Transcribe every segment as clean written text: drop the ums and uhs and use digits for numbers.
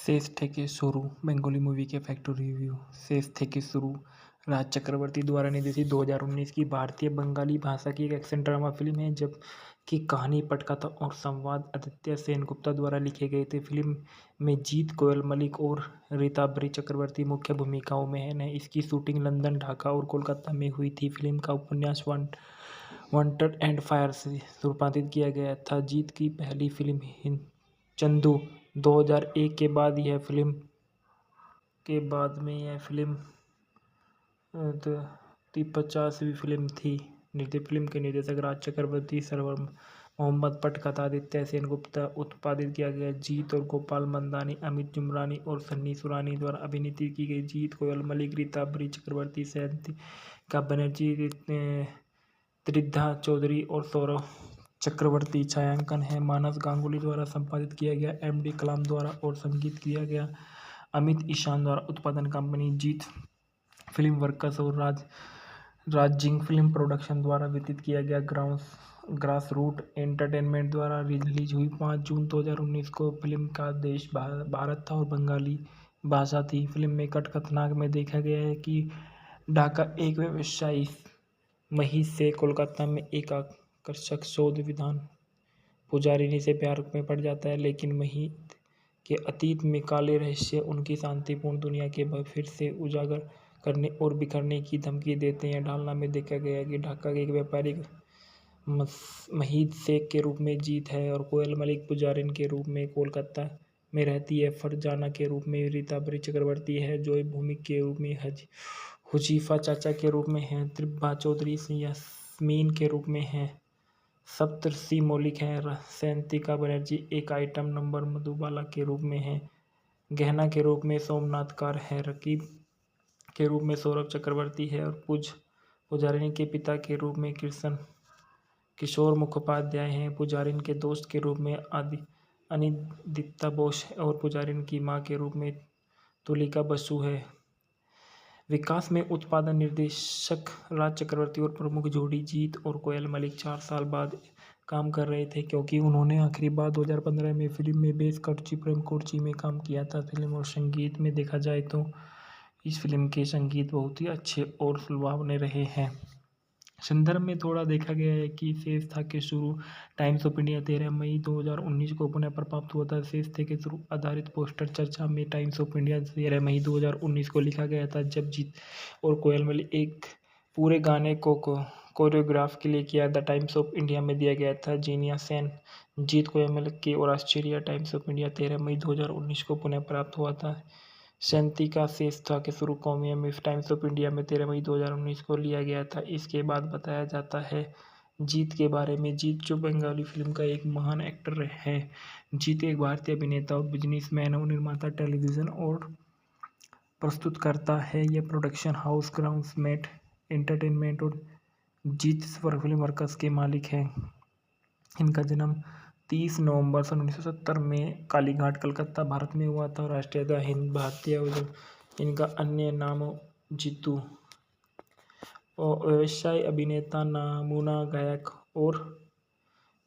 শেষ থেকে शुरू बंगाली मूवी के फैक्ट रिव्यू। शेष থেকে शुरू राज चक्रवर्ती द्वारा निर्देशित 2019 की भारतीय बंगाली भाषा की एक एक्शन ड्रामा फिल्म है जबकि कहानी, पटकथा और संवाद आदित्य सेनगुप्ता द्वारा लिखे गए थे। फिल्म में जीत कोयल मलिक और रीताभरी चक्रवर्ती मुख्य भूमिकाओं में हैं। इसकी शूटिंग लंदन, ढाका और कोलकाता में हुई थी। फिल्म का उपन्यास वांटेड एंड फायर से रूपांतरित किया गया था। जीत की पहली फिल्म चंदू 2001 के बाद यह फिल्म ती 50वीं फिल्म थी। फिल्म के निर्देशक राज चक्रवर्ती, सरवर मोहम्मद, पटकथा आदित्य सेनगुप्ता, उत्पादित किया गया। जीत और गोपाल मंदानी, अमित जुमरानी और सन्नी सुरानी द्वारा अभिनीत की गई। जीत कोयल मलिक, रीताभरी चक्रवर्ती, सैंतिका बनर्जी, त्रिधा चौधरी और सौरभ चक्रवर्ती। छायांकन है मानस गांगुली द्वारा संपादित किया गया। एमडी कलाम द्वारा और संगीत किया गया अमित ईशान द्वारा। उत्पादन कंपनी जीत फिल्म वर्कर्स और राजिंग फिल्म प्रोडक्शन द्वारा वितरित किया गया। ग्रास रूट एंटरटेनमेंट द्वारा रिलीज हुई 5 जून 2019 को। फिल्म का देश भारत था और बंगाली भाषा थी। फिल्म में कथानक में देखा गया है कि ढाका एक व्यवसायी महिष से कोलकाता में एक आकर्षक शोध विधान पुजारिनी से प्यार में पड़ जाता है, लेकिन महिष के अतीत में काले रहस्य उनकी शांतिपूर्ण दुनिया के फिर से उजागर करने और बिखरने की धमकी देते हैं। ढालना में देखा गया है कि ढाका के एक व्यापारिक महिष शेख के रूप में जीत है और कोयल मलिक पुजारिन के रूप में कोलकाता में रहती है। फरजाना के रूप में रीताभरी चक्रवर्ती है। जॉय भूमिक के रूप में हुजीफा चाचा के रूप में है। त्रिभा चौधरी यास्मीन के रूप में है। सप्तर्षि मौलिक है। सैंतिका बनर्जी एक आइटम नंबर मधुबाला के रूप में है। गहना के रूप में सोमनाथ कार है। रकीब के रूप में सौरभ चक्रवर्ती है और पुजारिनी के पिता के रूप में किशोर मुखोपाध्याय हैं। पुजारिन के दोस्त के रूप में अनिदित्ता बोस और पुजारिन की मां के रूप में तुलिका बसु है। विकास में उत्पादन निर्देशक राज चक्रवर्ती और प्रमुख जोड़ी जीत और कोयल मलिक 4 साल बाद काम कर रहे थे, क्योंकि उन्होंने आखिरी बार 2015 में फिल्म में बेस कटची प्रेम कोर्ची में काम किया था। फिल्म और संगीत में देखा जाए तो इस फिल्म के संगीत बहुत ही अच्छे और सुलभावने रहे हैं। संदर्भ में थोड़ा देखा गया है कि शेष था के शुरू टाइम्स ऑफ इंडिया 13 मई 2019 को पुनः प्राप्त हुआ था। शेष थे के शुरू आधारित पोस्टर चर्चा में टाइम्स ऑफ इंडिया 13 मई 2019 को लिखा गया था, जब जीत और कोयल मलिक एक पूरे गाने को कोरियोग्राफ के लिए किया। द टाइम्स ऑफ इंडिया में दिया गया था। जीनिया सेन, जीत कोयल मलिक की और ऑस्ट्रेलिया टाइम्स ऑफ इंडिया 13 मई 2019 को पुनः प्राप्त हुआ था। सैंतिका शेष था के शुरू कौमिया में टाइम्स ऑफ इंडिया में 13 मई 2019 को लिया गया था। इसके बाद बताया जाता है जीत के बारे में। जीत जो बंगाली फिल्म का एक महान एक्टर है। जीत एक भारतीय अभिनेता और बिजनेसमैन और निर्माता, टेलीविज़न और प्रस्तुतकर्ता है। यह प्रोडक्शन हाउस ग्राउंड्समेट एंटरटेनमेंट और जीत फिल्म वर्कर्स के मालिक हैं। इनका जन्म 30 नवंबर सन 1970 में कालीघाट, कलकत्ता, भारत में हुआ था। राष्ट्रीयता हिंद भारतीय। इनका अन्य नाम जीतू और व्यवसाय अभिनेता, नमूना गायक और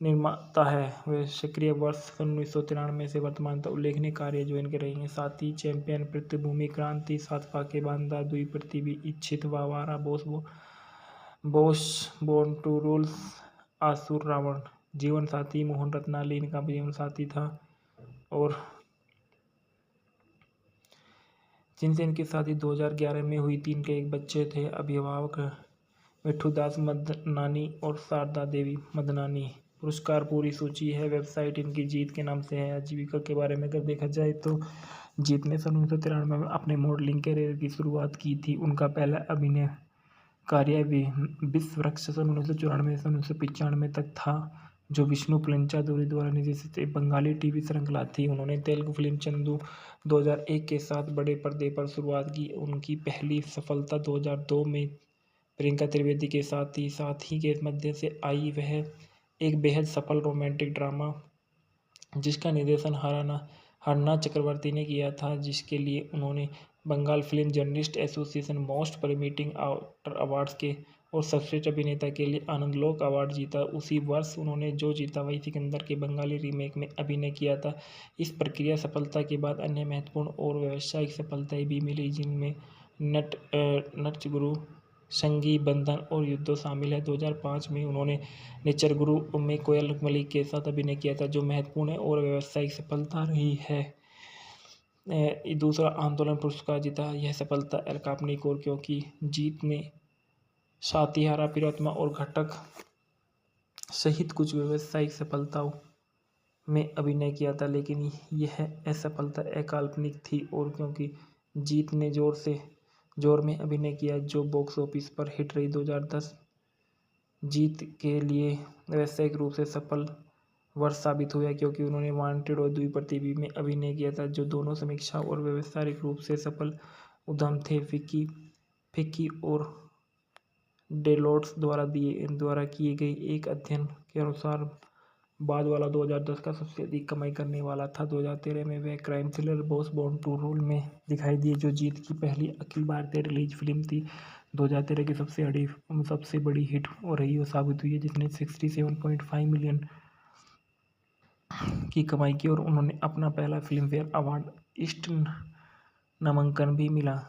निर्माता है। वे सक्रिय वर्ष सन 1993 से वर्तमान तक उल्लेखनीय कार्य जो इनके रही हैं: साथी, चैंपियन, पृथ्वीभूमि, क्रांति, 7 फाके बांधा, दुई पृथ्वी, इच्छित, वावारा, बोस, बोर्न टू रूल, आसुर, रावण। जीवन साथी, मोहन रत्नाली इनका जीवन साथी था और जिनसे इनकी शादी 2011 में हुई थी। इनके एक बच्चे थे। अभिभावक मिठूदास मदनानी और शारदा देवी मदनानी। पुरस्कार पूरी सूची है। वेबसाइट इनकी जीत के नाम से है। आजीविका के बारे में अगर देखा जाए तो जीत ने सन 1993 में अपने मॉडलिंग करियर की शुरुआत की थी। उनका पहला अभिनय कार्य विश्व वृक्ष सन 1994 से 1995 तक था, जो विष्णु पंचादुरी द्वारा निर्देशित एक बंगाली टीवी श्रृंखला थी। उन्होंने तेलुगु फिल्म चंदू 2001 के साथ बड़े पर्दे पर शुरुआत की। उनकी पहली सफलता 2002 में प्रियंका त्रिवेदी के साथ ही के मध्य से आई। वह एक बेहद सफल रोमांटिक ड्रामा जिसका निर्देशन हरना चक्रवर्ती ने किया था, जिसके लिए उन्होंने Bengal film journalist association most promising actor awards के और सर्वश्रेष्ठ अभिनेता के लिए आनंदलोक अवार्ड जीता। उसी वर्ष उन्होंने जो जीता वही सिकंदर के बंगाली रीमेक में अभिनय किया था। इस प्रक्रिया सफलता के बाद अन्य महत्वपूर्ण और व्यावसायिक सफलताएं भी मिली, जिनमें नटचगुरु, संगी बंधन और युद्धो शामिल है। 2005 में उन्होंने नेचरगुरु में कोयल मलिक के साथ अभिनय किया था, जो महत्वपूर्ण और व्यावसायिक सफलता रही है। दूसरा आंदोलन पुरस्कार जीता। यह सफलता एल काल्पनिक और क्योंकि जीत ने सातिहारा, प्रियतमा और घटक सहित कुछ व्यावसायिक सफलताओं में अभिनय किया था, लेकिन यह असफलता अकाल्पनिक थी और क्योंकि जीत ने जोर में अभिनय किया, जो बॉक्स ऑफिस पर हिट रही। 2010 जीत के लिए व्यावसायिक रूप से सफल वर्ष साबित हुआ, क्योंकि उन्होंने वांटेड और द्विप्रतिभी में अभिनय किया था, जो दोनों समीक्षा और व्यावसायिक रूप से सफल उद्यम थे। फिक्की और डेलोट्स द्वारा किए गए एक अध्ययन के अनुसार बाद वाला 2010 का सबसे अधिक कमाई करने वाला था। 2013 में वे crime thriller Boss Born to Rule में दिखाई दिए, जो जीत की पहली अखिल भारतीय रिलीज फिल्म थी। 2013 की सबसे बड़ी हिट रही और साबित हुई है, जिसने 67.5 मिलियन की कमाई की और उन्होंने अपना पहला फिल्म फेयर अवार्ड ईस्ट नामांकन भी मिला।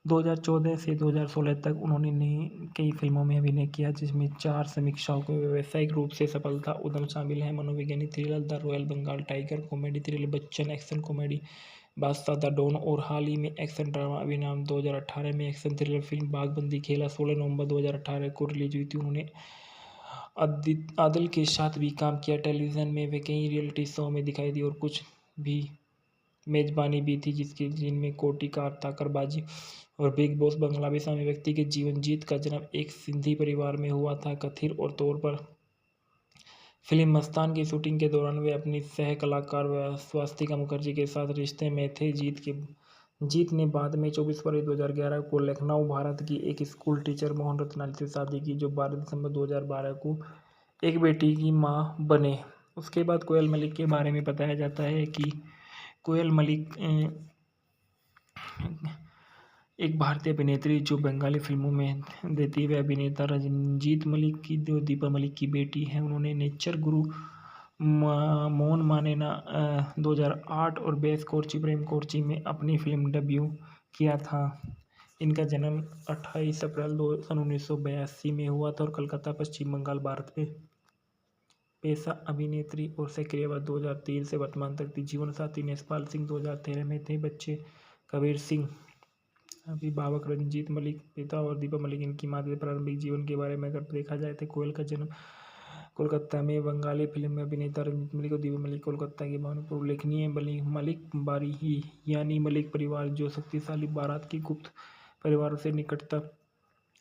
2014 से 2016 तक उन्होंने कई फिल्मों में अभिनय किया, जिसमें 4 समीक्षाओं के व्यावसायिक रूप से सफलता उद्यम शामिल हैं: मनोवैज्ञानिक thriller the Royal Bengal Tiger, comedy thriller Bachchan, action comedy Badshah the Don और हाल ही में एक्शन ड्रामा अभिनाम। 2018 में एक्शन थ्रिलर फिल्म बागबंदी खेला 16 नवंबर 2018 को रिलीज हुई थी। उन्होंने आदिल के साथ भी काम किया। टेलीविज़न में वे कई रियलिटी शो में दिखाई दी और कुछ भी मेजबानी भी थी, जिनमें कोटी कार ताकरबाजी और बिग बॉस बंगला भी शामिल। व्यक्ति के जीवन। जीत का जन्म एक सिंधी परिवार में हुआ था। कथित और तौर पर फिल्म मस्तान की शूटिंग के दौरान वे अपनी सह कलाकार स्वास्तिका मुखर्जी के साथ रिश्ते में थे। जीत ने बाद में 24 फरवरी 2011 को लखनऊ, भारत की एक स्कूल टीचर मोहन रत्नानी से शादी की, जो 12 दिसंबर 2012 को एक बेटी की मां बने। उसके बाद कोयल मलिक के बारे में बताया जाता है कि कोयल मलिक एक भारतीय अभिनेत्री जो बंगाली फिल्मों में देती हुए अभिनेता रंजीत मलिक की जो दीपा मलिक की बेटी है। उन्होंने नेचर गुरु, मोन मानेना 2008 और बेस कोर्ची प्रेम कोर्ची में अपनी फिल्म डेब्यू किया था। इनका जन्म 28 अप्रैल 1982 में हुआ था और कलकत्ता, पश्चिम बंगाल, भारत में पेशा अभिनेत्री और सक्रिय 2003 से वर्तमान तक थी। जीवन साथी नेसपाल सिंह 2013 में थे। बच्चे कबीर सिंह, अभिभावक रंजीत मलिक, पिता और दीपा मलिक इनकी माता के प्रारंभिक जीवन के बारे में अगर देखा जाए तो कोयल का जन्म कोलकाता में बंगाली फिल्म में अभिनेता रंजीत मलिक और दीपा मलिक कोलकाता के भानुपुर उल्लेखनीय मलिक बारी ही यानी मलिक परिवार, जो शक्तिशाली बारात की गुप्त परिवारों से निकटता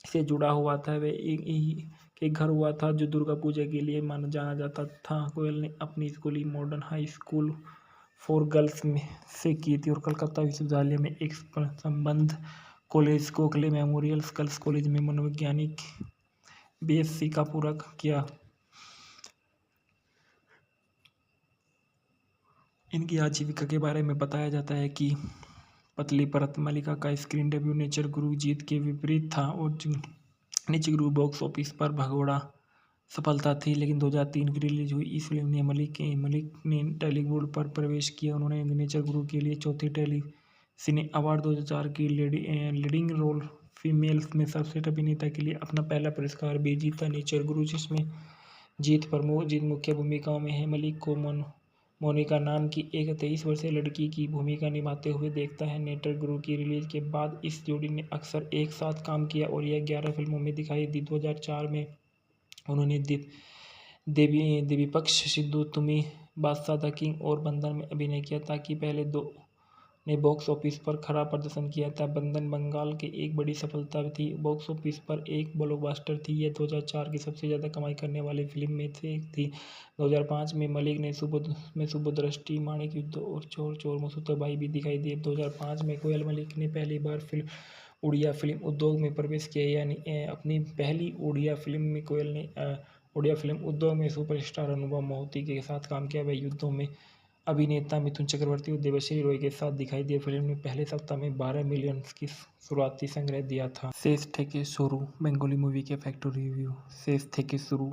से जुड़ा हुआ था, वे एक ही के घर हुआ था, जो दुर्गा पूजा के लिए जाना जाता था। कोयल ने अपनी schooling modern high school for girls में से की थी और कलकत्ता विश्वविद्यालय में एक संबंध college Gokhale memorial girls college में मनोवैज्ञानिक बीएससी का पूरा किया। इनकी आजीविका के बारे में बताया जाता है कि पतली परत मलिका का स्क्रीन डेब्यू नेचर गुरु जीत के विपरीत था और नेचर गुरु बॉक्स ऑफिस पर भगोड़ा सफलता थी, लेकिन 2003 की रिलीज हुई इस फिल्म ने मलिक ने टॉलीवुड पर प्रवेश किया। उन्होंने नेचर गुरु के लिए चौथी टेली सिने अवार्ड 2004 की लीडिंग रोल फीमेल में सर्वश्रेष्ठ अभिनेता के लिए अपना पहला पुरस्कार भी जीता। नेचर गुरु, जिसमें जीत मुख्य भूमिकाओं में है, मलिक को मोनिका नाम की एक 23 वर्षीय लड़की की भूमिका निभाते हुए देखता है। नेचर गुरु की रिलीज के बाद इस जोड़ी ने अक्सर एक साथ काम किया और यह 11 फिल्मों में दिखाई दी। 2004 में उन्होंने देवीपक्ष सिद्धू, तुमी, बादशाह द किंग और बंधन में अभिनय किया, ताकि पहले दो ने बॉक्स ऑफिस पर खराब प्रदर्शन किया था। बंधन बंगाल की एक बड़ी सफलता थी, बॉक्स ऑफिस पर एक ब्लॉकबस्टर थी। यह 2004 की सबसे ज़्यादा कमाई करने वाली फिल्म में से एक थी। 2005 में मलिक ने सुबोधदृष्टि, माणिक युद्ध और चोर चोर मसूताबाई भी दिखाई दी। 2005 में कोयल मलिक ने पहली बार उड़िया फिल्म उद्योग में प्रवेश किया, यानी अपनी पहली उड़िया फिल्म में कोयल ने उड़िया फिल्म उद्योग में सुपरस्टार अनुभव मोहिते के साथ काम किया। वह युद्धों में अभिनेता मिथुन चक्रवर्ती और देवश्री रॉय के साथ दिखाई दिए। फिल्म ने पहले सप्ताह में 12 मिलियन की शुरुआती संग्रह दिया था। शेष থেকে शुरू बंगाली मूवी के फैक्ट्री रिव्यू। शेष থেকে शुरू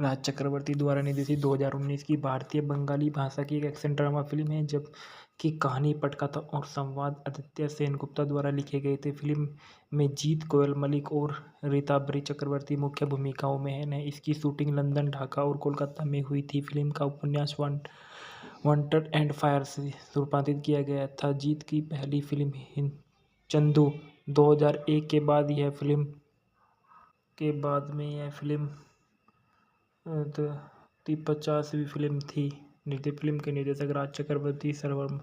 राज चक्रवर्ती द्वारा निर्देशित 2019 की भारतीय बंगाली भाषा की एक एक्शन ड्रामा फिल्म है, जबकि कहानी, पटकथा और संवाद आदित्य सेनगुप्ता द्वारा लिखे गए थे। फिल्म में जीत कोयल मलिक और रीताभरी चक्रवर्ती मुख्य भूमिकाओं में हैं। इसकी शूटिंग लंदन, ढाका और कोलकाता में हुई थी। फिल्म का उपन्यास वांटेड एंड फायर से रूपांतरित किया गया था। जीत की पहली फिल्म चंदू 2001 के बाद यह फिल्म ती 50वीं फिल्म थी। फिल्म के निर्देशक राज चक्रवर्ती, सरवर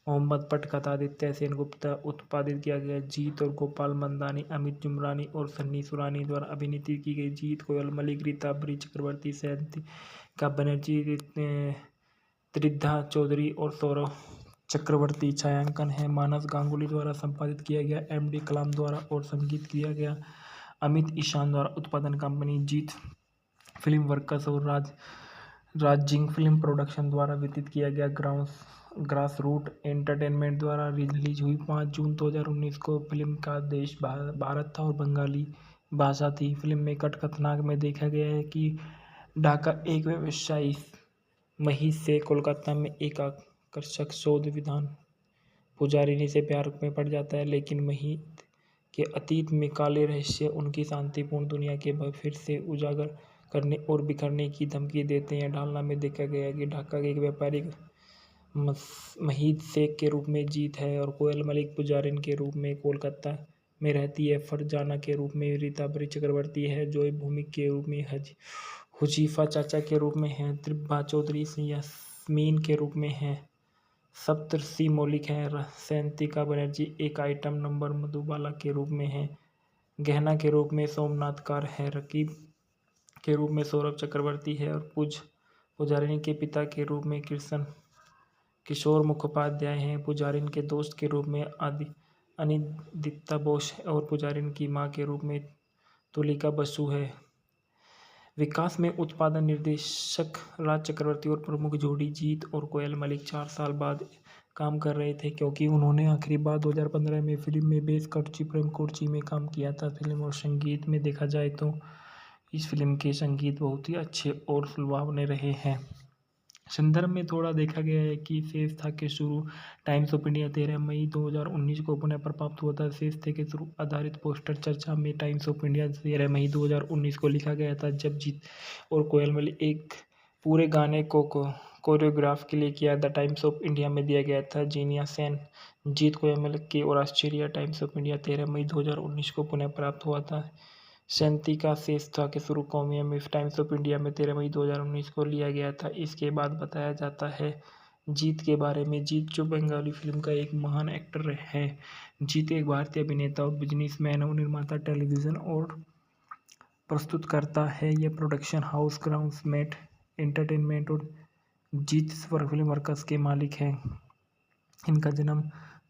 मोहम्मद, पटकथा आदित्य सेनगुप्ता, उत्पादित किया गया। जीत और गोपाल मंदानी, अमित जुमरानी और सन्नी सुरानी द्वारा अभिनीत की गई। जीत कोयल मलिक, रीताभरी चक्रवर्ती, सैंतिका बनर्जी, त्रिधा चौधरी और सौरभ चक्रवर्ती। छायांकन है मानस गांगुली द्वारा संपादित किया गया। MD कलाम द्वारा और संगीत किया गया अमित ईशान द्वारा। उत्पादन कंपनी जीत फिल्म वर्कर्स और राजिंग फिल्म प्रोडक्शन द्वारा वितरित किया गया। ग्रास रूट एंटरटेनमेंट द्वारा रिलीज हुई। 5 जून 2019 को। फिल्म का देश भारत था और बंगाली भाषा थी। फिल्म में कथानक में देखा गया है कि ढाका एक व्यवसायी महिष से कोलकाता में एक आकर्षक शोध विधान पुजारिनी से प्यार में पड़ जाता है, लेकिन महिष के अतीत में काले रहस्य उनकी शांतिपूर्ण दुनिया के फिर से उजागर करने और बिखरने की धमकी देते हैं। ढालना में देखा गया है कि ढाका के एक व्यापारिक महिष शेख के रूप में जीत है और कोयल मलिक पुजारिन के रूप में कोलकाता में रहती है। फरजाना के रूप में रीताभरी चक्रवर्ती है। जॉय भूमिक के रूप में हुजीफा चाचा के रूप में है। त्रिभा चौधरी यास्मीन के रूप में है। सप्तर्षि मौलिक है। सैंतिका बनर्जी एक आइटम नंबर मधुबाला के रूप में है। गहना के रूप में सोमनाथ कार है। रकीब के रूप में सौरभ चक्रवर्ती है और पुजारिनी के पिता के रूप में किशोर मुखोपाध्याय हैं। पुजारिन के दोस्त के रूप में अनिदित्ता बोस और पुजारिन की मां के रूप में तुलिका बसु है। विकास में उत्पादन निर्देशक राज चक्रवर्ती और प्रमुख जोड़ी जीत और कोयल मलिक 4 साल बाद काम कर रहे थे, क्योंकि उन्होंने आखिरी बार 2015 में फिल्म में बेस कटची प्रेम कोर्ची में काम किया था। फिल्म और संगीत में देखा जाए तो इस फिल्म के संगीत बहुत ही अच्छे और सुलभावने रहे हैं। संदर्भ में थोड़ा देखा गया है कि शेष था के शुरू टाइम्स ऑफ इंडिया 13 मई 2019 को पुनः प्राप्त हुआ था। शेष थे के शुरू आधारित पोस्टर चर्चा में टाइम्स ऑफ इंडिया 13 मई 2019 को लिखा गया था, जब जीत और कोयल मलिक एक पूरे गाने को कोरियोग्राफ के लिए किया। द टाइम्स ऑफ इंडिया में दिया गया था। जीनिया सेन, जीत कोयल मलिक की और ऑस्ट्रेलिया टाइम्स ऑफ इंडिया 13 मई 2019 को पुनः प्राप्त हुआ था। सैंतिका शेष था के शुरू कौमिया में टाइम्स ऑफ इंडिया में 13 मई 2019 को लिया गया था। इसके बाद बताया जाता है जीत के बारे में। जीत जो बंगाली फिल्म का एक महान एक्टर है। जीत एक भारतीय अभिनेता और बिजनेसमैन और निर्माता, टेलीविज़न और प्रस्तुतकर्ता है। यह प्रोडक्शन हाउस ग्राउंड्समेट एंटरटेनमेंट और जीत फिल्म वर्कर्स के मालिक हैं। इनका जन्म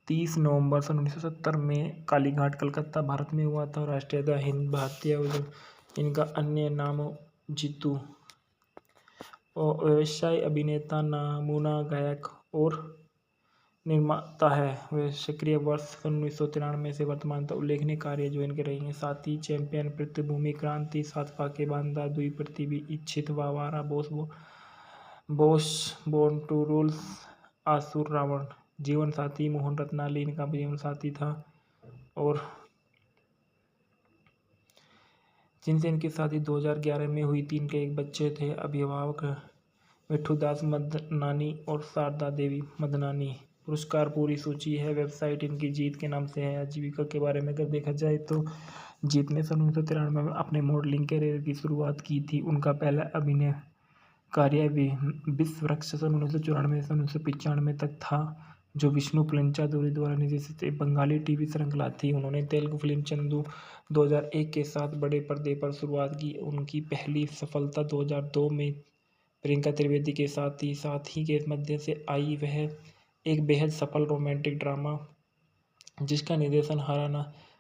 30 नवंबर सन 1970 में कालीघाट, कलकत्ता, भारत में हुआ था। राष्ट्रीयता हिंद भारतीय। इनका अन्य नाम जीतू और व्यवसाय अभिनेता, नमूना गायक और निर्माता है। वे सक्रिय वर्ष सन 1993 से वर्तमान तक उल्लेखनीय कार्य जो इनके रही हैं: साथी, चैंपियन, पृथ्वीभूमि, क्रांति, 7 फाके बांधा, दुई पृथ्वी, इच्छित, वावारा, बोस, बोर्न टू रूल, आसुर, रावण। जीवन साथी, मोहन रत्नाली इनका जीवन साथी था और जिनसे इनकी शादी 2011 में हुई थी। इनके एक बच्चे थे। अभिभावक मिठूदास मदनानी और शारदा देवी मदनानी। पुरस्कार पूरी सूची है। वेबसाइट इनकी जीत के नाम से है। आजीविका के बारे में अगर देखा जाए तो जीत ने सन 1993 में अपने मॉडलिंग करियर की शुरुआत की थी। उनका पहला अभिनय कार्य विश्व वृक्ष सन 1994 से 1995 तक था, जो विष्णु पंचादुरी द्वारा निर्देशित एक बंगाली टीवी श्रृंखला थी। उन्होंने तेलुगु फिल्म चंदू 2001 के साथ बड़े पर्दे पर शुरुआत की। उनकी पहली सफलता 2002 में प्रियंका त्रिवेदी के साथ ही के मध्य से आई। वह एक बेहद सफल रोमांटिक ड्रामा जिसका निर्देशन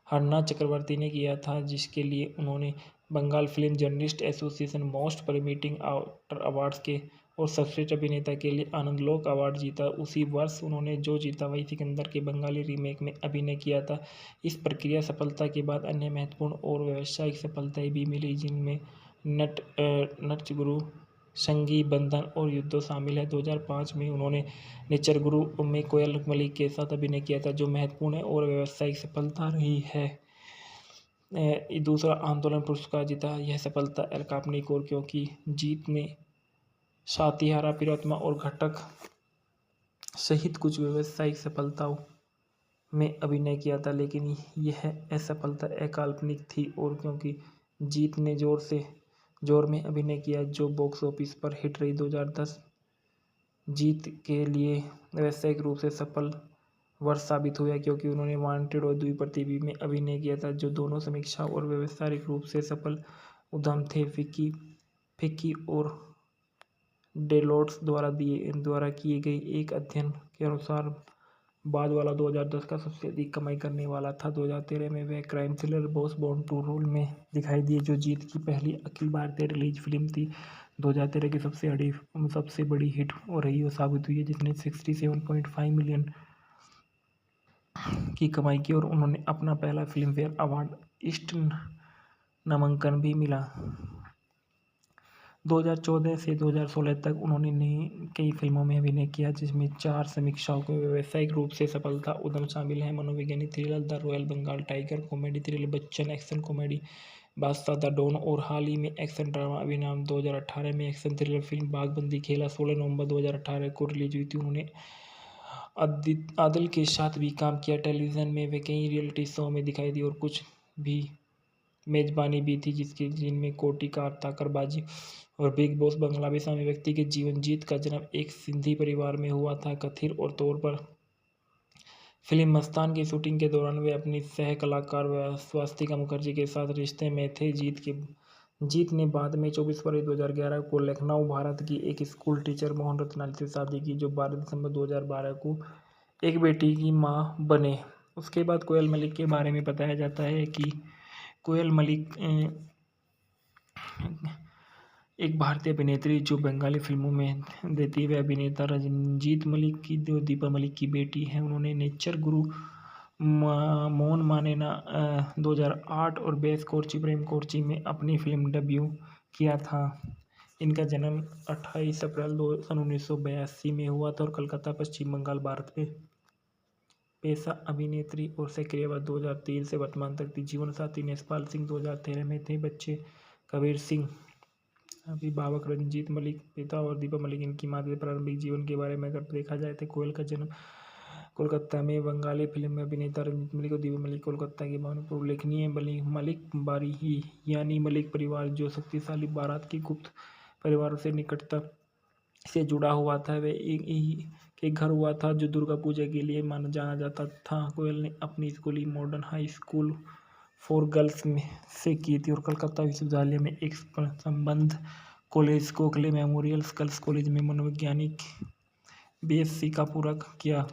हरना चक्रवर्ती ने किया था, जिसके लिए उन्होंने Bengal film journalist association most promising actor awards के और सर्वश्रेष्ठ अभिनेता के लिए आनंदलोक अवार्ड जीता। उसी वर्ष उन्होंने जो जीता वही सिकंदर के बंगाली रीमेक में अभिनय किया था। इस प्रक्रिया सफलता के बाद अन्य महत्वपूर्ण और व्यावसायिक सफलताएं भी मिली, जिनमें नटचगुरु, संगी बंधन और युद्धो शामिल है। 2005 में उन्होंने नेचरगुरु में कोयल मलिक के साथ अभिनय किया था, जो महत्वपूर्ण है और व्यावसायिक सफलता रही है। दूसरा आंदोलन पुरस्कार जीता। यह सफलता अलकापनिक और क्योंकि जीत ने सातिहारा, पिरोत्तमा और घटक सहित कुछ व्यावसायिक सफलताओं में अभिनय किया था, लेकिन यह असफलता अकाल्पनिक थी और क्योंकि जीत ने जोर में अभिनय किया, जो बॉक्स ऑफिस पर हिट रही। 2010 जीत के लिए व्यावसायिक रूप से सफल वर्ष साबित हुआ, क्योंकि उन्होंने वांटेड और द्विप्रतिभी में अभिनय किया था, जो दोनों समीक्षा और व्यावसायिक रूप से सफल उद्यम थे। फिक्की और डेलोट्स द्वारा किए गए एक अध्ययन के अनुसार बाद वाला 2010 का सबसे अधिक कमाई करने वाला था। 2013 में वह crime thriller Boss Born to Rule में दिखाई दिए, जो जीत की पहली अखिल भारतीय रिलीज फिल्म थी। 2013 की सबसे बड़ी हिट रही और साबित हुई है, जिसने 67.5 मिलियन की कमाई की और उन्होंने अपना पहला फिल्म फेयर अवार्ड ईस्ट नामांकन भी मिला। 2014 से 2016 तक उन्होंने कई फिल्मों में अभिनय किया, जिसमें 4 समीक्षाओं के व्यावसायिक रूप से सफलता उद्यम शामिल हैं: मनोवैज्ञानिक thriller the Royal Bengal Tiger, comedy thriller Bachchan, action comedy Badshah the Don और हाल ही में एक्शन ड्रामा अभिनाम। 2018 में एक्शन थ्रिलर फिल्म बागबंदी खेला 16 नवंबर 2018 को रिलीज हुई थी। उन्होंने आदिल के साथ भी काम किया। टेलीविज़न में वे कई रियलिटी शो में दिखाई दी और कुछ भी मेजबानी भी थी, जिनमें कोटी का ताकरबाजी और बिग बॉस बंगला भी शामिल। व्यक्ति के जीवन। जीत का जन्म एक सिंधी परिवार में हुआ था। कथित और तौर पर फिल्म मस्तान की शूटिंग के दौरान वे अपनी सह कलाकार स्वास्तिका मुखर्जी के साथ रिश्ते में थे। जीत ने बाद में 24 फरवरी 2011 को लखनऊ, भारत की एक स्कूल टीचर मोहन रत्नानी से शादी की, जो 12 दिसंबर 2012 को एक बेटी की मां बने। उसके बाद कोयल मलिक के बारे में बताया जाता है कि कोयल मलिक एक भारतीय अभिनेत्री जो बंगाली फिल्मों में देती है। अभिनेता रंजीत मलिक की जो दीपा मलिक की बेटी है। उन्होंने नेचर गुरु, मोन मानेना 2008 और बेस कोर्ची प्रेम कोर्ची में अपनी फिल्म डेब्यू किया था। इनका जन्म 28 अप्रैल 1982 में हुआ था और कलकत्ता, पश्चिम बंगाल, भारत में। पेशा अभिनेत्री और सक्रियवाद 2003 से वर्तमान तक थी। जीवन साथी नेसपाल सिंह 2013 में थे। बच्चे कबीर सिंह। अभिभावक रंजीत मलिक, पिता और दीपा मलिक। इनकी माता के प्रारंभिक जीवन के बारे में अगर देखा जाए तो कोयल का जन्म कोलकाता में। बंगाली फिल्म में अभिनेता रंजीत मलिक और दीपा मलिक कोलकाता के भवन पर उल्लेखनीय मलिक बारी ही यानी मलिक परिवार, जो शक्तिशाली बारात के गुप्त परिवारों से निकटता से जुड़ा हुआ था, वह एक के घर हुआ था, जो दुर्गा पूजा के लिए जाना जाता था। कोयल ने अपनी schooling modern high school for girls में से की थी और कलकत्ता विश्वविद्यालय में एक संबद्ध college Gokhale memorial girls college में मनोवैज्ञानिक बीएससी का पूरा किया।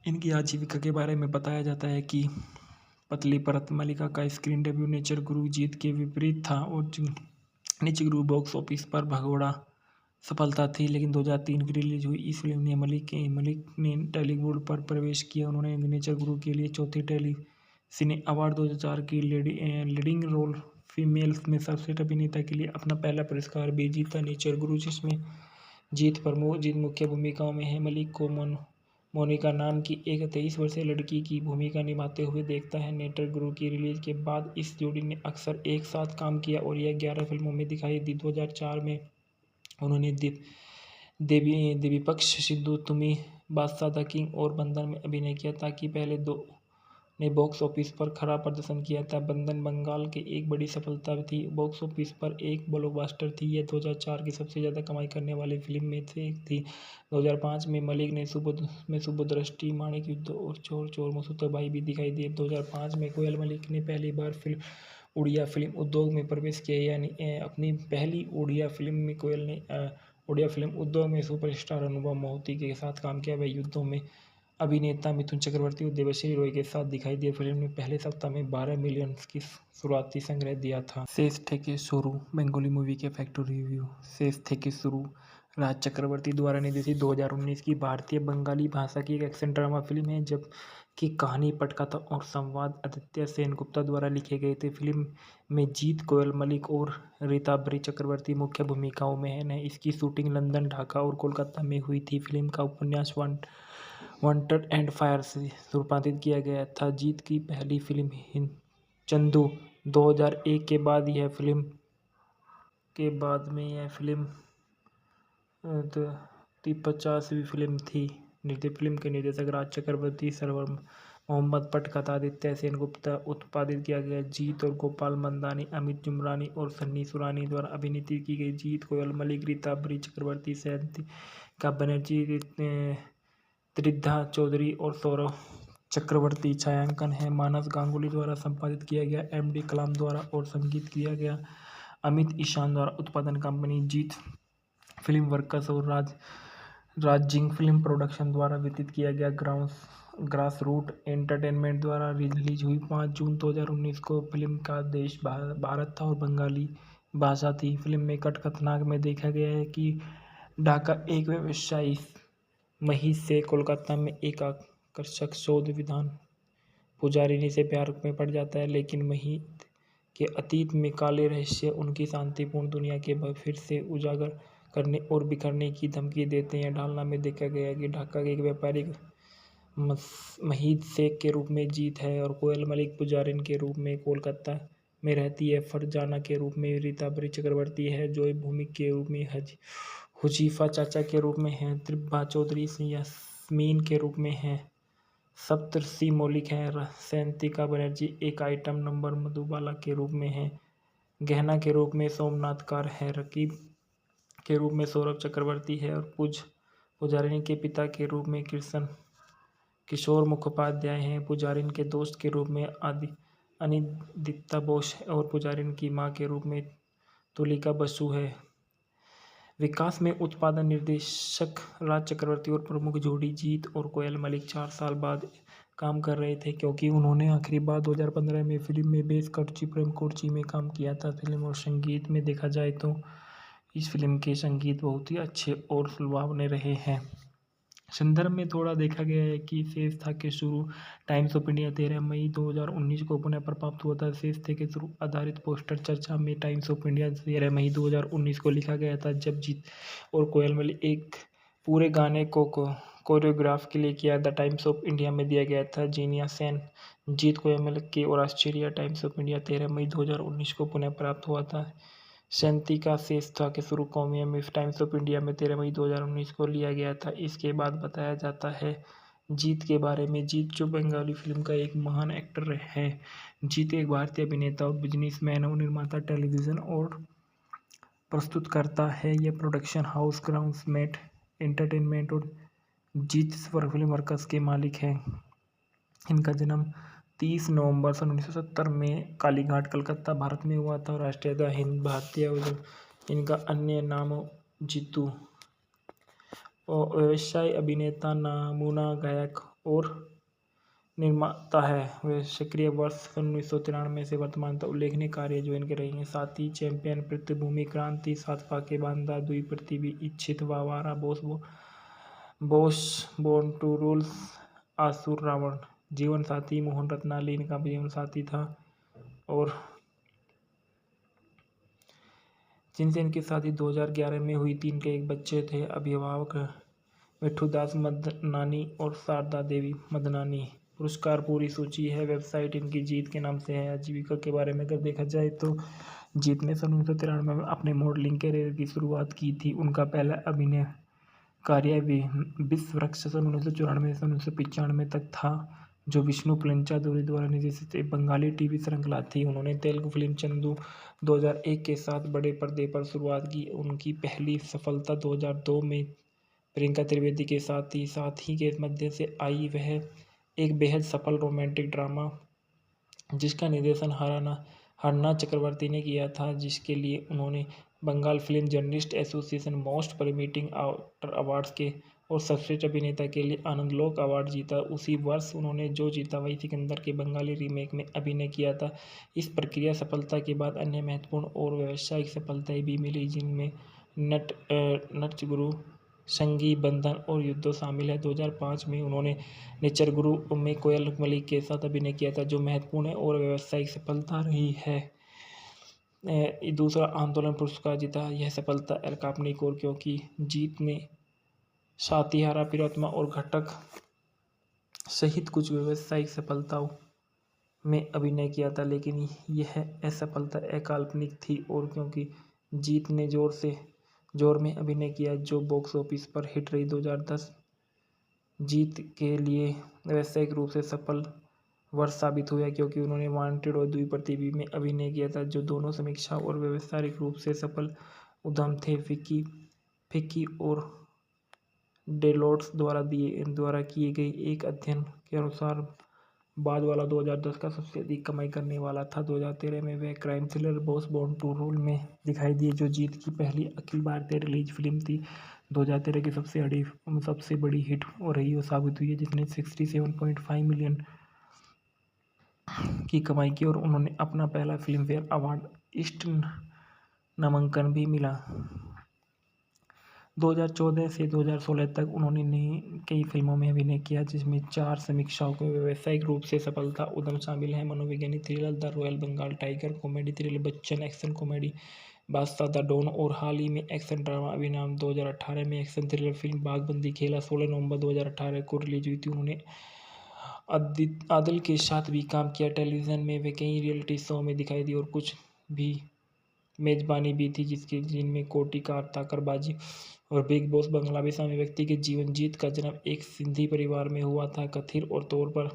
इनकी आजीविका के बारे में बताया जाता है कि पतली परत। मलिका का स्क्रीन डेब्यू नेचर गुरु जीत के विपरीत था और नेचर गुरु बॉक्स ऑफिस पर भगोड़ा सफलता थी, लेकिन 2003 की रिलीज हुई इस फिल्म ने मलिक ने टॉलीवुड पर प्रवेश किया। उन्होंने नेचर गुरु के लिए चौथे टेली सिने अवार्ड 2004 की लीडिंग रोल फीमेल में सर्वश्रेष्ठ अभिनेता के लिए अपना पहला पुरस्कार भी जीता। नेचर गुरु, जिसमें जीत मुख्य भूमिकाओं में है, मलिक को मोनिका नाम की एक 23 वर्षीय लड़की की भूमिका निभाते हुए देखता है। नेचर गुरु की रिलीज के बाद इस जोड़ी ने अक्सर एक साथ काम किया और यह 11 फिल्मों में दिखाई दी। 2004 में उन्होंने देवीपक्ष सिद्धू, तुमी, बादशाह द किंग और बंधन में अभिनय किया, ताकि पहले दो ने बॉक्स ऑफिस पर खराब प्रदर्शन किया था। बंधन बंगाल की एक बड़ी सफलता थी, बॉक्स ऑफिस पर एक ब्लॉकबस्टर थी। यह 2004 की सबसे ज़्यादा कमाई करने वाली फिल्म में से एक थी। 2005 में मलिक ने सुबोधदृष्टि, माणिक युद्ध और चोर चोर मसूताबाई भी दिखाई दिए। 2005 में कोयल मलिक ने पहली बार उड़िया फिल्म उद्योग में प्रवेश किया, यानी अपनी पहली उड़िया फिल्म में कोयल ने उड़िया फिल्म उद्योग में सुपरस्टार अनुभव मोहिते के साथ काम किया। वह युद्धों में अभिनेता मिथुन चक्रवर्ती और देवश्री रॉय के साथ दिखाई दिए। फिल्म ने पहले सप्ताह में 12 मिलियन की शुरुआती संग्रह दिया था। शेष থেকে शुरू बंगाली मूवी के फैक्ट्री रिव्यू। शेष থেকে शुरू राज चक्रवर्ती द्वारा निर्देशित 2019 की भारतीय बंगाली भाषा की एक एक्शन ड्रामा फिल्म है, जबकि कहानी, पटकथा और संवाद आदित्य सेनगुप्ता द्वारा लिखे गए थे। फिल्म में जीत कोयल मलिक और रीताभरी चक्रवर्ती मुख्य भूमिकाओं में हैं। इसकी शूटिंग लंदन, ढाका और कोलकाता में हुई थी। फिल्म का उपन्यास वांटेड एंड फायर से रूपांतरित किया गया था। जीत की पहली फिल्म चंदू 2001 के बाद यह फिल्म ती 50वीं फिल्म थी। फिल्म के निर्देशक राज चक्रवर्ती, सरवर मोहम्मद, पटकथा आदित्य सेनगुप्ता, उत्पादित किया गया। जीत और गोपाल मंदानी, अमित जुमरानी और सन्नी सुरानी द्वारा अभिनीत की गई। जीत कोयल मलिक, रीताभरी चक्रवर्ती, सैंतिका बनर्जी, त्रिधा चौधरी और सौरभ चक्रवर्ती। छायांकन है मानस गांगुली द्वारा संपादित किया गया। एम.डी. कलाम द्वारा और संगीत किया गया अमित ईशान द्वारा। उत्पादन कंपनी जीत फिल्म वर्कस और राजिंग फिल्म प्रोडक्शन द्वारा वितरित किया गया। ग्रास रूट एंटरटेनमेंट द्वारा रिलीज हुई। 5 जून 2019 को। फिल्म का देश भारत था और बंगाली भाषा थी। फिल्म में कथानक में देखा गया है कि ढाका एक व्यवसायी महिष से कोलकाता में एक आकर्षक शोध विद्वान पुजारिनी से प्यार में पड़ जाता है, लेकिन महिष के अतीत में काले रहस्य उनकी शांतिपूर्ण दुनिया के फिर से उजागर करने और बिखरने की धमकी देते हैं। ढालना में देखा गया है कि ढाका के एक व्यापारिक महिष शेख के रूप में जीत है और कोयल मलिक पुजारिन के रूप में कोलकाता में रहती है। फरजाना के रूप में रीताभरी चक्रवर्ती है। जॉय भूमिक के रूप में हुजीफा चाचा के रूप में है। त्रिभा चौधरी यास्मीन के रूप में है। सप्तर्षि मौलिक है। सैंतिका बनर्जी एक आइटम नंबर मधुबाला के रूप में है। गहना के रूप में सोमनाथ कार है। रकीब के रूप में सौरभ चक्रवर्ती है और पुजारिनी के पिता के रूप में किशोर मुखोपाध्याय हैं। पुजारिन के दोस्त के रूप में अनिदित्ता बोस और पुजारिन की मां के रूप में तुलिका बसु है। विकास में उत्पादन निर्देशक राज चक्रवर्ती और प्रमुख जोड़ी जीत और कोयल मलिक 4 साल बाद काम कर रहे थे, क्योंकि उन्होंने आखिरी बार 2015 में फिल्म में बेस कटची प्रेम कोर्ची में काम किया था। फिल्म और संगीत में देखा जाए तो इस फिल्म के संगीत बहुत ही अच्छे और सुलभावने रहे हैं। संदर्भ में थोड़ा देखा गया है कि शेष था के शुरू टाइम्स ऑफ इंडिया 13 मई 2019 को पुनः प्राप्त हुआ था। शेष थे के शुरू आधारित पोस्टर चर्चा में टाइम्स ऑफ इंडिया 13 मई 2019 को लिखा गया था, जब जीत और कोयल मलिक एक पूरे गाने को कोरियोग्राफ के लिए किया। द टाइम्स ऑफ इंडिया में दिया गया था। जीनिया सेन, जीत कोयल मलिक की और ऑस्ट्रेलिया टाइम्स ऑफ इंडिया 13 मई 2019 को पुनः प्राप्त हुआ था। सैंतिका शेष था के शुरू कौमिया में टाइम्स ऑफ इंडिया में 13 मई 2019 को लिया गया था। इसके बाद बताया जाता है जीत के बारे में। जीत जो बंगाली फिल्म का एक महान एक्टर है। जीत एक भारतीय अभिनेता और बिजनेसमैन और निर्माता, टेलीविज़न और प्रस्तुतकर्ता है। यह प्रोडक्शन हाउस ग्राउंड्समेट एंटरटेनमेंट और जीत फिल्म वर्कस के मालिक हैं। इनका जन्म 30 नवंबर सन 1970 में कालीघाट, कलकत्ता, भारत में हुआ था। राष्ट्रीयता हिंद भारतीय। इनका अन्य नाम जीतू और व्यवसाय अभिनेता, नमूना गायक और निर्माता है। वे सक्रिय वर्ष सन 1993 से वर्तमान तक उल्लेखनीय कार्य जो इनके रही हैं: साथी, चैंपियन, पृथ्वीभूमि, क्रांति, 7 फाके बांधा, दुई पृथ्वी, इच्छित, वावारा, बोस, बोर्न टू रूल, आसुर, रावण। जीवन साथी मोहन रत्नाली इनका जीवन साथी था और जिनसे इनकी शादी 2011 में हुई थी। इनके एक बच्चे थे। अभिभावक मिठूदास मदनानी और शारदा देवी मदनानी। पुरस्कार पूरी सूची है। वेबसाइट इनकी जीत के नाम से है। आजीविका के बारे में अगर देखा जाए तो जीत ने सन 1993 में अपने मॉडलिंग करियर की शुरुआत की थी। उनका पहला अभिनय कार्य विश्व वृक्ष सन 1994 से 1995 तक था, जो विष्णु पंचादुरी द्वारा निर्देशित एक बंगाली टीवी श्रृंखला थी। उन्होंने तेलुगु फिल्म चंदू 2001 के साथ बड़े पर्दे पर शुरुआत की। उनकी पहली सफलता 2002 में प्रियंका त्रिवेदी के साथ ही के मध्य से आई। वह एक बेहद सफल रोमांटिक ड्रामा जिसका निर्देशन हरना चक्रवर्ती ने किया था, जिसके लिए उन्होंने Bengal film journalist association most promising actor awards के और सर्वश्रेष्ठ अभिनेता के लिए आनंदलोक अवार्ड जीता। उसी वर्ष उन्होंने जो जीता वही सिकंदर के बंगाली रीमेक में अभिनय किया था। इस प्रक्रिया सफलता के बाद अन्य महत्वपूर्ण और व्यावसायिक सफलताएं भी मिली, जिनमें नटचगुरु, संगी बंधन और युद्धो शामिल है। 2005 में उन्होंने नेचरगुरु में कोयल मलिक के साथ अभिनय किया था, जो महत्वपूर्ण है और व्यावसायिक सफलता रही है। दूसरा आंदोलन पुरस्कार जीता। यह सफलता अलकापनिक और क्योंकि जीत ने सातिहारा, पिरोत्तमा और घटक सहित कुछ व्यावसायिक सफलताओं में अभिनय किया था, लेकिन यह असफलता अकाल्पनिक थी और क्योंकि जीत ने जोर में अभिनय किया, जो बॉक्स ऑफिस पर हिट रही। 2010 जीत के लिए व्यावसायिक रूप से सफल वर्ष साबित हुआ, क्योंकि उन्होंने वांटेड और द्विप्रतिभी में अभिनय किया था, जो दोनों समीक्षा और व्यावसायिक रूप से सफल उद्यम थे। फिक्की और डेलोट्स द्वारा किए गए एक अध्ययन के अनुसार बाद वाला 2010 का सबसे अधिक कमाई करने वाला था। 2013 में वे crime thriller Boss Born to Rule में दिखाई दिए, जो जीत की पहली अखिल भारतीय रिलीज फिल्म थी। 2013 की सबसे बड़ी हिट रही और साबित हुई है, जिसने 67.5 मिलियन की कमाई की और उन्होंने अपना पहला फिल्म फेयर अवार्ड ईस्ट नामांकन भी मिला। 2014 से 2016 तक उन्होंने कई फिल्मों में अभिनय किया, जिसमें 4 समीक्षाओं के व्यावसायिक रूप से सफलता उद्यम शामिल हैं: मनोवैज्ञानिक thriller the Royal Bengal Tiger, comedy thriller Bachchan, action comedy Badshah the Don और हाल ही में एक्शन ड्रामा अभिनाम। 2018 में एक्शन थ्रिलर फिल्म बागबंदी खेला 16 नवंबर 2018 को रिलीज हुई थी। उन्होंने आदिल के साथ भी काम किया। टेलीविज़न में वे कई रियलिटी शो में दिखाई दी और कुछ भी मेजबानी भी थी, जिनमें कोटी का ताकरबाजी और बिग बॉस बंगला भी शामिल। व्यक्ति के जीवन। जीत का जन्म एक सिंधी परिवार में हुआ था। कथित और तौर पर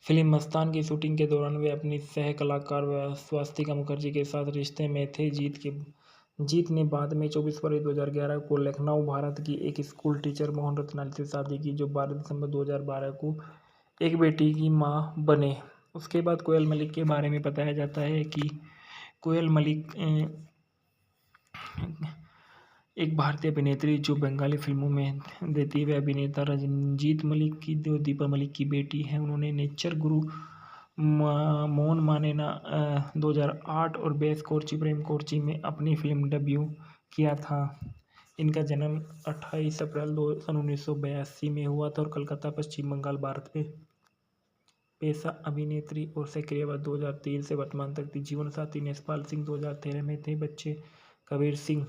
फिल्म मस्तान की शूटिंग के दौरान वे अपनी सह कलाकार स्वास्तिका मुखर्जी के साथ रिश्ते में थे। जीत ने बाद में 24 फरवरी 2011 को लखनऊ, भारत की एक स्कूल टीचर मोहन रत्नानी से शादी की, जो 12 दिसंबर 2012 को एक बेटी की मां बने। उसके बाद कोयल मलिक के बारे में बताया जाता है कि कोयल मलिक एक भारतीय अभिनेत्री जो बंगाली फिल्मों में देती है। अभिनेता रंजीत मलिक की जो दीपा मलिक की बेटी है। उन्होंने नेचर गुरु, मोन मानेना 2008 और बेस कोर्ची प्रेम कोर्ची में अपनी फिल्म डेब्यू किया था। इनका जन्म 28 अप्रैल 1982 में हुआ था और कलकत्ता, पश्चिम बंगाल, भारत में पेशा अभिनेत्री और सक्रियवाद 2003 से वर्तमान तक थी। जीवन साथी नेसपाल सिंह 2013 में थे। बच्चे कबीर सिंह।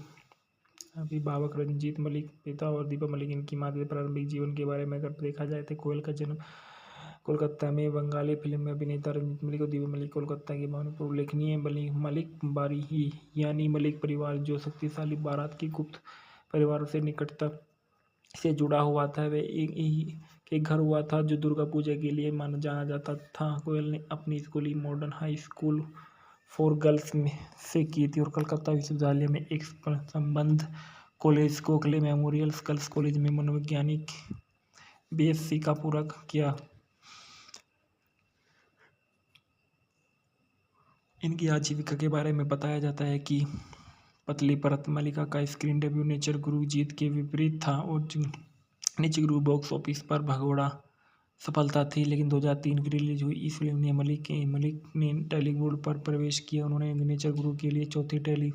अभिभावक रंजीत मलिक, पिता और दीपा मलिक। इनकी माता के प्रारंभिक जीवन के बारे में अगर देखा जाए तो कोयल का जन्म कोलकाता में बंगाली फिल्म में अभिनेता रंजीत मलिक और दीपा मलिक कोलकाता के पर उल्लेखनीय मलिक बारी ही यानी मलिक परिवार, जो शक्तिशाली बारात की गुप्त परिवारों से निकटता से जुड़ा हुआ था, वे एक के घर हुआ था, जो दुर्गा पूजा के लिए जाना जाता था। कोयल ने अपनी schooling modern high school for girls में से की थी और कलकत्ता विश्वविद्यालय में एक संबंध college, Gokhale memorial girls college में मनोवैज्ञानिक बीएससी का पूरा किया। इनकी आजीविका के बारे में बताया जाता है कि पतली परत मलिका का स्क्रीन डेब्यू नेचर गुरु जीत के विपरीत था और नेचर गुरु बॉक्स ऑफिस पर भगोड़ा सफलता थी, लेकिन 2003 की रिलीज हुई इस फिल्म ने मलिक ने टॉलीवुड पर प्रवेश किया। उन्होंने नेचर गुरु के लिए चौथी टेली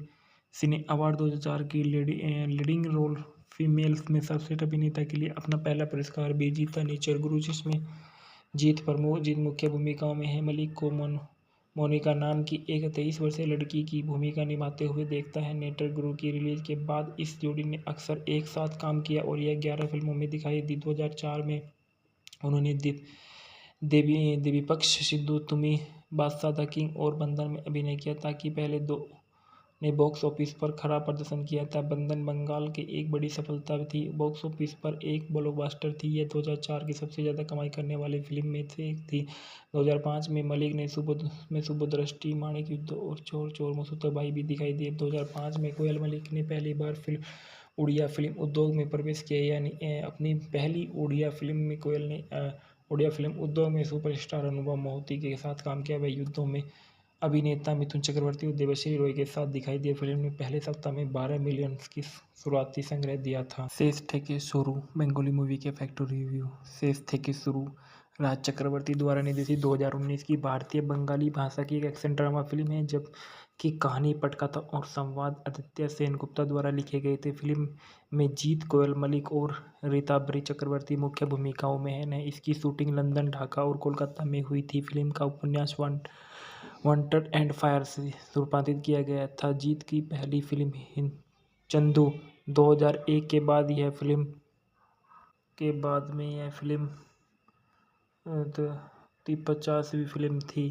सिने अवार्ड 2004 की लीडिंग रोल फीमेल में सर्वश्रेष्ठ अभिनेता के लिए अपना पहला पुरस्कार भी जीता। नेचर गुरु, जिसमें जीत मुख्य भूमिकाओं में है, मलिक को मोनिका नाम की एक 23 वर्षीय लड़की की भूमिका निभाते हुए देखता है। नेचर गुरु की रिलीज के बाद इस जोड़ी ने अक्सर एक साथ काम किया और यह 11 फिल्मों में दिखाई दी। 2004 में उन्होंने देवीपक्ष सिद्धू, तुमी, बादशाह द किंग और बंधन में अभिनय किया, ताकि पहले दो ने बॉक्स ऑफिस पर खराब प्रदर्शन किया था। बंधन बंगाल की एक बड़ी सफलता थी, बॉक्स ऑफिस पर एक ब्लॉकबस्टर थी। यह 2004 की सबसे ज़्यादा कमाई करने वाली फिल्म में से एक थी। 2005 में मलिक ने सुबोधदृष्टि, माणिक युद्ध और चोर चोर मसूताबाई भी दिखाई दी। 2005 में कोयल मलिक ने पहली बार उड़िया फिल्म उद्योग में प्रवेश किया, यानी अपनी पहली उड़िया फिल्म में कोयल ने उड़िया फिल्म उद्योग में सुपरस्टार अनुभव मोहिते के साथ काम किया। वह युद्धों में अभिनेता मिथुन चक्रवर्ती और देवश्री रॉय के साथ दिखाई दिए। फिल्म ने पहले सप्ताह में 12 मिलियन की शुरुआती संग्रह दिया था। शेष থেকে शुरू बंगाली मूवी के फैक्ट्री रिव्यू। शेष থেকে शुरू राज चक्रवर्ती द्वारा निर्देशित 2019 की भारतीय बंगाली भाषा की एक एक्शन ड्रामा फिल्म है, जबकि कहानी, पटकथा और संवाद आदित्य सेनगुप्ता द्वारा लिखे गए थे। फिल्म में जीत कोयल मलिक और रीताभरी चक्रवर्ती मुख्य भूमिकाओं में हैं। इसकी शूटिंग लंदन, ढाका और कोलकाता में हुई थी। फिल्म का उपन्यास वांटेड एंड फायर से रूपांतरित किया गया था। जीत की पहली फिल्म चंदू 2001 के बाद यह फिल्म 50वीं फिल्म थी।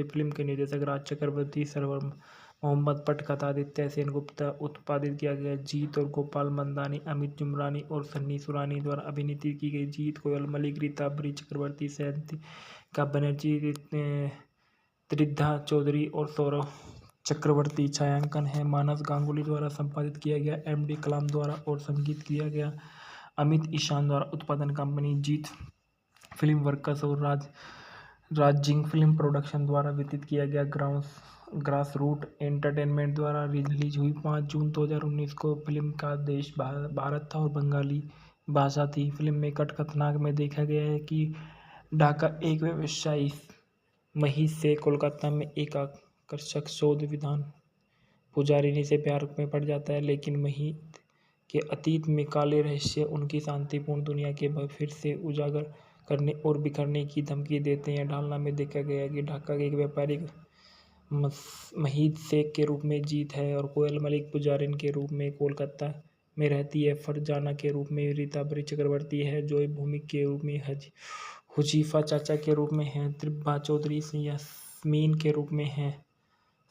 फिल्म के निर्देशक राज चक्रवर्ती, सरवर मोहम्मद, पटकथा आदित्य सेनगुप्ता, उत्पादित किया गया। जीत और गोपाल मंदानी, अमित जुमरानी और सन्नी सुरानी द्वारा अभिनीत की गई। जीत कोयल मलिक, रीताभरी चक्रवर्ती, सैंतिका बनर्जी, त्रिधा चौधरी और सौरभ चक्रवर्ती। छायांकन है मानस गांगुली द्वारा संपादित किया गया। MD कलाम द्वारा और संगीत किया गया अमित ईशान द्वारा। उत्पादन कंपनी जीत फिल्म वर्कस और राजिंग फिल्म प्रोडक्शन द्वारा वितरित किया गया। ग्रास रूट एंटरटेनमेंट द्वारा रिलीज हुई। 5 जून 2019 को। फिल्म का देश भारत था और बंगाली भाषा थी। फिल्म में कथानक में देखा गया है कि ढाका एक व्यवसायी महिष से कोलकाता में एक आकर्षक शोध विधान पुजारिनी से प्यार में पड़ जाता है, लेकिन महिष के अतीत में काले रहस्य उनकी शांतिपूर्ण दुनिया के फिर से उजागर करने और बिखरने की धमकी देते हैं। ढालना में देखा गया है कि ढाका के एक व्यापारिक महिष शेख के रूप में जीत है और कोयल मलिक पुजारिन के रूप में कोलकाता में रहती है। फरजाना के रूप में रीताभरी चक्रवर्ती है। जॉय भूमिक के रूप में हुजीफा चाचा के रूप में है। त्रिभा चौधरी यास्मीन के रूप में है।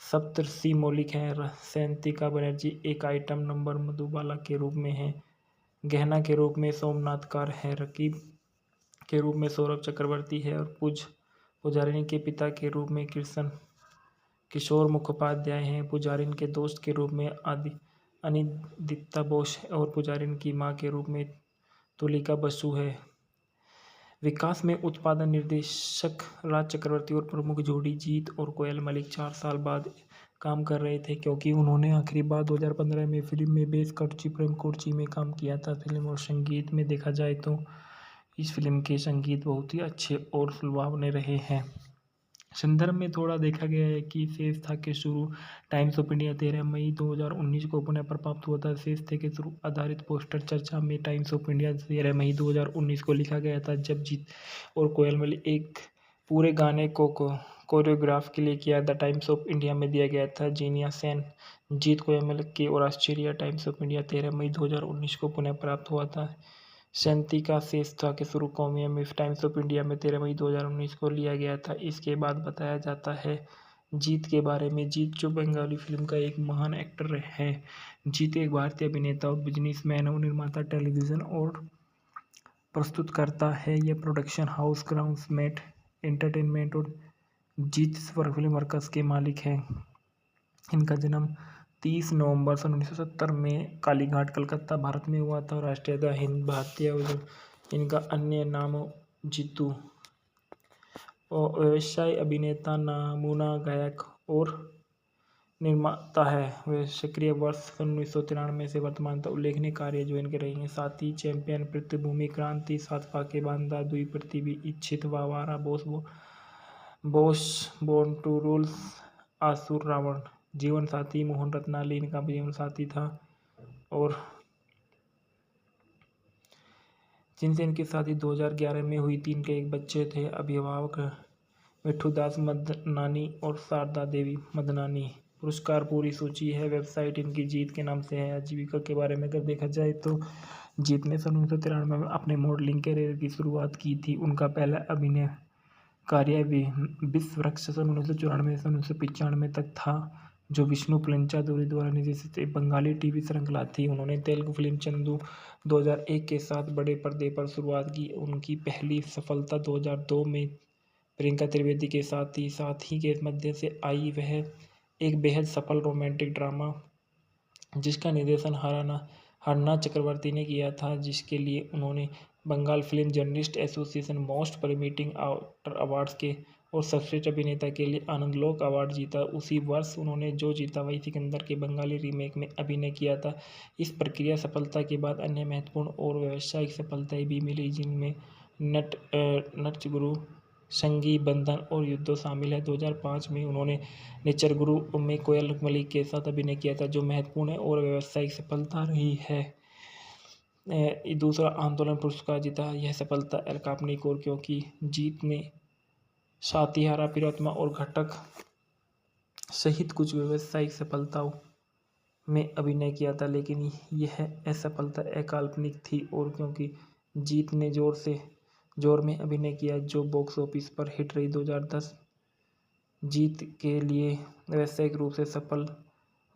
सप्तर्षि मौलिक है। सैंतिका बनर्जी एक आइटम नंबर मधुबाला के रूप में है। गहना के रूप में सोमनाथ कार है। रकीब के रूप में सौरभ चक्रवर्ती है और पुजारिनी के पिता के रूप में किशोर मुखोपाध्याय हैं। पुजारिन के दोस्त के रूप में अनिदित्ता बोस और पुजारिन की मां के रूप में तुलिका बसु है। विकास में उत्पादन निर्देशक राज चक्रवर्ती और प्रमुख जोड़ी जीत और कोयल मलिक 4 साल बाद काम कर रहे थे, क्योंकि उन्होंने आखिरी बार 2015 में फिल्म में बेस कटची प्रेम कोर्ची में काम किया था। फिल्म और संगीत में देखा जाए तो इस फिल्म के संगीत बहुत ही अच्छे और सुलभावने रहे हैं। संदर्भ में थोड़ा देखा गया है कि शेष था के शुरू टाइम्स ऑफ इंडिया 13 मई 2019 को पुनः प्राप्त हुआ था। शेष थे के शुरू आधारित पोस्टर चर्चा में टाइम्स ऑफ इंडिया 13 मई 2019 को लिखा गया था, जब जीत और कोयल मलिक एक पूरे गाने को कोरियोग्राफ के लिए किया। द टाइम्स ऑफ इंडिया में दिया गया था। जीनिया सेन, जीत कोयल मलिक की और ऑस्ट्रेलिया टाइम्स ऑफ इंडिया 13 मई 2019 को पुनः प्राप्त हुआ था। सैंतिका शेष था के शुरू कौमिया में टाइम्स ऑफ इंडिया में 13 मई 2019 को लिया गया था। इसके बाद बताया जाता है जीत के बारे में। जीत जो बंगाली फिल्म का एक महान एक्टर है। जीत एक भारतीय अभिनेता और बिजनेसमैन और निर्माता, टेलीविज़न और प्रस्तुतकर्ता है। यह प्रोडक्शन हाउस ग्राउंड्समेट एंटरटेनमेंट और जीत फिल्म वर्कस के मालिक हैं। इनका जन्म 30 नवंबर सन 1970 में कालीघाट, कलकत्ता, भारत में हुआ था। राष्ट्रीयता हिंद भारतीय। इनका अन्य नाम जीतू और व्यवसाय अभिनेता, नमूना गायक और निर्माता है। वे सक्रिय वर्ष सन 1993 से वर्तमान तक उल्लेखनीय कार्य जो इनके रही हैं: साथी, चैंपियन, पृथ्वीभूमि, क्रांति, 7 फाके बांधा, दुई पृथ्वी, इच्छित, वावारा, बोस, बोर्न टू रूल, आसुर, रावण। जीवन साथी, मोहन रत्नाली इनका जीवन साथी था और जिनसे इनकी शादी 2011 में हुई थी। इनके एक बच्चे थे। अभिभावक मिठूदास मदनानी और शारदा देवी मदनानी। पुरस्कार पूरी सूची है। वेबसाइट इनकी जीत के नाम से है। आजीविका के बारे में अगर देखा जाए तो जीत ने सन 1993 में अपने मॉडलिंग करियर की शुरुआत की थी। उनका पहला अभिनय कार्य विश्व वृक्ष सन 1994 से 1995 तक था, जो विष्णु पंचादुरी द्वारा निर्देशित एक बंगाली टीवी श्रृंखला थी। उन्होंने तेलुगु फिल्म चंदू 2001 के साथ बड़े पर्दे पर शुरुआत की। उनकी पहली सफलता 2002 में प्रियंका त्रिवेदी के साथ ही के मध्य से आई। वह एक बेहद सफल रोमांटिक ड्रामा जिसका निर्देशन हरना चक्रवर्ती ने किया था, जिसके लिए उन्होंने Bengal film journalist association most promising actor awards के और सर्वश्रेष्ठ अभिनेता के लिए आनंदलोक अवार्ड जीता। उसी वर्ष उन्होंने जो जीता वही सिकंदर के बंगाली रीमेक में अभिनय किया था। इस प्रक्रिया सफलता के बाद अन्य महत्वपूर्ण और व्यावसायिक सफलताएं भी मिली, जिनमें नटचगुरु, संगी बंधन और युद्धो शामिल है। 2005 में उन्होंने नेचर गुरु में कोयल मलिक के साथ अभिनय किया था, जो महत्वपूर्ण है और व्यावसायिक सफलता रही है। दूसरा आंदोलन पुरस्कार जीता। यह सफलता अलकापनिक और क्योंकि जीत ने सातिहारा, प्रियतमा और घटक सहित कुछ व्यावसायिक सफलताओं में अभिनय किया था, लेकिन यह असफलता अकाल्पनिक थी और क्योंकि जीत ने जोर में अभिनय किया, जो बॉक्स ऑफिस पर हिट रही। 2010 जीत के लिए व्यावसायिक रूप से सफल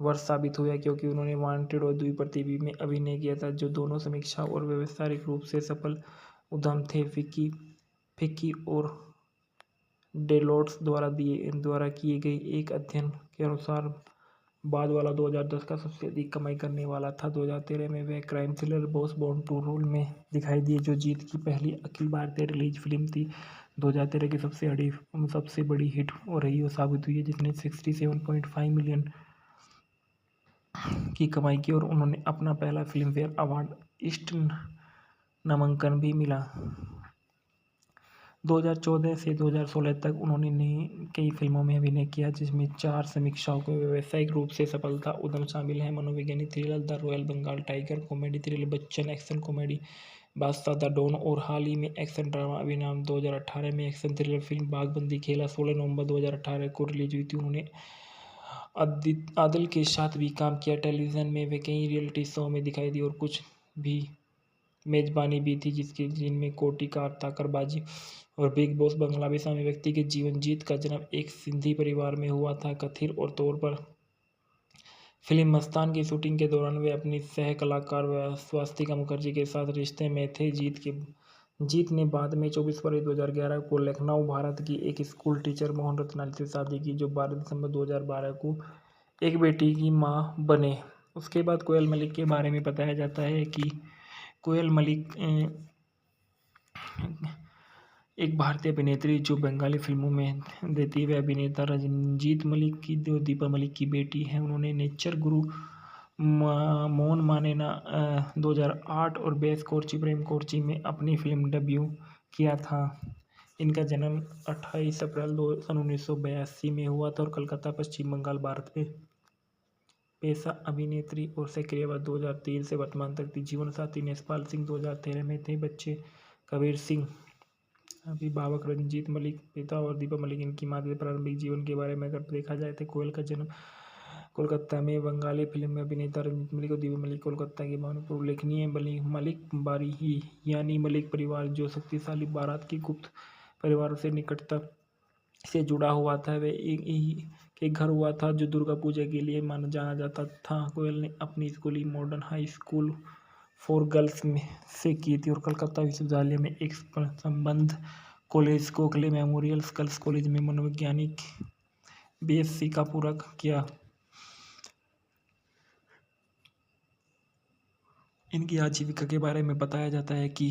वर्ष साबित हुआ, क्योंकि उन्होंने वांटेड और द्विप्रतिबिंब में अभिनय किया था, जो दोनों समीक्षा और व्यावसायिक रूप से सफल उद्यम थे। फिक्की और डेलोट्स द्वारा किए गए एक अध्ययन के अनुसार बाद वाला 2010 का सबसे अधिक कमाई करने वाला था। 2013 में वे crime thriller Boss Born to Rule में दिखाई दिए, जो जीत की पहली अखिल भारतीय रिलीज फिल्म थी। 2013 की सबसे बड़ी हिट रही और साबित हुई है, जिसने 67.5 मिलियन की कमाई की और उन्होंने अपना पहला फिल्म फेयर अवार्ड ईस्ट नामांकन भी मिला। 2014 से 2016 तक उन्होंने कई फिल्मों में अभिनय किया, जिसमें 4 समीक्षाओं को व्यावसायिक रूप से सफलता उद्यम शामिल हैं: मनोवैज्ञानिक thriller the Royal Bengal Tiger, comedy thriller Bachchan, action comedy Badshah the Don और हाल ही में एक्शन ड्रामा अभिनाम। 2018 में एक्शन थ्रिलर फिल्म बागबंदी खेला 16 नवंबर 2018 को रिलीज हुई थी। उन्होंने आदिल के साथ भी काम किया। टेलीविज़न में वे कई रियलिटी शो में दिखाई दी और कुछ भी मेजबानी भी थी, जिनमें कोटी का ताकरबाजी और बिग बॉस बंगला भी शामिल। व्यक्ति के जीवन। जीत का जन्म एक सिंधी परिवार में हुआ था। कथित और तौर पर फिल्म मस्तान की शूटिंग के दौरान वे अपनी सह कलाकार स्वास्तिका मुखर्जी के साथ रिश्ते में थे। जीत ने बाद में 24 फरवरी 2011 को लखनऊ, भारत की एक स्कूल टीचर मोहन रत्नानी से शादी की, जो 12 दिसंबर 2012 को एक बेटी की मां बने। उसके बाद कोयल मलिक के बारे में बताया जाता है कि कोयल मलिक एक भारतीय अभिनेत्री जो बंगाली फिल्मों में देती हुए अभिनेता रंजीत मलिक की जो दीपा मलिक की बेटी है। उन्होंने नेचर गुरु, मोन मानेना 2008 और बेस कोर्ची प्रेम कोर्ची में अपनी फिल्म डेब्यू किया था। इनका जन्म 28 अप्रैल 1982 में हुआ था और कलकत्ता, पश्चिम बंगाल, भारत में पेशा अभिनेत्री और सक्रियवाद 2003 से वर्तमान तक थी। जीवन साथी नेसपाल सिंह 2013 में थे। बच्चे कबीर सिंह। अभिभावक रंजीत मलिक, पिता और दीपा मलिक। इनकी माता के प्रारंभिक जीवन के बारे में अगर देखा जाए तो कोयल का जन्म कोलकाता में बंगाली फिल्म में अभिनेता रंजीत मलिक और दीपा मलिक कोलकाता के भानुपुर। उल्लेखनीय मलिक बारी ही यानी मलिक परिवार, जो शक्तिशाली बारात की गुप्त परिवारों से निकटता से जुड़ा हुआ था, वे एक ही के घर हुआ था, जो दुर्गा पूजा के लिए जाना जाता था। कोयल ने अपनी schooling modern high school for girls में से की थी और कलकत्ता विश्वविद्यालय में एक संबद्ध college Gokhale memorial girls college में मनोवैज्ञानिक बीएससी का पूरा किया। इनकी आजीविका के बारे में बताया जाता है कि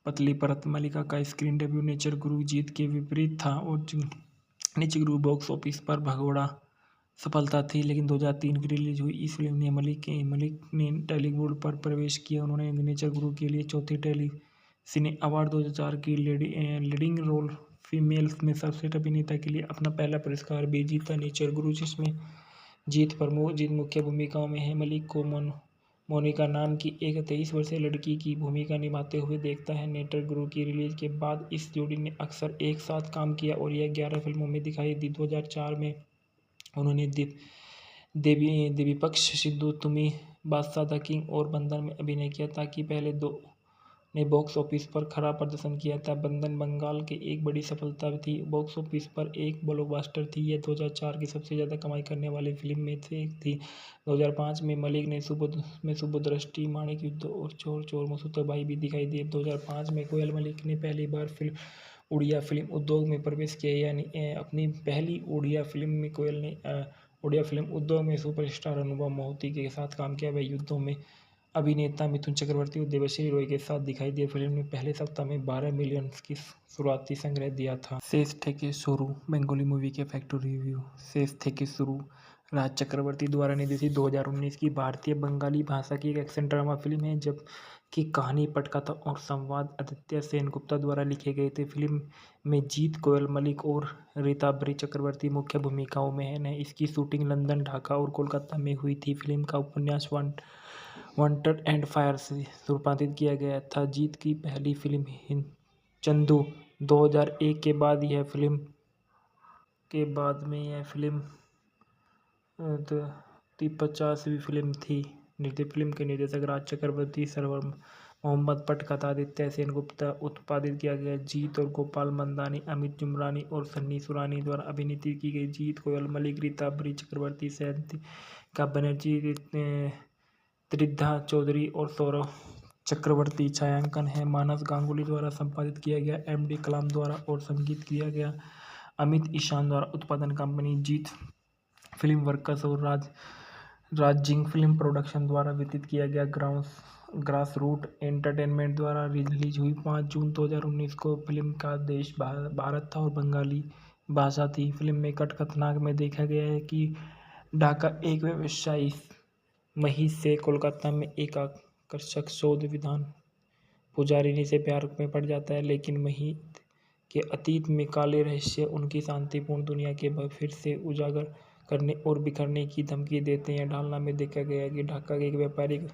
पतली परत मलिका का स्क्रीन डेब्यू नेचर गुरु जीत के विपरीत था और नेचर गुरु बॉक्स ऑफिस पर भगोड़ा सफलता थी, लेकिन 2003 की रिलीज हुई इस फिल्म ने मलिक ने टॉलीवुड पर प्रवेश किया। उन्होंने नेचर गुरु के लिए चौथी टेली सिने अवार्ड 2004 की लीडिंग रोल फीमेल में सर्वश्रेष्ठ अभिनेता के लिए अपना पहला पुरस्कार भी जीता। नेचर गुरु, जिसमें जीत मुख्य भूमिकाओं में है, मलिक को मोनिका नाम की एक 23 वर्षीय लड़की की भूमिका निभाते हुए देखता है। नेचर गुरु की रिलीज के बाद इस जोड़ी ने अक्सर एक साथ काम किया और यह 11 फिल्मों में दिखाई दी। 2004 में उन्होंने देवीपक्ष सिद्धू, तुमी, बादशाह द किंग और बंधन में अभिनय किया, ताकि पहले दो ने बॉक्स ऑफिस पर खराब प्रदर्शन किया था। बंधन बंगाल की एक बड़ी सफलता थी, बॉक्स ऑफिस पर एक ब्लॉकबस्टर थी। यह 2004 की सबसे ज़्यादा कमाई करने वाली फिल्म में से एक थी। 2005 में मलिक ने सुबोधदृष्टि, माणिक युद्ध और चोर चोर मसूताबाई भी दिखाई दी। 2005 में कोयल मलिक ने पहली बार उड़िया फिल्म उद्योग में प्रवेश किया, यानी अपनी पहली उड़िया फिल्म में कोयल ने उड़िया फिल्म उद्योग में सुपरस्टार अनुभव मोहिते के साथ काम किया। वह युद्धों में अभिनेता मिथुन चक्रवर्ती और देवश्री रॉय के साथ दिखाई दिए। फिल्म ने पहले सप्ताह में 12 मिलियन की शुरुआती संग्रह दिया था। शेष থেকে शुरू बंगाली मूवी के फैक्ट्री रिव्यू। शेष থেকে शुरू राज चक्रवर्ती द्वारा निर्देशित 2019 की भारतीय बंगाली भाषा की एक एक्शन ड्रामा फिल्म है, जबकि कहानी, पटकथा और संवाद आदित्य सेनगुप्ता द्वारा लिखे गए थे। फिल्म में जीत कोयल मलिक और रीताभरी चक्रवर्ती मुख्य भूमिकाओं में हैं। इसकी शूटिंग लंदन, ढाका और कोलकाता में हुई थी। फिल्म का उपन्यास वांटेड एंड फायर से रूपांतरित किया गया था। जीत की पहली फिल्म चंदू 2001 के बाद यह फिल्म ती 50वीं फिल्म थी। फिल्म के निर्देशक राज चक्रवर्ती, सरवर मोहम्मद, पटकथा आदित्य सेनगुप्ता, उत्पादित किया गया। जीत और गोपाल मंदानी, अमित जुमरानी और सन्नी सुरानी द्वारा अभिनीत की गई। जीत कोयल मलिक, रीताभरी चक्रवर्ती, सैंतिका बनर्जी, त्रिधा चौधरी और सौरभ चक्रवर्ती। छायांकन है मानस गांगुली द्वारा संपादित किया गया। एम.डी. कलाम द्वारा और संगीत किया गया अमित ईशान द्वारा। उत्पादन कंपनी जीत फिल्म वर्कर्स और राजिंग फिल्म प्रोडक्शन द्वारा वितरित किया गया। ग्रास रूट एंटरटेनमेंट द्वारा रिलीज हुई। 5 जून 2019 को। फिल्म का देश भारत था और बंगाली भाषा थी। फिल्म में कथानक में देखा गया है कि ढाका एक व्यवसायी महिष से कोलकाता में एक आकर्षक शोध विद्वान पुजारिनी से प्यार में पड़ जाता है, लेकिन महिष के अतीत में काले रहस्य उनकी शांतिपूर्ण दुनिया के फिर से उजागर करने और बिखरने की धमकी देते हैं। ढालना में देखा गया है कि ढाका के एक व्यापारिक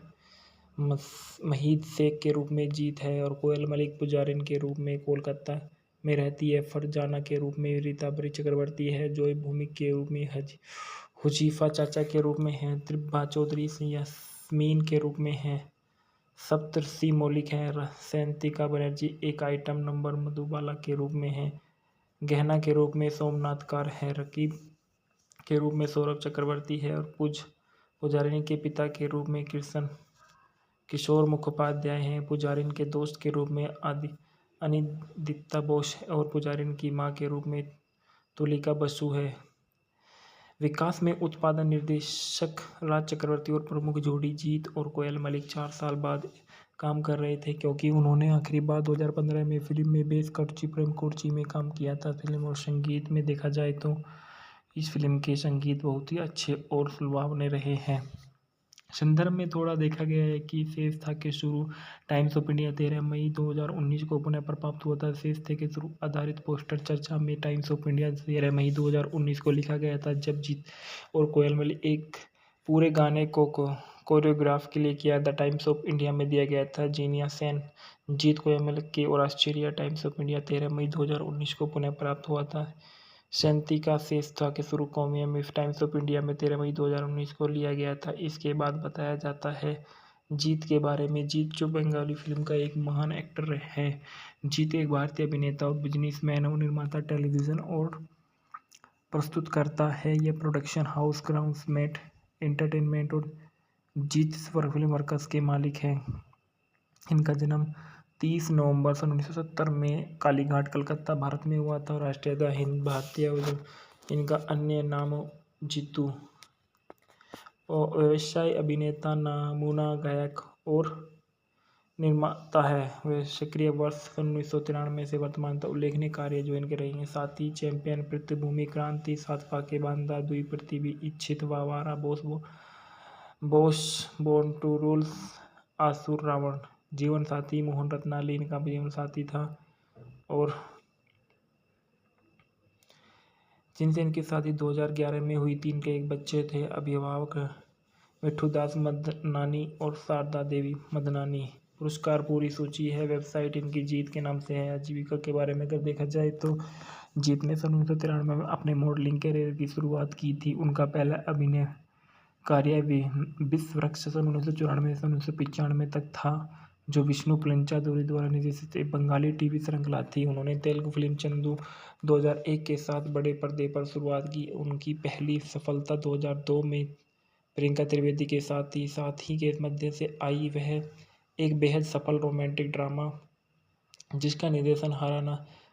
महिष शेख के रूप में जीत है और कोयल मलिक पुजारिन के रूप में कोलकाता में रहती है। फरजाना के रूप में रीताभरी चक्रवर्ती है। जॉय भूमिक के रूप में हुजीफा चाचा के रूप में है। त्रिभा चौधरी यास्मीन के रूप में है। सप्तर्षि मौलिक है। सैंतिका बनर्जी एक आइटम नंबर मधुबाला के रूप में है। गहना के रूप में सोमनाथ कार है। रकीब के रूप में सौरभ चक्रवर्ती है और पुजारिनी के पिता के रूप में किशोर मुखोपाध्याय हैं। पुजारिन के दोस्त के रूप में अनिदित्ता बोस और पुजारिन की मां के रूप में तुलिका बसु है। विकास में उत्पादन निर्देशक राज चक्रवर्ती और प्रमुख जोड़ी जीत और कोयल मलिक 4 साल बाद काम कर रहे थे, क्योंकि उन्होंने आखिरी बार 2015 में फिल्म में बेस कटची प्रेम कोर्ची में काम किया था। फिल्म और संगीत में देखा जाए तो इस फिल्म के संगीत बहुत ही अच्छे और सुलभावने रहे हैं। संदर्भ में थोड़ा देखा गया है कि शेष था के शुरू टाइम्स ऑफ इंडिया 13 मई 2019 को पुनः प्राप्त हुआ था। शेष थे के शुरू आधारित पोस्टर चर्चा में टाइम्स ऑफ इंडिया 13 मई 2019 को लिखा गया था, जब जीत और कोयल मलिक एक पूरे गाने को कोरियोग्राफ के लिए किया। द टाइम्स ऑफ इंडिया में दिया गया था। जीनिया सेन, जीत कोयल मलिक की और ऑस्ट्रेलिया टाइम्स ऑफ इंडिया 13 मई 2019 को पुनः प्राप्त हुआ था। सैंतिका शेष था के शुरू कौमिया में टाइम्स ऑफ इंडिया में 13 मई 2019 को लिया गया था। इसके बाद बताया जाता है जीत के बारे में। जीत जो बंगाली फिल्म का एक महान एक्टर है। जीत एक भारतीय अभिनेता और बिजनेसमैन और निर्माता, टेलीविज़न और प्रस्तुतकर्ता है। यह प्रोडक्शन हाउस ग्राउंड्समेट एंटरटेनमेंट और जीत फिल्म वर्कर्स के मालिक हैं। इनका जन्म 30 नवंबर सन 1970 में कालीघाट, कलकत्ता, भारत में हुआ था। राष्ट्रीयता हिंद भारतीय। इनका अन्य नाम जीतू और व्यवसाय अभिनेता, नमूना गायक और निर्माता है। वे सक्रिय वर्ष सन 1993 से वर्तमान तक उल्लेखनीय कार्य जो इनके रही हैं: साथी, चैंपियन, पृथ्वीभूमि, क्रांति, 7 फाके बांधा, दुई पृथ्वी, इच्छित, वावारा, बोस, बोर्न टू रूल, आसुर, रावण। जीवन साथी, मोहन रत्नाली इनका जीवन साथी था और जिनसे इनकी शादी 2011 में हुई थी। इनके एक बच्चे थे। अभिभावक मिठूदास मदनानी और शारदा देवी मदनानी। पुरस्कार पूरी सूची है। वेबसाइट इनकी जीत के नाम से है। आजीविका के बारे में अगर देखा जाए तो जीत ने सन 1993 में अपने मॉडलिंग करियर की शुरुआत की थी। उनका पहला अभिनय कार्य विश्व वृक्ष सन 1994 से 1995 तक था, जो विष्णु पंचादुरी द्वारा निर्देशित एक बंगाली टीवी श्रृंखला थी। उन्होंने तेलुगु फिल्म चंदू 2001 के साथ बड़े पर्दे पर शुरुआत की। उनकी पहली सफलता 2002 में प्रियंका त्रिवेदी के साथ ही के मध्य से आई। वह एक बेहद सफल रोमांटिक ड्रामा जिसका निर्देशन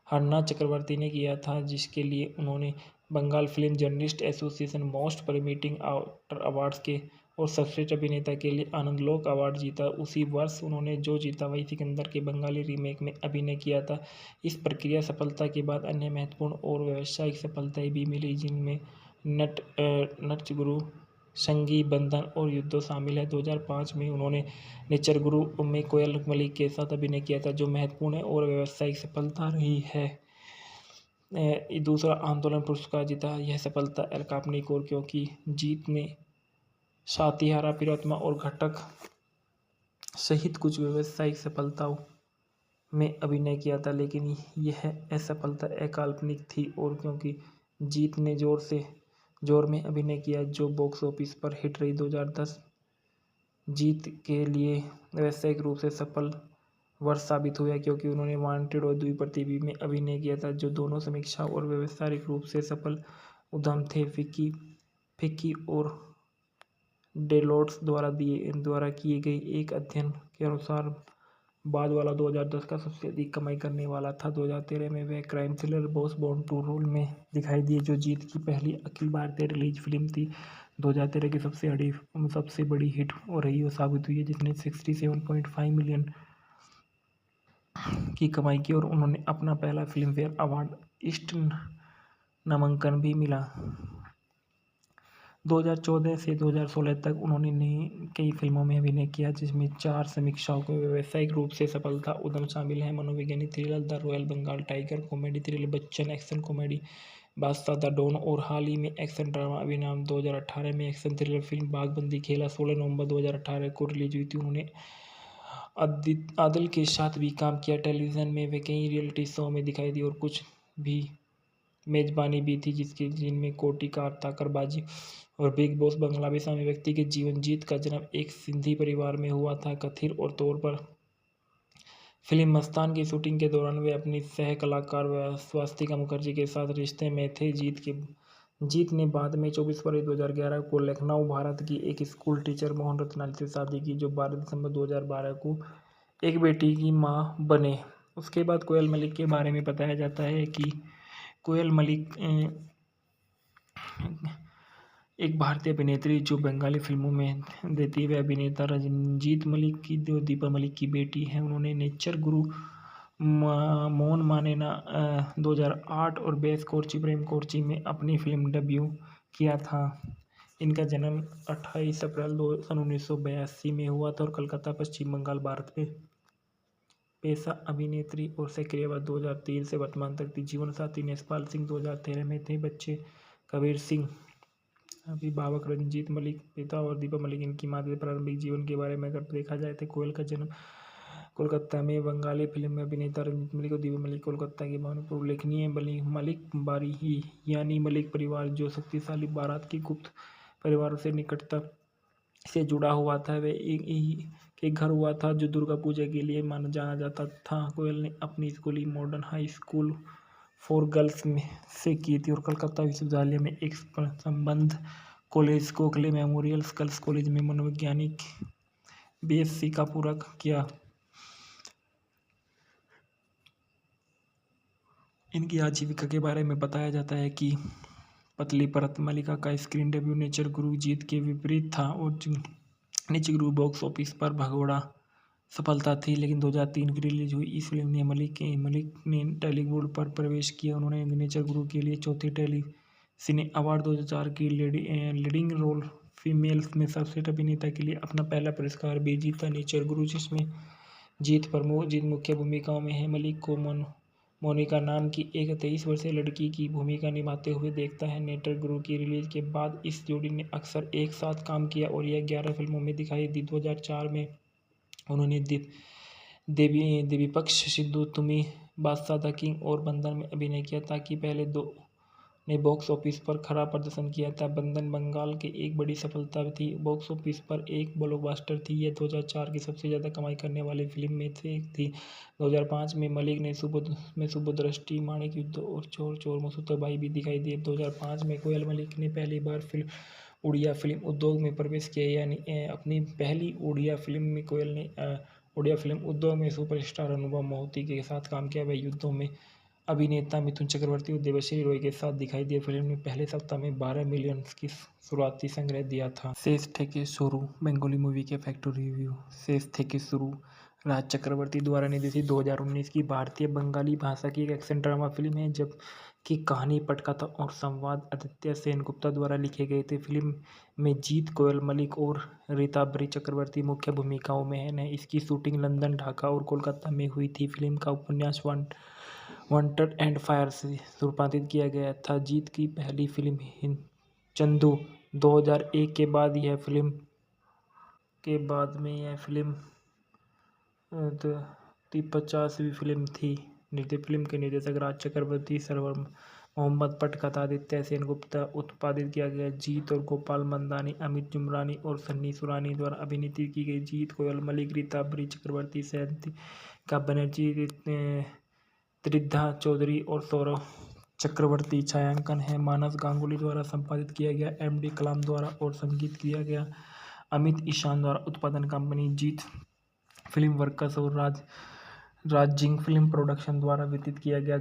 हरना चक्रवर्ती ने किया था, जिसके लिए उन्होंने Bengal film journalist association most promising actor awards के और सर्वश्रेष्ठ अभिनेता के लिए आनंदलोक अवार्ड जीता। उसी वर्ष उन्होंने जो जीता वही सिकंदर के बंगाली रीमेक में अभिनय किया था। इस प्रक्रिया सफलता के बाद अन्य महत्वपूर्ण और व्यावसायिक सफलताएं भी मिली, जिनमें नटचगुरु, संगी बंधन और युद्धो शामिल है। 2005 में उन्होंने नेचरगुरु में कोयल मलिक के साथ अभिनय किया था, जो महत्वपूर्ण है और व्यावसायिक सफलता रही है। दूसरा आंदोलन पुरस्कार जीता। यह सफलता अलकापनिक और क्योंकि जीत ने सातिहारा, पिरोत्तमा और घटक सहित कुछ व्यावसायिक सफलताओं में अभिनय किया था, लेकिन यह असफलता अकाल्पनिक थी और क्योंकि जीत ने जोर में अभिनय किया, जो बॉक्स ऑफिस पर हिट रही। 2010 जीत के लिए व्यावसायिक रूप से सफल वर्ष साबित हुआ, क्योंकि उन्होंने वांटेड और द्विप्रतिभी में अभिनय किया था, जो दोनों समीक्षा और व्यावसायिक रूप से सफल उद्यम थे। फिक्की और डेलोट्स द्वारा किए गए एक अध्ययन के अनुसार बाद वाला 2010 का सबसे अधिक कमाई करने वाला था। 2013 में वे crime thriller Boss Born to Rule में दिखाई दिए, जो जीत की पहली अखिल भारतीय रिलीज फिल्म थी। 2013 की सबसे बड़ी हिट रही और साबित हुई है, जिसने 67.5 मिलियन की कमाई की और उन्होंने अपना पहला फिल्म फेयर अवार्ड ईस्ट नामांकन भी मिला। 2014 से 2016 तक उन्होंने कई फिल्मों में अभिनय किया, जिसमें 4 समीक्षाओं को व्यावसायिक रूप से सफलता उद्यम शामिल हैं: मनोवैज्ञानिक thriller the Royal Bengal Tiger, comedy thriller Bachchan, action comedy Badshah the Don और हाल ही में एक्शन ड्रामा अभिनाम। 2018 में एक्शन थ्रिलर फिल्म बाघबंदी खेला 16 नवंबर 2018 को रिलीज हुई थी। उन्होंने आदिल के साथ भी काम किया। टेलीविज़न में वे कई रियलिटी शो में दिखाई दी और कुछ भी मेजबानी भी थी, जिनमें कोटी का ताकरबाजी और बिग बॉस बंगला भी शामिल। व्यक्ति के जीवन। जीत का जन्म एक सिंधी परिवार में हुआ था। कथित और तौर पर फिल्म मस्तान की शूटिंग के दौरान वे अपनी सह कलाकार स्वास्तिका मुखर्जी के साथ रिश्ते में थे। जीत ने बाद में 24 फरवरी 2011 को लखनऊ, भारत की एक स्कूल टीचर मोहन रत्नानी से शादी की, जो 12 दिसंबर 2012 को एक बेटी की मां बने। उसके बाद कोयल मलिक के बारे में बताया जाता है कि कोयल मलिक एक भारतीय अभिनेत्री जो बंगाली फिल्मों में देती है। वे अभिनेता रंजीत मलिक की दीपा मलिक की बेटी हैं। उन्होंने नेचर गुरु, मोन मानेना 2008 और बेस कोर्ची प्रेम कोर्ची में अपनी फिल्म डेब्यू किया था। इनका जन्म 28 अप्रैल 1982 में हुआ था और कलकत्ता, पश्चिम बंगाल, भारत में पेशा अभिनेत्री और सक्रियवाद 2003 से वर्तमान तक थी। जीवन साथी नेसपाल सिंह 2013 में थे। बच्चे कबीर सिंह। अभिभावक रंजीत मलिक, पिता और दीपा मलिक। इनकी माता के प्रारंभिक जीवन के बारे में अगर देखा जाए तो कोयल का जन्म कोलकाता में बंगाली फिल्म में अभिनेता रंजीत मलिक और दीपा मलिक कोलकाता के भानुपुर उल्लेखनीय मलिक बारी ही यानी मलिक परिवार, जो शक्तिशाली बारात की गुप्त परिवारों से निकटता से जुड़ा हुआ था, वे एक के घर हुआ था, जो दुर्गा पूजा के लिए जाना जाता था। कोयल ने अपनी schooling modern high school for girls में से की थी और कलकत्ता विश्वविद्यालय में एक संबंध college, Gokhale memorial girls college में मनोवैज्ञानिक बीएससी का पूरा किया। इनकी आजीविका के बारे में बताया जाता है कि पतली परत मलिका का स्क्रीन डेब्यू नेचर गुरु जीत के विपरीत था और नेचर गुरु बॉक्स ऑफिस पर भगोड़ा सफलता थी, लेकिन 2003 की रिलीज हुई इस फिल्म ने मलिक ने टॉलीवुड पर प्रवेश किया। उन्होंने नेचर गुरु के लिए चौथे टेली सिने अवार्ड 2004 की लीडिंग रोल फीमेल में सर्वश्रेष्ठ अभिनेता के लिए अपना पहला पुरस्कार भी जीता। नेचर गुरु, जिसमें जीत मुख्य भूमिकाओं में है, मलिक को मोनिका नाम की एक 23 वर्षीय लड़की की भूमिका निभाते हुए देखता है। नेचर गुरु की रिलीज के बाद इस जोड़ी ने अक्सर एक साथ काम किया और यह 11 फिल्मों में दिखाई दी। 2004 में उन्होंने देवीपक्ष सिद्धू, तुमी, बादशाह द किंग और बंधन में अभिनय किया, ताकि पहले दो ने बॉक्स ऑफिस पर खराब प्रदर्शन किया था। बंधन बंगाल की एक बड़ी सफलता थी, बॉक्स ऑफिस पर एक ब्लॉकबस्टर थी। यह 2004 की सबसे ज़्यादा कमाई करने वाली फिल्म में से एक थी। 2005 में मलिक ने सुबोधदृष्टि, माणिक युद्ध और चोर चोर मसूताबाई भी दिखाई दी। 2005 में कोयल मलिक ने पहली बार उड़िया फिल्म उद्योग में प्रवेश किया, यानी अपनी पहली उड़िया फिल्म में कोयल ने उड़िया फिल्म उद्योग में सुपरस्टार अनुभव मोहिते के साथ काम किया। वह युद्धों में अभिनेता मिथुन चक्रवर्ती और देवश्री रॉय के साथ दिखाई दिए। फिल्म ने पहले सप्ताह में 12 मिलियन की शुरुआती संग्रह दिया था। शेष থেকে शुरू बंगाली मूवी के फैक्ट्री रिव्यू। शेष থেকে शुरू राज चक्रवर्ती द्वारा निर्देशित 2019 की भारतीय बंगाली भाषा की एक एक्शन ड्रामा फिल्म है, जबकि कहानी, पटकथा और संवाद आदित्य सेनगुप्ता द्वारा लिखे गए थे। फिल्म में जीत कोयल मलिक और रीताभरी चक्रवर्ती मुख्य भूमिकाओं में हैं। इसकी शूटिंग लंदन, ढाका और कोलकाता में हुई थी। फिल्म का उपन्यास वांटेड एंड फायर से रूपांतरित किया गया था। जीत की पहली फिल्म चंदू 2001 के बाद यह फिल्म ती 50वीं फिल्म थी। फिल्म के निर्देशक राज चक्रवर्ती, सरवर मोहम्मद, पटकथा आदित्य सेनगुप्ता, उत्पादित किया गया। जीत और गोपाल मंदानी, अमित जुमरानी और सन्नी सुरानी द्वारा अभिनीत की गई। जीत कोयल मलिक, रीताभरी चक्रवर्ती, सैंतिका बनर्जी, त्रिधा चौधरी और सौरभ चक्रवर्ती। छायांकन है मानस गांगुली द्वारा संपादित किया गया। एम.डी. कलाम द्वारा और संगीत किया गया अमित ईशान द्वारा। उत्पादन कंपनी जीत फिल्म वर्कस और राजिंग फिल्म प्रोडक्शन द्वारा वितरित किया गया।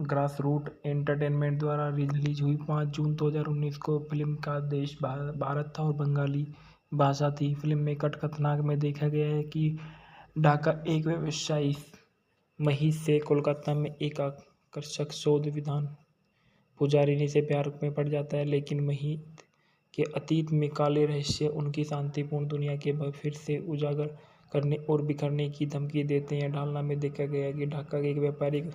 ग्रास रूट एंटरटेनमेंट द्वारा रिलीज हुई। 5 जून 2019 को। फिल्म का देश भारत था और बंगाली भाषा थी। फिल्म में कथानक में देखा गया है कि ढाका एक व्यवसायी महिष से कोलकाता में एक आकर्षक शोध विधान पुजारिनी से प्यार में पड़ जाता है, लेकिन महिष के अतीत में काले रहस्य उनकी शांतिपूर्ण दुनिया के फिर से उजागर करने और बिखरने की धमकी देते हैं। ढालना में देखा गया है कि ढाका के एक व्यापारिक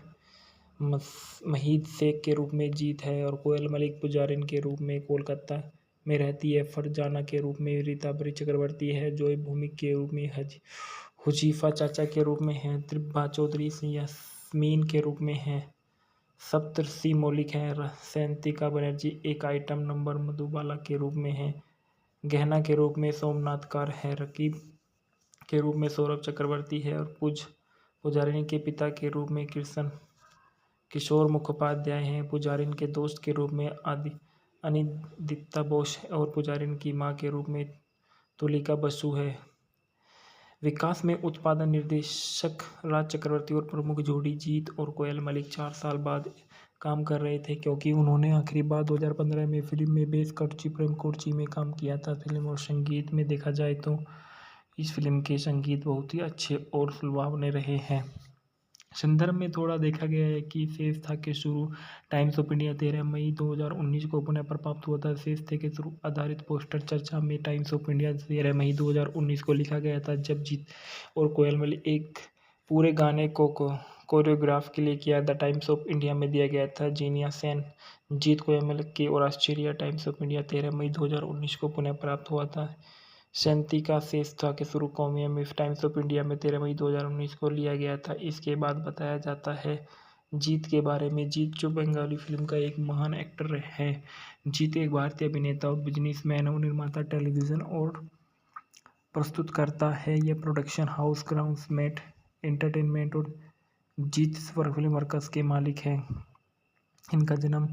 महिष शेख के रूप में जीत है और कोयल मलिक पुजारिन के रूप में कोलकाता में रहती है। फरजाना के रूप में रीताभरी चक्रवर्ती है। जॉय भूमिक के रूप में हुजीफा चाचा के रूप में है। त्रिभा चौधरी यास्मीन के रूप में है। सप्तर्षि मौलिक है। सैंतिका बनर्जी एक आइटम नंबर मधुबाला के रूप में है। गहना के रूप में सोमनाथ कार है। रकीब के रूप में सौरभ चक्रवर्ती है और पुजारिनी के पिता के रूप में किशोर मुखोपाध्याय हैं। पुजारिन के दोस्त के रूप में अनिदित्ता बोस और पुजारिन की मां के रूप में तुलिका बसु है। विकास में उत्पादन निर्देशक राज चक्रवर्ती और प्रमुख जोड़ी जीत और कोयल मलिक 4 साल बाद काम कर रहे थे, क्योंकि उन्होंने आखिरी बार 2015 में फिल्म में बेस कटची प्रेम कोर्ची में काम किया था। फिल्म और संगीत में देखा जाए तो इस फिल्म के संगीत बहुत ही अच्छे और सुलभावने रहे हैं। संदर्भ में थोड़ा देखा गया है कि शेष था के शुरू टाइम्स ऑफ इंडिया 13 मई 2019 को पुनः प्राप्त हुआ था। शेष थे के शुरू आधारित पोस्टर चर्चा में टाइम्स ऑफ इंडिया 13 मई 2019 को लिखा गया था, जब जीत और कोयल मलिक एक पूरे गाने को कोरियोग्राफ के लिए किया। द टाइम्स ऑफ इंडिया में दिया गया था। जीनिया सेन, जीत कोयल मलिक की और ऑस्ट्रेलिया टाइम्स ऑफ इंडिया 13 मई 2019 को पुनः प्राप्त हुआ था। सैंतिका शेष था के शुरू कौमिया में टाइम्स ऑफ इंडिया में 13 मई 2019 को लिया गया था। इसके बाद बताया जाता है जीत के बारे में। जीत जो बंगाली फिल्म का एक महान एक्टर है। जीत एक भारतीय अभिनेता और बिजनेसमैन और निर्माता, टेलीविज़न और प्रस्तुतकर्ता है। यह प्रोडक्शन हाउस ग्राउंड्समेट एंटरटेनमेंट और जीत फिल्म वर्कस के मालिक हैं। इनका जन्म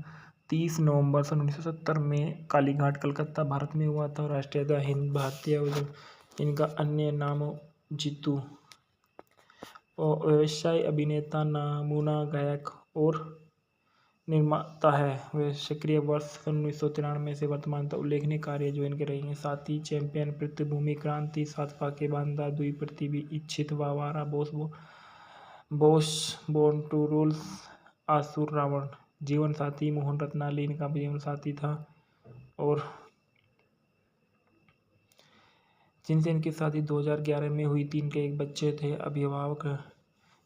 30 नवंबर सन 1970 में कालीघाट, कलकत्ता, भारत में हुआ था। राष्ट्रीयता हिंद भारतीय। इनका अन्य नाम जीतू और व्यवसाय अभिनेता, नमूना गायक और निर्माता है। वे सक्रिय वर्ष सन 1993 से वर्तमान तक उल्लेखनीय कार्य जो इनके रही हैं: साथी, चैंपियन, पृथ्वीभूमि, क्रांति, 7 फाके बांधा, दुई पृथ्वी, इच्छित, वावारा, बोस, बोर्न टू रूल, आसुर, रावण। जीवन साथी, मोहन रत्नाली इनका जीवन साथी था और जिनसे इनकी शादी 2011 में हुई थी। इनके एक बच्चे थे। अभिभावक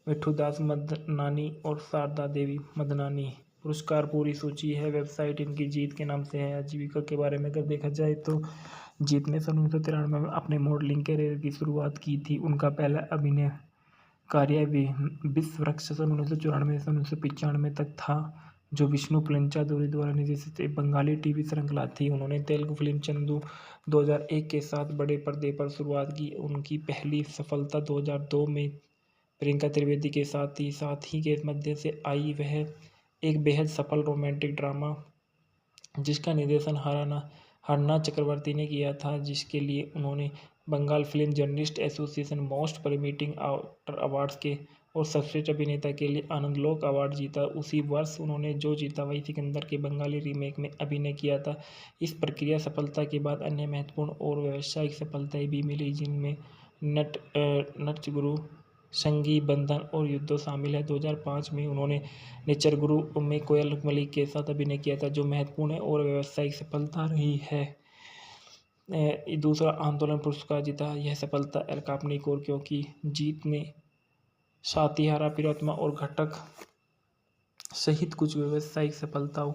मिठूदास मदनानी और शारदा देवी मदनानी। पुरस्कार पूरी सूची है। वेबसाइट इनकी जीत के नाम से है। आजीविका के बारे में अगर देखा जाए तो जीत ने सन 1993 में अपने मॉडलिंग करियर की शुरुआत की थी। उनका पहला अभिनय कार्य विश्व वृक्ष सन 1994 से 1995 तक था, जो विष्णु पंचादुरी द्वारा निर्देशित एक बंगाली टीवी श्रृंखला थी। उन्होंने तेलुगु फिल्म चंदू 2001 के साथ बड़े पर्दे पर शुरुआत की। उनकी पहली सफलता 2002 में प्रियंका त्रिवेदी के साथ थी। साथ ही के मध्य से आई वह एक बेहद सफल रोमांटिक ड्रामा जिसका निर्देशन हरना चक्रवर्ती ने किया था, जिसके लिए उन्होंने Bengal film journalist association most promising actor awards के और सर्वश्रेष्ठ अभिनेता के लिए आनंदलोक अवार्ड जीता। उसी वर्ष उन्होंने जो जीता वही सिकंदर के बंगाली रीमेक में अभिनय किया था। इस प्रक्रिया सफलता के बाद अन्य महत्वपूर्ण और व्यावसायिक सफलताएं भी मिली, जिनमें नटचगुरु, संगी बंधन और युद्धो शामिल है। 2005 में उन्होंने नेचरगुरु में कोयल मलिक के साथ अभिनय किया था, जो महत्वपूर्ण है और व्यावसायिक सफलता रही है। दूसरा आंदोलन पुरस्कार जीता। यह सफलता अलकापनिक और क्योंकि जीत ने सातिहारा, पिरोत्तमा और घटक सहित कुछ व्यावसायिक सफलताओं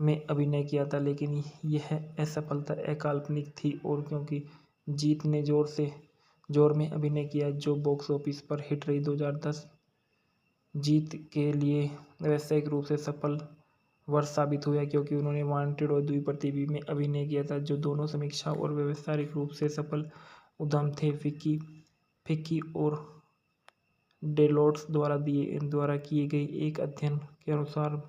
में अभिनय किया था, लेकिन यह असफलता अकाल्पनिक थी और क्योंकि जीत ने जोर में अभिनय किया, जो बॉक्स ऑफिस पर हिट रही। 2010 जीत के लिए व्यावसायिक रूप से सफल वर्ष साबित हुआ, क्योंकि उन्होंने वांटेड और द्विप्रतिभी में अभिनय किया था, जो दोनों समीक्षा और व्यावसायिक रूप से सफल उद्यम थे। फिक्की और डेलोट्स द्वारा किए गए एक अध्ययन के अनुसार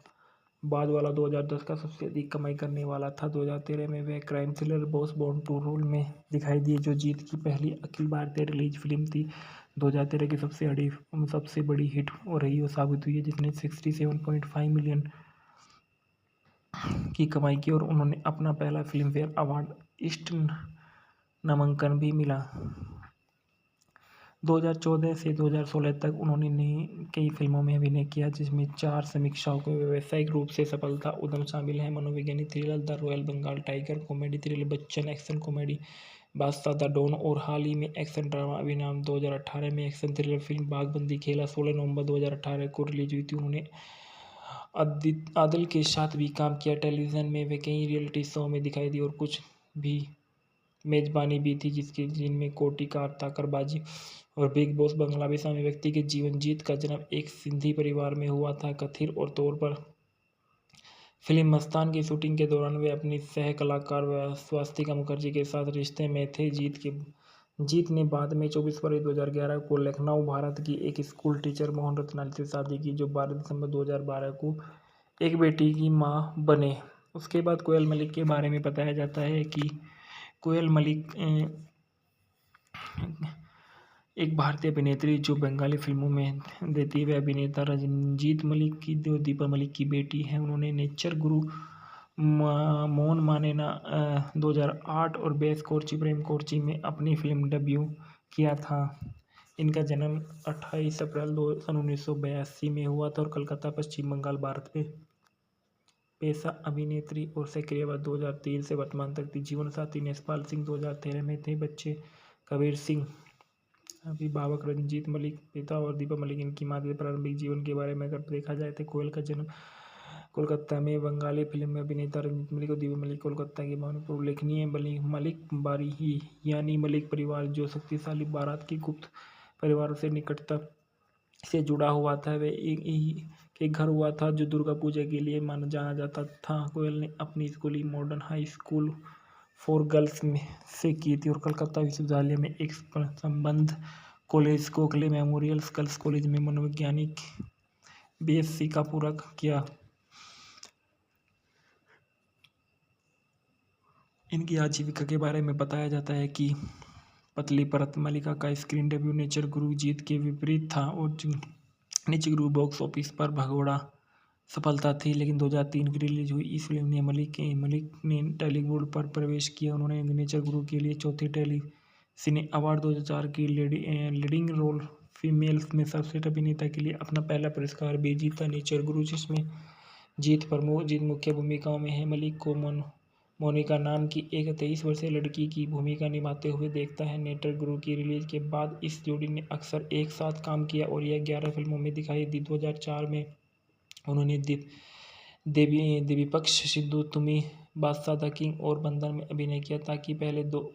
बाद वाला 2010 का सबसे अधिक कमाई करने वाला था। 2013 में वह crime thriller Boss Born to Rule में दिखाई दिए, जो जीत की पहली अखिल भारतीय रिलीज फिल्म थी। 2013 की सबसे बड़ी हिट रही और साबित हुई है, जिसने 67.5 मिलियन की कमाई की और उन्होंने अपना पहला फिल्म फेयर अवार्ड ईस्ट नामांकन भी मिला। 2014 से 2016 तक उन्होंने कई फिल्मों में अभिनय किया, जिसमें 4 समीक्षाओं को व्यावसायिक रूप से सफलता उद्यम शामिल हैं: मनोवैज्ञानिक thriller the Royal Bengal Tiger, comedy thriller Bachchan, action comedy Badshah the Don और हाल ही में एक्शन ड्रामा अभिनाम। 2018 में एक्शन थ्रिलर फिल्म बागबंदी खेला 16 नवंबर 2018 को रिलीज हुई थी। उन्होंने आदिल के साथ भी काम किया। टेलीविज़न में वे कई रियलिटी शो में दिखाई दी और कुछ भी मेजबानी भी थी, जिनमें कोटी का ताकरबाजी और बिग बॉस बंगला भी शामिल। व्यक्ति के जीवन। जीत का जन्म एक सिंधी परिवार में हुआ था। कथित और तौर पर फिल्म मस्तान की शूटिंग के दौरान वे अपनी सह कलाकार स्वास्तिका मुखर्जी के साथ रिश्ते में थे। जीत ने बाद में 24 फरवरी 2011 को लखनऊ, भारत की एक स्कूल टीचर मोहन रत्नानी से शादी की, जो 12 दिसंबर 2012 को एक बेटी की मां बने। उसके बाद कोयल मलिक के बारे में बताया जाता है कि कोयल मलिक एक भारतीय अभिनेत्री जो बंगाली फिल्मों में देती है। अभिनेता रंजीत मलिक की दीपा मलिक की बेटी है। उन्होंने नेचर गुरु, मोन मानेना 2008 और बेस कोर्ची प्रेम कोर्ची में अपनी फिल्म डेब्यू किया था। इनका जन्म 28 अप्रैल 1982 में हुआ था और कलकत्ता, पश्चिम बंगाल, भारत में। पेशा अभिनेत्री और सक्रियवाद 2003 से वर्तमान तक थी। जीवन साथी नेसपाल सिंह 2013 में थे। बच्चे कबीर सिंह। अभिभावक रंजीत मलिक, पिता और दीपा मलिक। इनकी माता के प्रारंभिक जीवन के बारे में अगर देखा जाए तो कोयल का जन्म कोलकाता में। बंगाली फिल्म में अभिनेता रंजीत मलिक और दीपा मलिक कोलकाता के भानुपुर। उल्लेखनीय मलिक बारी यानी मलिक परिवार, जो शक्तिशाली बारात की गुप्त परिवारों से निकटता से जुड़ा हुआ था, वे एक के घर हुआ था, जो दुर्गा पूजा के लिए जाना जाता था। कोयल ने अपनी schooling modern high school for girls में से की थी और कलकत्ता विश्वविद्यालय में एक संबद्ध college Gokhale memorial girls college में मनोवैज्ञानिक बीएससी का पूरा किया। इनकी आजीविका के बारे में बताया जाता है कि पतली परत। मलिका का स्क्रीन डेब्यू नेचर गुरु जीत के विपरीत था और नेचर गुरु बॉक्स ऑफिस पर भगोड़ा सफलता थी, लेकिन 2003 की रिलीज हुई इस फिल्म ने मलिक ने टॉलीवुड पर प्रवेश किया। उन्होंने नेचर गुरु के लिए चौथे टेली सिने अवार्ड 2004 की लीडिंग रोल फीमेल में सर्वश्रेष्ठ अभिनेता के लिए अपना पहला पुरस्कार भी जीता। नेचर गुरु, जिसमें जीत मुख्य भूमिकाओं में है, मलिक को मोनिका नाम की एक 23 वर्षीय लड़की की भूमिका निभाते हुए देखता है। नेचर गुरु की रिलीज के बाद इस जोड़ी ने अक्सर एक साथ काम किया और यह 11 फिल्मों में दिखाई दी। 2004 में उन्होंने देवीपक्ष सिद्धू, तुमी, बादशाह द किंग और बंधन में अभिनय किया, ताकि पहले दो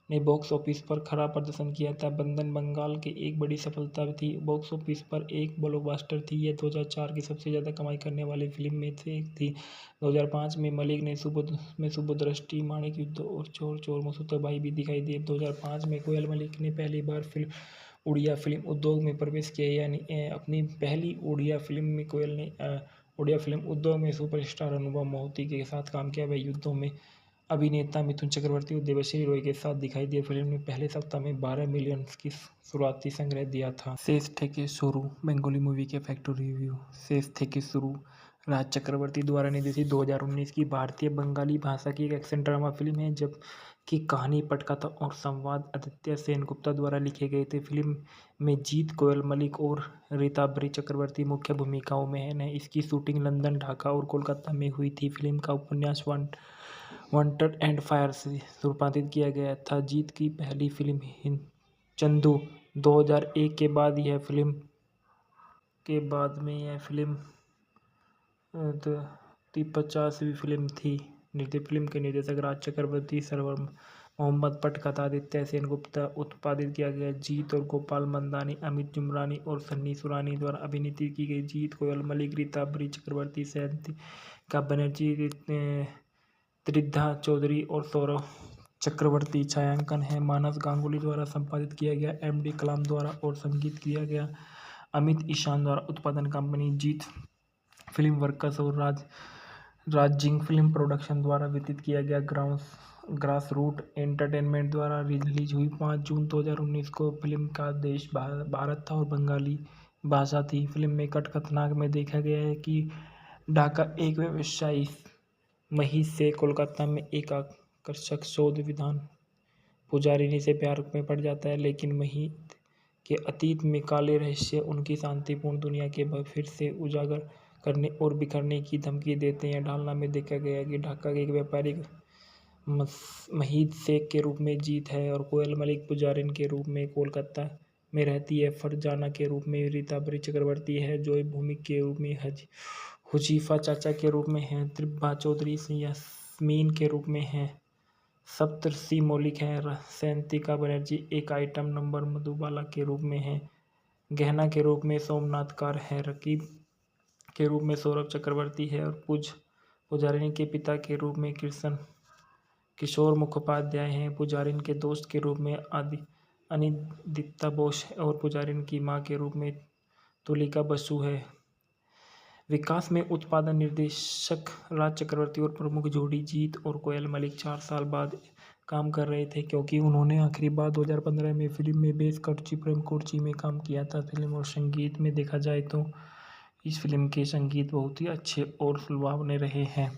ने बॉक्स ऑफिस पर खराब प्रदर्शन किया था। बंधन बंगाल की एक बड़ी सफलता थी, बॉक्स ऑफिस पर एक ब्लॉकबस्टर थी। यह 2004 की सबसे ज़्यादा कमाई करने वाली फिल्म में से एक थी। 2005 में मलिक ने सुबोधदृष्टि, माणिक युद्ध और चोर चोर मसूताबाई भी दिखाई दी। 2005 में कोयल मलिक ने पहली बार उड़िया फिल्म उद्योग में प्रवेश किया, यानी अपनी पहली उड़िया फिल्म में कोयल ने उड़िया फिल्म उद्योग में सुपरस्टार अनुभव मोहिते के साथ काम किया। वह युद्धों में अभिनेता मिथुन चक्रवर्ती और देवश्री रॉय के साथ दिखाई दिए। फिल्म ने पहले सप्ताह में 12 मिलियन की शुरुआती संग्रह दिया था। शेष থেকে शुरू बंगाली मूवी के फैक्ट्री रिव्यू। शेष থেকে शुरू राज चक्रवर्ती द्वारा निर्देशित 2019 की भारतीय बंगाली भाषा की एक एक्शन ड्रामा फिल्म है, जबकि कहानी, पटकथा और संवाद आदित्य सेनगुप्ता द्वारा लिखे गए थे। फिल्म में जीत कोयल मलिक और रीताभरी चक्रवर्ती मुख्य भूमिकाओं में हैं। इसकी शूटिंग लंदन, ढाका और कोलकाता में हुई थी। फिल्म का उपन्यास वांटेड एंड फायर से रूपांतरित किया गया था। जीत की पहली फिल्म चंदू 2001 के बाद यह फिल्म ती 50वीं फिल्म थी। फिल्म के निर्देशक राज चक्रवर्ती, सरवर मोहम्मद, पटकथा आदित्य सेनगुप्ता, उत्पादित किया गया। जीत और गोपाल मंदानी, अमित जुमरानी और सन्नी सुरानी द्वारा अभिनीत की गई। जीत कोयल मलिक, रीताभरी चक्रवर्ती, सैंतिका बनर्जी, त्रिधा चौधरी और सौरभ चक्रवर्ती। छायांकन है मानस गांगुली द्वारा संपादित किया गया। एम.डी. कलाम द्वारा और संगीत किया गया अमित ईशान द्वारा। उत्पादन कंपनी जीत फिल्म वर्कर्स और राजिंग फिल्म प्रोडक्शन द्वारा वितरित किया गया। ग्रास रूट एंटरटेनमेंट द्वारा रिलीज हुई। 5 जून 2019 को। फिल्म का देश भारत था और बंगाली भाषा थी। फिल्म में कथानक में देखा गया है कि ढाका एक व्यवसायी महिष से कोलकाता में एक आकर्षक शोध विधान पुजारिनी से प्यार में पड़ जाता है, लेकिन महिष के अतीत में काले रहस्य उनकी शांतिपूर्ण दुनिया के फिर से उजागर करने और बिखरने की धमकी देते हैं। ढालना में देखा गया है कि ढाका के एक व्यापारिक महिष शेख के रूप में जीत है और कोयल मलिक पुजारिन के रूप में कोलकाता में रहती है। फरजाना के रूप में रीताभरी चक्रवर्ती है। जॉय भूमिक के रूप में हुजीफा चाचा के रूप में है। त्रिभा चौधरी यास्मीन के रूप में है। सप्तर्षि मौलिक है। सैंतिका बनर्जी एक आइटम नंबर मधुबाला के रूप में है। गहना के रूप में सोमनाथ कार है। रकीब के रूप में सौरभ चक्रवर्ती है और पुजारिनी के पिता के रूप में किशोर मुखोपाध्याय हैं। पुजारिन के दोस्त के रूप में अनिदित्ता बोस और पुजारिन की मां के रूप में तुलिका बसु है। विकास में उत्पादन निर्देशक राज चक्रवर्ती और प्रमुख जोड़ी जीत और कोयल मलिक 4 साल बाद काम कर रहे थे, क्योंकि उन्होंने आखिरी बार 2015 में फिल्म में बेस कटची प्रेम कोर्ची में काम किया था। फिल्म और संगीत में देखा जाए तो इस फिल्म के संगीत बहुत ही अच्छे और सुलभावने रहे हैं।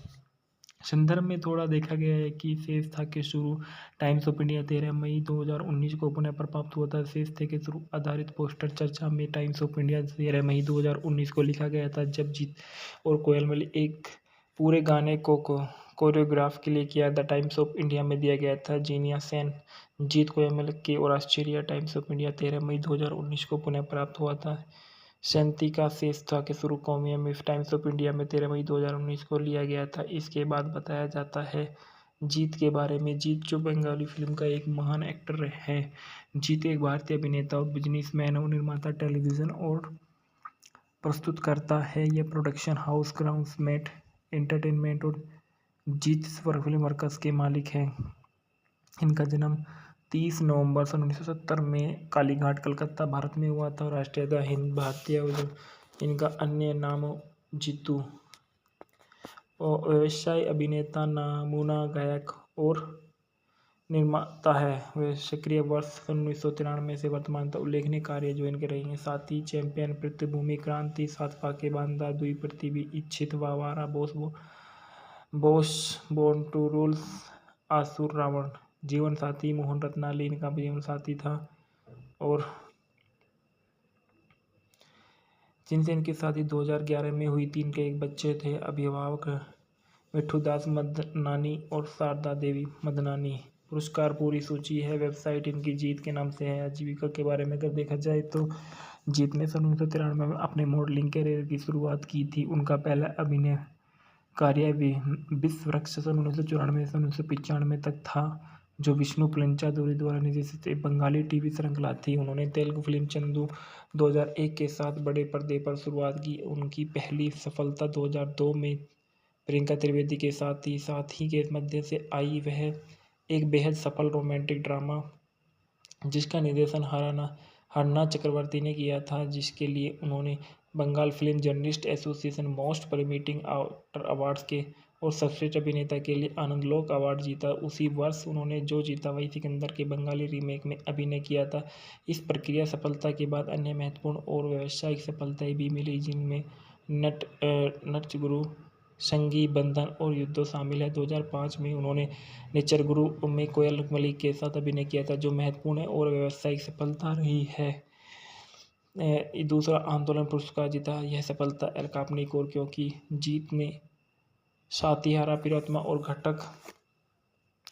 संदर्भ में थोड़ा देखा गया है कि शेष था के शुरू टाइम्स ऑफ इंडिया 13 मई 2019 को पुनः प्राप्त हुआ था। शेष थे के शुरू आधारित पोस्टर चर्चा में टाइम्स ऑफ इंडिया 13 मई 2019 को लिखा गया था, जब जीत और कोयल मलिक एक पूरे गाने को कोरियोग्राफ के लिए किया। द टाइम्स ऑफ इंडिया में दिया गया था। जीनिया सेन, जीत कोयल मलिक की और ऑस्ट्रेलिया टाइम्स ऑफ इंडिया 13 मई 2019 को पुनः प्राप्त हुआ था। सैंतिका शेष था के शुरू कौमिया में टाइम्स ऑफ इंडिया में 13 मई 2019 को लिया गया था। इसके बाद बताया जाता है जीत के बारे में। जीत जो बंगाली फिल्म का एक महान एक्टर है। जीत एक भारतीय अभिनेता और बिजनेसमैन और निर्माता, टेलीविज़न और प्रस्तुतकर्ता है। यह प्रोडक्शन हाउस ग्राउंड्समेट एंटरटेनमेंट और जीत फिल्म वर्कर्स के मालिक हैं। इनका जन्म 30 नवंबर सन 1970 में कालीघाट, कलकत्ता, भारत में हुआ था। राष्ट्रीयता हिंद भारतीय। इनका अन्य नाम जीतू और व्यवसाय अभिनेता, नमूना गायक और निर्माता है। वे सक्रिय वर्ष सन 1993 से वर्तमान तक उल्लेखनीय कार्य जो इनके रही हैं: साथी, चैंपियन, पृथ्वीभूमि, क्रांति, सात फाके बांधा, दुई पृथ्वी, इच्छित, वावारा, बोस, बोर्न टू रूल, आसुर, रावण। जीवन साथी मोहन रत्नाली इनका जीवन साथी था और जिनसे इनकी शादी 2011 में हुई थी। इनके एक बच्चे थे। अभिभावक मिठ्ठूदास मदनानी और शारदा देवी मदनानी। पुरस्कार पूरी सूची है। वेबसाइट इनकी जीत के नाम से है। आजीविका के बारे में अगर देखा जाए तो जीत ने सन 1993 में अपने मॉडलिंग करियर की शुरुआत की थी। उनका पहला अभिनय कार्य विश्व वृक्ष सन 1994 से 1995 तक था, जो विष्णु पलंचादुरी द्वारा निर्देशित एक बंगाली टीवी श्रृंखला थी। उन्होंने तेलुगु फिल्म चंदू 2001 के साथ बड़े पर्दे पर शुरुआत की। उनकी पहली सफलता 2002 में प्रियंका त्रिवेदी के साथ ही के मध्य से आई। वह एक बेहद सफल रोमांटिक ड्रामा जिसका निर्देशन हरना चक्रवर्ती ने किया था, जिसके लिए उन्होंने Bengal film journalist association most promising actor awards के और सर्वश्रेष्ठ अभिनेता के लिए आनंदलोक अवार्ड जीता। उसी वर्ष उन्होंने जो जीता वही सिकंदर के बंगाली रीमेक में अभिनय किया था। इस प्रक्रिया सफलता के बाद अन्य महत्वपूर्ण और व्यावसायिक सफलताएं भी मिली, जिनमें नटचगुरु, संगी बंधन और युद्धो शामिल है। 2005 में उन्होंने नेचरगुरु में कोयल मलिक के साथ अभिनय किया था, जो महत्वपूर्ण है और व्यावसायिक सफलता रही है। दूसरा आंदोलन पुरस्कार जीता। यह सफलता एल काल्पनिक और क्योंकि जीत ने सातिहारा, प्रियतमा और घटक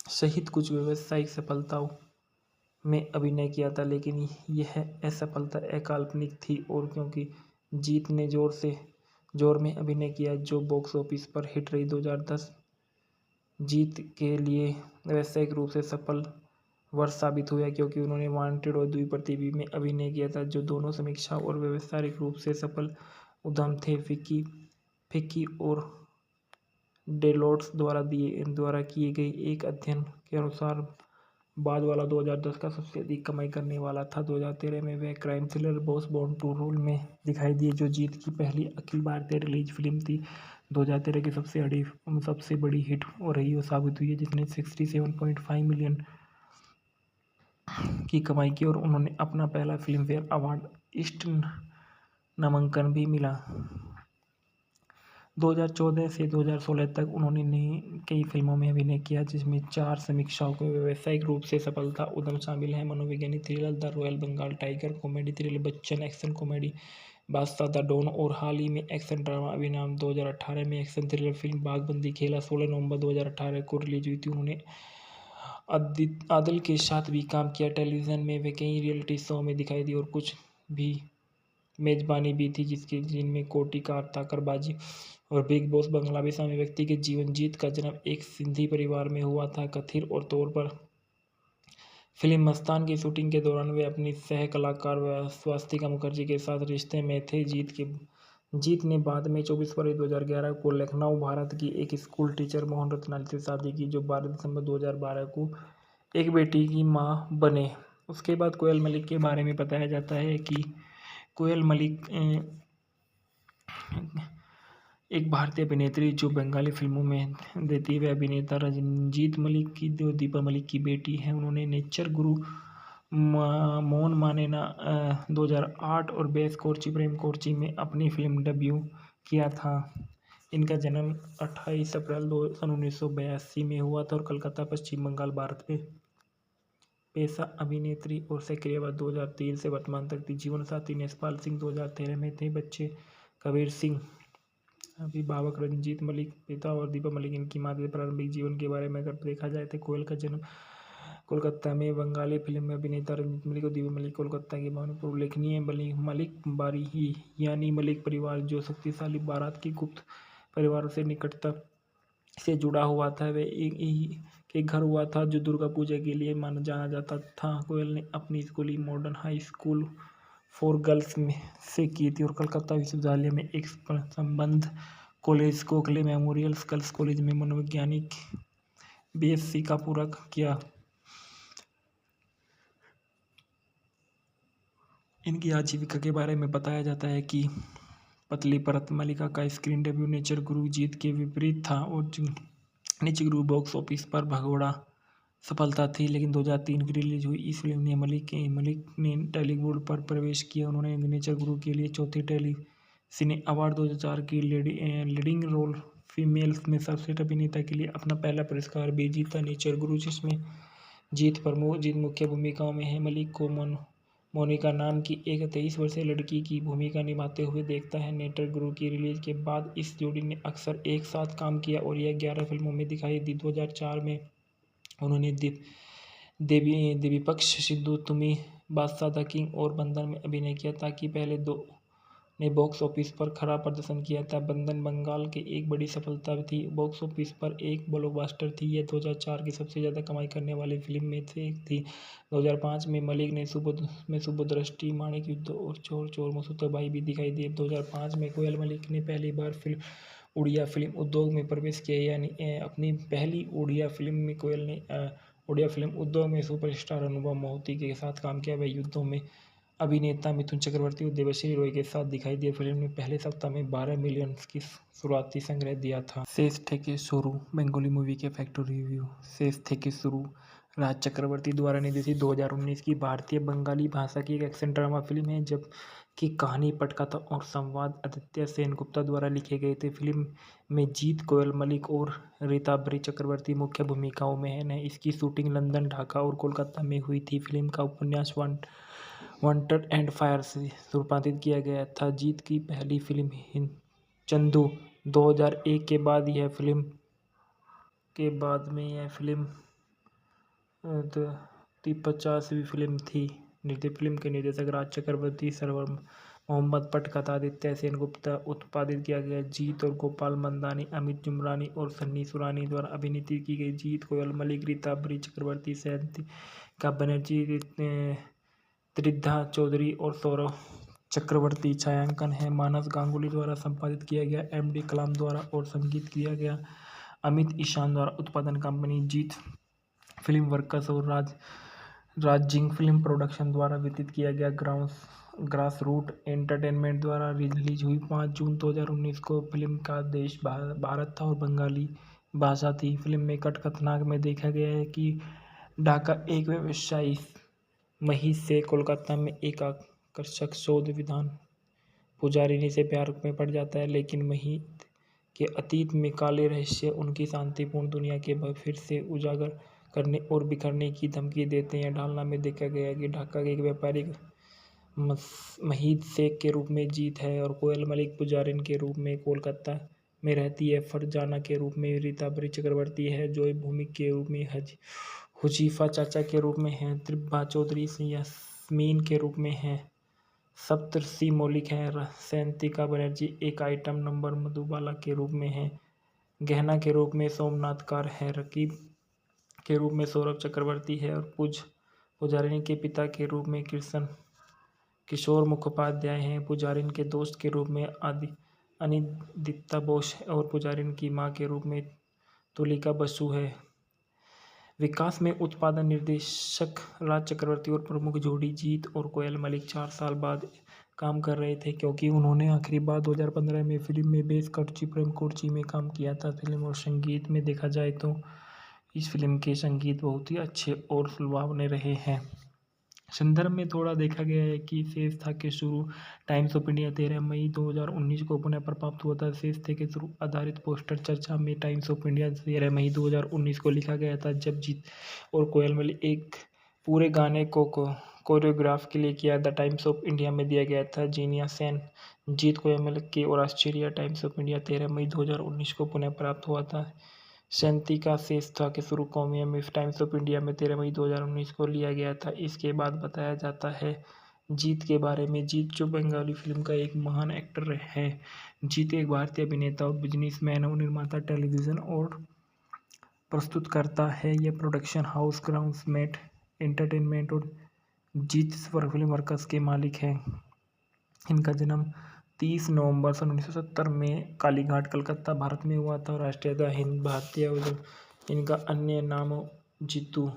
सहित कुछ व्यावसायिक सफलताओं में अभिनय किया था, लेकिन यह असफलता अकाल्पनिक थी और क्योंकि जीत ने जोर में अभिनय किया, जो बॉक्स ऑफिस पर हिट रही। 2010 जीत के लिए व्यावसायिक रूप से सफल वर्ष साबित हुआ, क्योंकि उन्होंने वांटेड और द्विप्रतिभी में अभिनय किया था, जो दोनों समीक्षा और व्यावसायिक रूप से सफल उद्यम थे। फिक्की और डेलोट्स द्वारा किए गए एक अध्ययन के अनुसार बाद वाला 2010 का सबसे अधिक कमाई करने वाला था। 2013 में वह crime thriller Boss Born to Rule में दिखाई दिए, जो जीत की पहली अखिल भारतीय रिलीज फिल्म थी। 2013 की सबसे बड़ी हिट रही और साबित हुई है, जिसने 67.5 मिलियन की कमाई की और उन्होंने अपना पहला फिल्म फेयर अवार्ड ईस्ट नामांकन भी मिला। 2014 से 2016 तक उन्होंने कई फिल्मों में अभिनय किया, जिसमें 4 समीक्षाओं के व्यावसायिक रूप से सफलता उद्यम शामिल हैं: मनोवैज्ञानिक thriller the Royal Bengal Tiger, comedy thriller Bachchan, action comedy Badshah the Don और हाल ही में एक्शन ड्रामा अभिनाम। 2018 में एक्शन थ्रिलर फिल्म बागबंदी खेला 16 नवंबर 2018 को रिलीज हुई थी। उन्होंने आदिल के साथ भी काम किया। टेलीविज़न में वे कई रियलिटी शो में दिखाई दी और कुछ भी मेजबानी भी थी, जिनमें कोटी का ताकरबाजी और बिग बॉस बंगला भी शामिल। व्यक्ति के जीवन। जीत का जन्म एक सिंधी परिवार में हुआ था। कथित और तौर पर फिल्म मस्तान की शूटिंग के दौरान वे अपनी सह कलाकार स्वास्तिका मुखर्जी के साथ रिश्ते में थे। जीत ने बाद में 24 फरवरी 2011 को लखनऊ, भारत की एक स्कूल टीचर मोहन रत्नानी से शादी की, जो 12 दिसंबर 2012 को एक बेटी की मां बने। उसके बाद कोयल मलिक के बारे में बताया जाता है कि कोयल मलिक एक भारतीय अभिनेत्री जो बंगाली फिल्मों में देती है। अभिनेता रंजीत मलिक की जो दीपा मलिक की बेटी है। उन्होंने नेचर गुरु, मोन मानेना 2008 और बेस कोर्ची प्रेम कोर्ची में अपनी फिल्म डेब्यू किया था। इनका जन्म 28 अप्रैल 1982 में हुआ था और कलकत्ता, पश्चिम बंगाल, भारत में। पेशा अभिनेत्री और सक्रियवाद 2003 से वर्तमान तक थी। जीवन साथी नेसपाल सिंह 2013 में थे। बच्चे कबीर सिंह। अभिभावक रंजीत मलिक, पिता और दीपा मलिक। इनकी माता के प्रारंभिक जीवन के बारे में अगर देखा जाए तो कोयल का जन्म कोलकाता में। बंगाली फिल्म में अभिनेता रंजीत मलिक और दीपा मलिक कोलकाता के भावनापूर्ण उल्लेखनीय मलिक बारी यानी मलिक परिवार, जो शक्तिशाली बारात की गुप्त परिवारों से निकटता से जुड़ा हुआ था, वे एक के घर हुआ था, जो दुर्गा पूजा के लिए जाना जाता था। कोयल ने अपनी schooling modern high school for girls में से की थी और कलकत्ता विश्वविद्यालय में एक संबद्ध college Gokhale memorial girls college में मनोवैज्ञानिक बीएससी का पूरा किया। इनकी आजीविका के बारे में बताया जाता है कि पतली परत मलिका का स्क्रीन डेब्यू नेचर गुरु जीत के विपरीत था और नेचर गुरु बॉक्स ऑफिस पर भगोड़ा सफलता थी, लेकिन 2003 की रिलीज हुई इस फिल्म ने मलिक ने टॉलीवुड पर प्रवेश किया। उन्होंने नेचर गुरु के लिए चौथे टेली सिने अवार्ड 2004 की लीडिंग रोल फीमेल में सर्वश्रेष्ठ अभिनेता के लिए अपना पहला पुरस्कार भी जीता। नेचर गुरु, जिसमें जीत मुख्य भूमिकाओं में है, मलिक को मोनिका नाम की एक 23 वर्षीय लड़की की भूमिका निभाते हुए देखता है। नेचर गुरु की रिलीज के बाद इस जोड़ी ने अक्सर एक साथ काम किया और यह 11 फिल्मों में दिखाई दी। 2004 में उन्होंने देवीपक्ष सिद्धू, तुमी, बादशाह द किंग और बंधन में अभिनय किया, ताकि पहले दो ने बॉक्स ऑफिस पर खराब प्रदर्शन किया था। बंधन बंगाल की एक बड़ी सफलता थी, बॉक्स ऑफिस पर एक ब्लॉकबस्टर थी। यह 2004 की सबसे ज़्यादा कमाई करने वाली फिल्म में से एक थी। 2005 में मलिक ने सुबोधदृष्टि, माणिक युद्ध और चोर चोर मसूताबाई भी दिखाई दी। 2005 में कोयल मलिक ने पहली बार उड़िया फिल्म उद्योग में प्रवेश किया, यानी अपनी पहली उड़िया फिल्म में कोयल ने उड़िया फिल्म उद्योग में सुपरस्टार अनुभव मोहिते के साथ काम किया। वह युद्धों में अभिनेता मिथुन चक्रवर्ती और देवश्री रॉय के साथ दिखाई दिए। फिल्म ने पहले सप्ताह में 12 मिलियन की शुरुआती संग्रह दिया था। शेष থেকে शुरू बंगाली मूवी के फैक्ट्री रिव्यू। शेष থেকে शुरू राज चक्रवर्ती द्वारा निर्देशित 2019 की भारतीय बंगाली भाषा की एक एक्शन ड्रामा फिल्म है, जबकि कहानी, पटकथा और संवाद आदित्य सेनगुप्ता द्वारा लिखे गए थे। फिल्म में जीत कोयल मलिक और रीताभरी चक्रवर्ती मुख्य भूमिकाओं में हैं। इसकी शूटिंग लंदन, ढाका और कोलकाता में हुई थी। फिल्म का उपन्यास वांटेड एंड फायर से रूपांतरित किया गया था। जीत की पहली फिल्म चंदू 2001 के बाद यह फिल्म ती 50वीं फिल्म थी। फिल्म के निर्देशक राज चक्रवर्ती, सरवर मोहम्मद, पटकथा आदित्य सेनगुप्ता, उत्पादित किया गया। जीत और गोपाल मंदानी, अमित जुमरानी और सन्नी सुरानी द्वारा अभिनीत की गई। जीत कोयल मलिक, रीताभरी चक्रवर्ती, सैंतिका बनर्जी, त्रिधा चौधरी और सौरभ चक्रवर्ती। छायांकन है मानस गांगुली द्वारा संपादित किया गया। एम.डी. कलाम द्वारा और संगीत किया गया अमित ईशान द्वारा। उत्पादन कंपनी जीत फिल्म वर्कर्स और राजिंग फिल्म प्रोडक्शन द्वारा वितरित किया गया। ग्रास रूट एंटरटेनमेंट द्वारा रिलीज हुई। 5 जून 2019 को। फिल्म का देश भारत था और बंगाली भाषा थी। फिल्म में कथानक में देखा गया है कि ढाका एक व्यवसायी महिष से कोलकाता में एक आकर्षक शोध विद्वान पुजारिनी से प्यार में पड़ जाता है, लेकिन महिष के अतीत में काले रहस्य उनकी शांतिपूर्ण दुनिया के फिर से उजागर करने और बिखरने की धमकी देते हैं। ढालना में देखा गया है कि ढाका के एक व्यापारिक महिष शेख के रूप में जीत है और कोयल मलिक पुजारिन के रूप में कोलकाता में रहती है। फरजाना के रूप में रीताभरी चक्रवर्ती है। जॉय भूमिक के रूप में हुजीफा चाचा के रूप में है। त्रिभा चौधरी यास्मीन के रूप में है। सप्तर्षि मौलिक है। सैंतिका बनर्जी एक आइटम नंबर मधुबाला के रूप में है। गहना के रूप में सोमनाथ कार है। रकीब के रूप में सौरभ चक्रवर्ती है और पुजारिनी के पिता के रूप में किशोर मुखोपाध्याय हैं। पुजारिन के दोस्त के रूप में अनिदित्ता बोस और पुजारिन की मां के रूप में तुलिका बसु है। विकास में उत्पादन निर्देशक राज चक्रवर्ती और प्रमुख जोड़ी जीत और कोयल मलिक 4 साल बाद काम कर रहे थे, क्योंकि उन्होंने आखिरी बार 2015 में फिल्म में बेस कटची प्रेम कोर्ची में काम किया था। फिल्म और संगीत में देखा जाए तो इस फिल्म के संगीत बहुत ही अच्छे और सुलभावने रहे हैं। संदर्भ में थोड़ा देखा गया है कि शेष था के शुरू टाइम्स ऑफ इंडिया 13 मई 2019 को पुनः प्राप्त हुआ था। शेष थे के शुरू आधारित पोस्टर चर्चा में टाइम्स ऑफ इंडिया 13 मई 2019 को लिखा गया था, जब जीत और कोयल मलिक एक पूरे गाने को कोरियोग्राफ के लिए किया। द टाइम्स ऑफ इंडिया में दिया गया था। जीनिया सेन, जीत कोयल मलिक की और ऑस्ट्रेलिया टाइम्स ऑफ इंडिया 13 मई 2019 को पुनः प्राप्त हुआ था। सैंतिका शेष था के शुरू कौमिया में टाइम्स ऑफ इंडिया में 13 मई 2019 को लिया गया था। इसके बाद बताया जाता है जीत के बारे में। जीत जो बंगाली फिल्म का एक महान एक्टर है। जीत एक भारतीय अभिनेता और बिजनेसमैन और निर्माता, टेलीविज़न और प्रस्तुतकर्ता है। यह प्रोडक्शन हाउस ग्राउंड्समेट एंटरटेनमेंट और जीत फिल्म वर्कर्स के मालिक हैं। इनका जन्म 30 नवंबर सन 1970 में कालीघाट, कलकत्ता, भारत में हुआ था। राष्ट्रीयता हिंद भारतीय। इनका अन्य नाम जीतू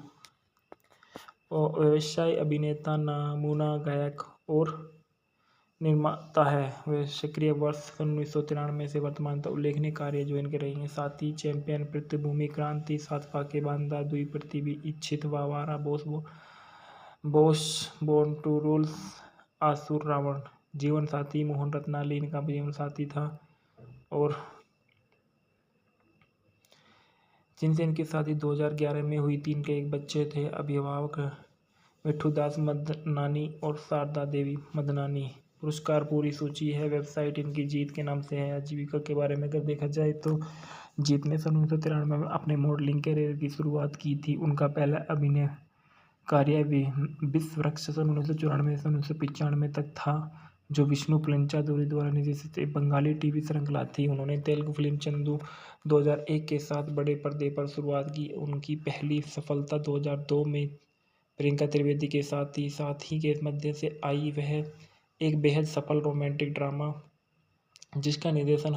और व्यवसाय अभिनेता, नमूना गायक और निर्माता है। वे सक्रिय वर्ष सन 1993 से वर्तमान तक उल्लेखनीय कार्य जो इनके रही हैं: साथी, चैंपियन, पृथ्वीभूमि, क्रांति, 7 फाके बांधा, दुई पृथ्वी, इच्छित, वावारा, बोस, बोर्न टू रूल, आसुर, रावण। जीवन साथी, मोहन रत्नाली इनका जीवन साथी था और जिनसे इनकी शादी 2011 में हुई थी। इनके एक बच्चे थे। अभिभावक मिठूदास मदनानी और शारदा देवी मदनानी। पुरस्कार पूरी सूची है। वेबसाइट इनकी जीत के नाम से है। आजीविका के बारे में अगर देखा जाए तो जीत ने सन 1993 में अपने मॉडलिंग करियर की शुरुआत की थी। उनका पहला अभिनय कार्य विश्व वृक्ष सन 1994 से 1995 तक था, जो विष्णु पंचादुरी द्वारा निर्देशित एक बंगाली टीवी श्रृंखला थी। उन्होंने तेलुगु फिल्म चंदू 2001 के साथ बड़े पर्दे पर शुरुआत की। उनकी पहली सफलता 2002 में प्रियंका त्रिवेदी के साथ थी। साथ ही के मध्य से आई वह एक बेहद सफल रोमांटिक ड्रामा जिसका निर्देशन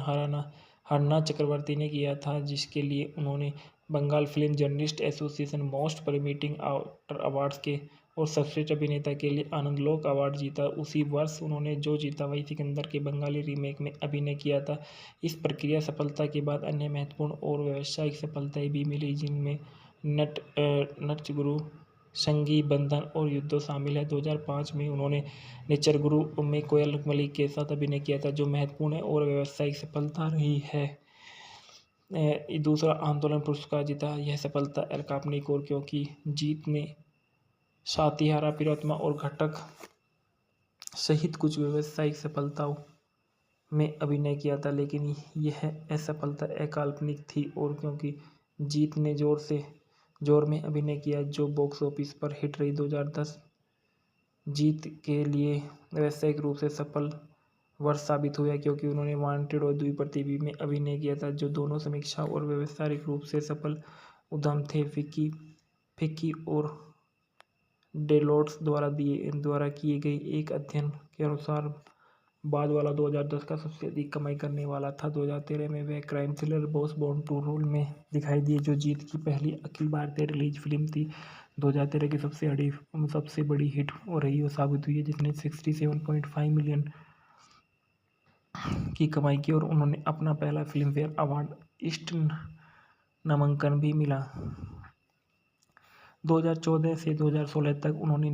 हरना चक्रवर्ती ने किया था, जिसके लिए उन्होंने Bengal film journalist association most promising actor awards के और सर्वश्रेष्ठ अभिनेता के लिए आनंदलोक अवार्ड जीता। उसी वर्ष उन्होंने जो जीता वही सिकंदर के बंगाली रीमेक में अभिनय किया था। इस प्रक्रिया सफलता के बाद अन्य महत्वपूर्ण और व्यावसायिक सफलताएं भी मिली, जिनमें नटचगुरु, संगी बंधन और युद्धो शामिल है। 2005 में उन्होंने नेचरगुरु में कोयल मलिक के साथ अभिनय किया था, जो महत्वपूर्ण है और व्यावसायिक सफलता रही है। दूसरा आंदोलन पुरस्कार जीता। यह सफलता एल काल्पनिक और क्योंकि जीत ने सातिहारा, प्रियतमा और घटक सहित कुछ व्यावसायिक सफलताओं में अभिनय किया था, लेकिन यह असफलता अकाल्पनिक थी और क्योंकि जीत ने जोर में अभिनय किया, जो बॉक्स ऑफिस पर हिट रही। 2010 जीत के लिए व्यावसायिक रूप से सफल वर्ष साबित हुआ, क्योंकि उन्होंने वांटेड और द्विप्रतिवी में अभिनय किया था, जो दोनों समीक्षा और व्यावसायिक रूप से सफल उद्यम थे। फिक्की और डेलोट्स द्वारा किए गए एक अध्ययन के अनुसार बाद वाला 2010 का सबसे अधिक कमाई करने वाला था। 2013 में वह crime thriller Boss Born to Rule में दिखाई दिए, जो जीत की पहली अखिल भारतीय रिलीज फिल्म थी। 2013 की सबसे बड़ी हिट रही और साबित हुई है, जिसने 67.5 मिलियन की कमाई की और उन्होंने अपना पहला फिल्म फेयर अवार्ड ईस्ट नामांकन भी मिला। 2014 से 2016 तक उन्होंने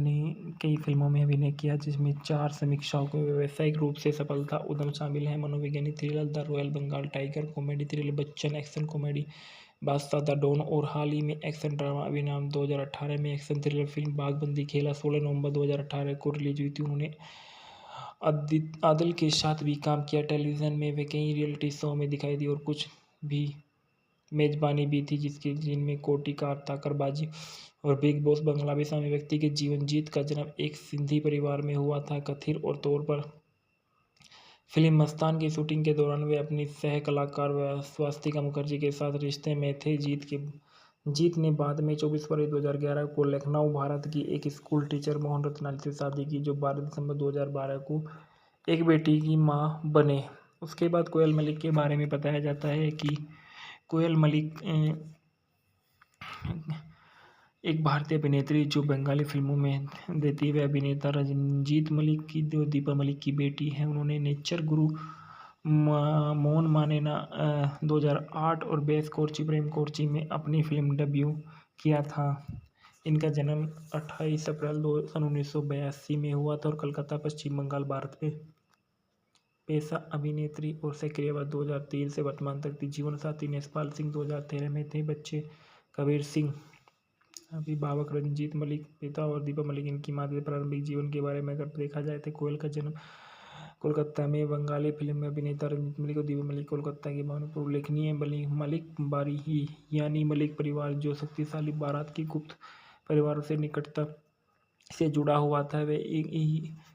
कई फिल्मों में अभिनय किया, जिसमें 4 समीक्षाओं के व्यावसायिक रूप से सफलता उद्यम शामिल हैं: मनोवैज्ञानिक thriller the Royal Bengal Tiger, comedy thriller Bachchan, action comedy Badshah the Don और हाल ही में एक्शन ड्रामा अभिनाम। 2018 में एक्शन थ्रिलर फिल्म बागबंदी खेला 16 नवंबर 2018 को रिलीज हुई थी। उन्होंने आदिल के साथ भी काम किया। टेलीविज़न में वे कई रियलिटी शो में दिखाई दी और कुछ भी मेजबानी भी थी, जिनमें कोटी का ताकरबाजी और बिग बॉस बंगला भी शामिल। व्यक्ति के जीवन। जीत का जन्म एक सिंधी परिवार में हुआ था। कथित और तौर पर फिल्म मस्तान की शूटिंग के दौरान वे अपनी सह कलाकार स्वास्तिका मुखर्जी के साथ रिश्ते में थे। जीत ने बाद में 24 फरवरी 2011 को लखनऊ, भारत की एक स्कूल टीचर मोहन रत्नानी से शादी की, जो 12 दिसंबर 2012 को एक बेटी की मां बने। उसके बाद कोयल मलिक के बारे में बताया जाता है कि कोयल मलिक एक भारतीय अभिनेत्री जो बंगाली फिल्मों में देती है। अभिनेता रंजीत मलिक की जो दीपा मलिक की बेटी है। उन्होंने नेचर गुरु, मोन मानेना 2008 और बेस कोर्ची प्रेम कोर्ची में अपनी फिल्म डेब्यू किया था। इनका जन्म 28 अप्रैल 1982 में हुआ था और कलकत्ता, पश्चिम बंगाल, भारत में। पेशा अभिनेत्री और सक्रियवाद 2003 से वर्तमान तक थी। जीवन साथी नेसपाल सिंह 2013 में थे। बच्चे कबीर सिंह। अभिभावक रंजीत मलिक, पिता और दीपा मलिक। इनकी माता के प्रारंभिक जीवन के बारे में अगर देखा जाए तो कोयल का जन्म कोलकाता में। बंगाली फिल्म में अभिनेता रंजीत मलिक और दीपा मलिक कोलकाता के भावना पर उल्लेखनीय मलिक बारी ही यानी मलिक परिवार, जो शक्तिशाली बारात की गुप्त परिवारों से निकटता से जुड़ा हुआ था, वे एक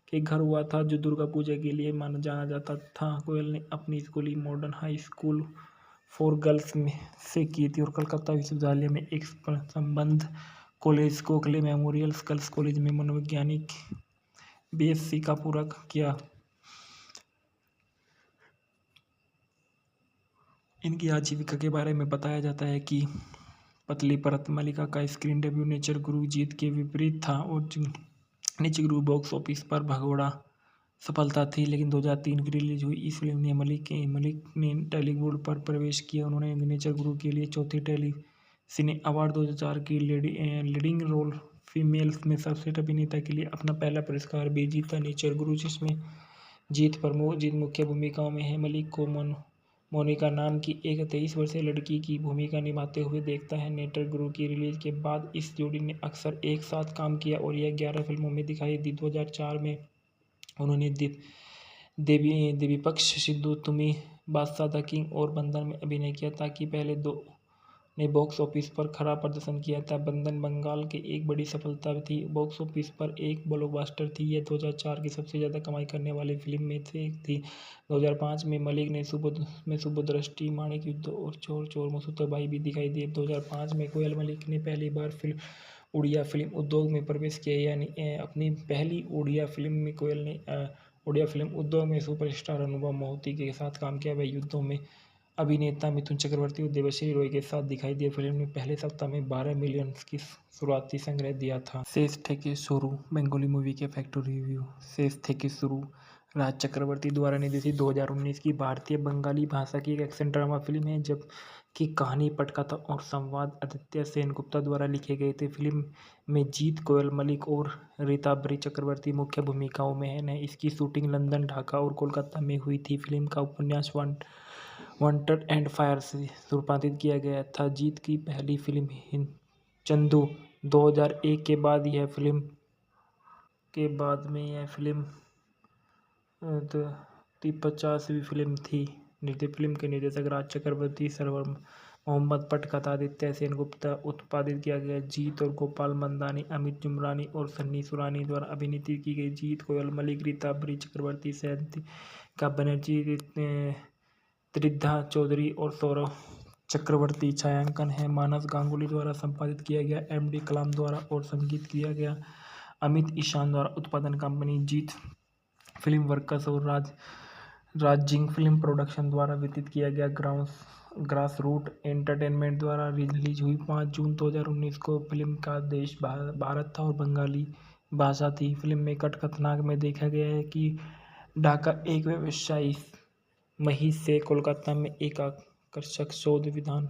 के घर हुआ था, जो दुर्गा पूजा के लिए जाना जाता था। कोयल ने अपनी schooling modern high school for girls में से की थी और कलकत्ता विश्वविद्यालय में एक संबद्ध college Gokhale memorial girls college में मनोवैज्ञानिक बीएससी का पूरा किया। इनकी आजीविका के बारे में बताया जाता है कि पतली परत मलिका का स्क्रीन डेब्यू नेचर गुरु जीत के विपरीत था और नेचर गुरु बॉक्स ऑफिस पर भगोड़ा सफलता थी, लेकिन 2003 की रिलीज हुई इस फिल्म ने मलिक ने टॉलीवुड पर प्रवेश किया। उन्होंने नेचर गुरु के लिए चौथी टेली सिने अवार्ड 2004 की लीडिंग रोल फीमेल में सर्वश्रेष्ठ अभिनेता के लिए अपना पहला पुरस्कार भी जीता। नेचर गुरु, जिसमें जीत मुख्य भूमिकाओं में है, मलिक को मोनिका नाम की एक 23 वर्षीय लड़की की भूमिका निभाते हुए देखता है। नेचर गुरु की रिलीज के बाद इस जोड़ी ने अक्सर एक साथ काम किया और यह 11 फिल्मों में दिखाई दी। 2004 में उन्होंने देवीपक्ष सिद्धू, तुमी, बादशाह द किंग और बंधन में अभिनय किया, ताकि पहले दो ने बॉक्स ऑफिस पर खराब प्रदर्शन किया था। बंधन बंगाल की एक बड़ी सफलता थी, बॉक्स ऑफिस पर एक ब्लॉकबस्टर थी। यह 2004 की सबसे ज़्यादा कमाई करने वाली फिल्म में से एक थी। 2005 में मलिक ने सुबोधदृष्टि, माणिक युद्ध और चोर चोर मसूताबाई भी दिखाई दी। 2005 में कोयल मलिक ने पहली बार उड़िया फिल्म उद्योग में प्रवेश किया, यानी अपनी पहली उड़िया फिल्म में कोयल ने उड़िया फिल्म उद्योग में सुपरस्टार अनुभव मोहिते के साथ काम किया। वह युद्धों में अभिनेता मिथुन चक्रवर्ती और देवश्री रॉय के साथ दिखाई दिए। फिल्म ने पहले सप्ताह में 12 मिलियन की शुरुआती संग्रह दिया था। शेष থেকে शुरू बंगाली मूवी के फैक्ट्री रिव्यू। शेष থেকে शुरू राज चक्रवर्ती द्वारा निर्देशित 2019 की भारतीय बंगाली भाषा की एक एक्शन ड्रामा फिल्म है, जबकि कहानी, पटकथा और संवाद आदित्य सेनगुप्ता द्वारा लिखे गए थे। फिल्म में जीत कोयल मलिक और रीताभरी चक्रवर्ती मुख्य भूमिकाओं में हैं। इसकी शूटिंग लंदन, ढाका और कोलकाता में हुई थी। फिल्म का उपन्यास वांटेड एंड फायर से रूपांतरित किया गया था। जीत की पहली फिल्म चंदू 2001 के बाद यह फिल्म ती 50वीं फिल्म थी। फिल्म के निर्देशक राज चक्रवर्ती, सरवर मोहम्मद, पटकथा आदित्य सेनगुप्ता, उत्पादित किया गया। जीत और गोपाल मंदानी, अमित जुमरानी और सन्नी सुरानी द्वारा अभिनीत की गई। जीत कोयल मलिक, रीताभरी चक्रवर्ती, सैंतिका बनर्जी, त्रिधा चौधरी और सौरभ चक्रवर्ती। छायांकन है मानस गांगुली द्वारा संपादित किया गया। एमडी कलाम द्वारा और संगीत किया गया अमित ईशान द्वारा। उत्पादन कंपनी जीत फिल्म वर्कर्स और राजिंग फिल्म प्रोडक्शन द्वारा वितरित किया गया। ग्रास रूट एंटरटेनमेंट द्वारा रिलीज हुई 5 जून 2019 को। फिल्म का देश भारत था और बंगाली भाषा थी। फिल्म में कथानक में देखा गया है कि ढाका एक व्यवसायी महिष से कोलकाता में एक आकर्षक शोध विधान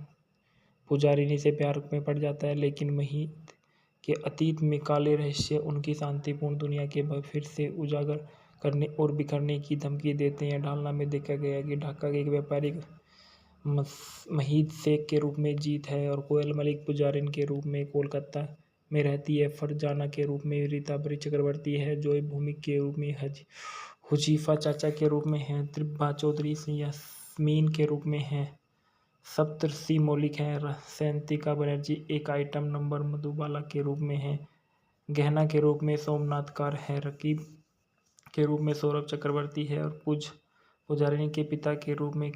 पुजारिनी से प्यार में पड़ जाता है, लेकिन महिष के अतीत में काले रहस्य उनकी शांतिपूर्ण दुनिया के फिर से उजागर करने और बिखरने की धमकी देते हैं। ढालना में देखा गया है कि ढाका के एक व्यापारिक महिष शेख के रूप में जीत है और कोयल मलिक पुजारिन के रूप में कोलकाता में रहती है। फरजाना के रूप में रीताभरी चक्रवर्ती है। जॉय भूमिक के रूप में हुजीफा चाचा के रूप में है। त्रिभा चौधरी यास्मीन के रूप में है। सप्तर्षि मौलिक है। सैंतिका बनर्जी एक आइटम नंबर मधुबाला के रूप में है। गहना के रूप में सोमनाथ कार है। रकीब के रूप में सौरभ चक्रवर्ती है और पुजारिनी के पिता के रूप में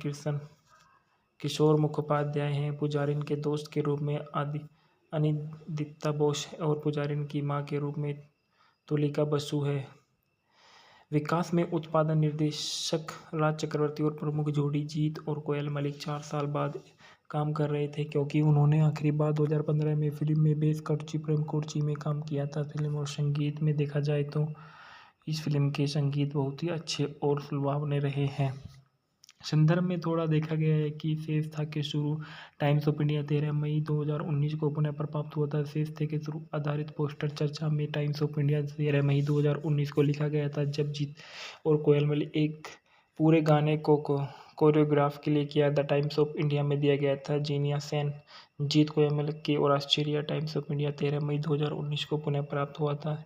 किशोर मुखोपाध्याय हैं। पुजारिन के दोस्त के रूप में अनिदित्ता बोस और पुजारिन की मां के रूप में तुलिका बसु है। विकास में उत्पादन निर्देशक राज चक्रवर्ती और प्रमुख जोड़ी जीत और कोयल मलिक 4 साल बाद काम कर रहे थे, क्योंकि उन्होंने आखिरी बार 2015 में फिल्म में बेस कटची प्रेम कोर्ची में काम किया था। फिल्म और संगीत में देखा जाए तो इस फिल्म के संगीत बहुत ही अच्छे और सुलभावने रहे हैं। संदर्भ में थोड़ा देखा गया है कि शेष था के शुरू टाइम्स ऑफ इंडिया 13 मई 2019 को पुनः प्राप्त हुआ था। शेष थे के शुरू आधारित पोस्टर चर्चा में टाइम्स ऑफ इंडिया 13 मई 2019 को लिखा गया था, जब जीत और कोयल मलिक एक पूरे गाने को कोरियोग्राफ के लिए किया। द टाइम्स ऑफ इंडिया में दिया गया था। जीनिया सेन, जीत कोयल मलिक की और ऑस्ट्रेलिया टाइम्स ऑफ इंडिया 13 मई 2019 को पुनः प्राप्त हुआ था।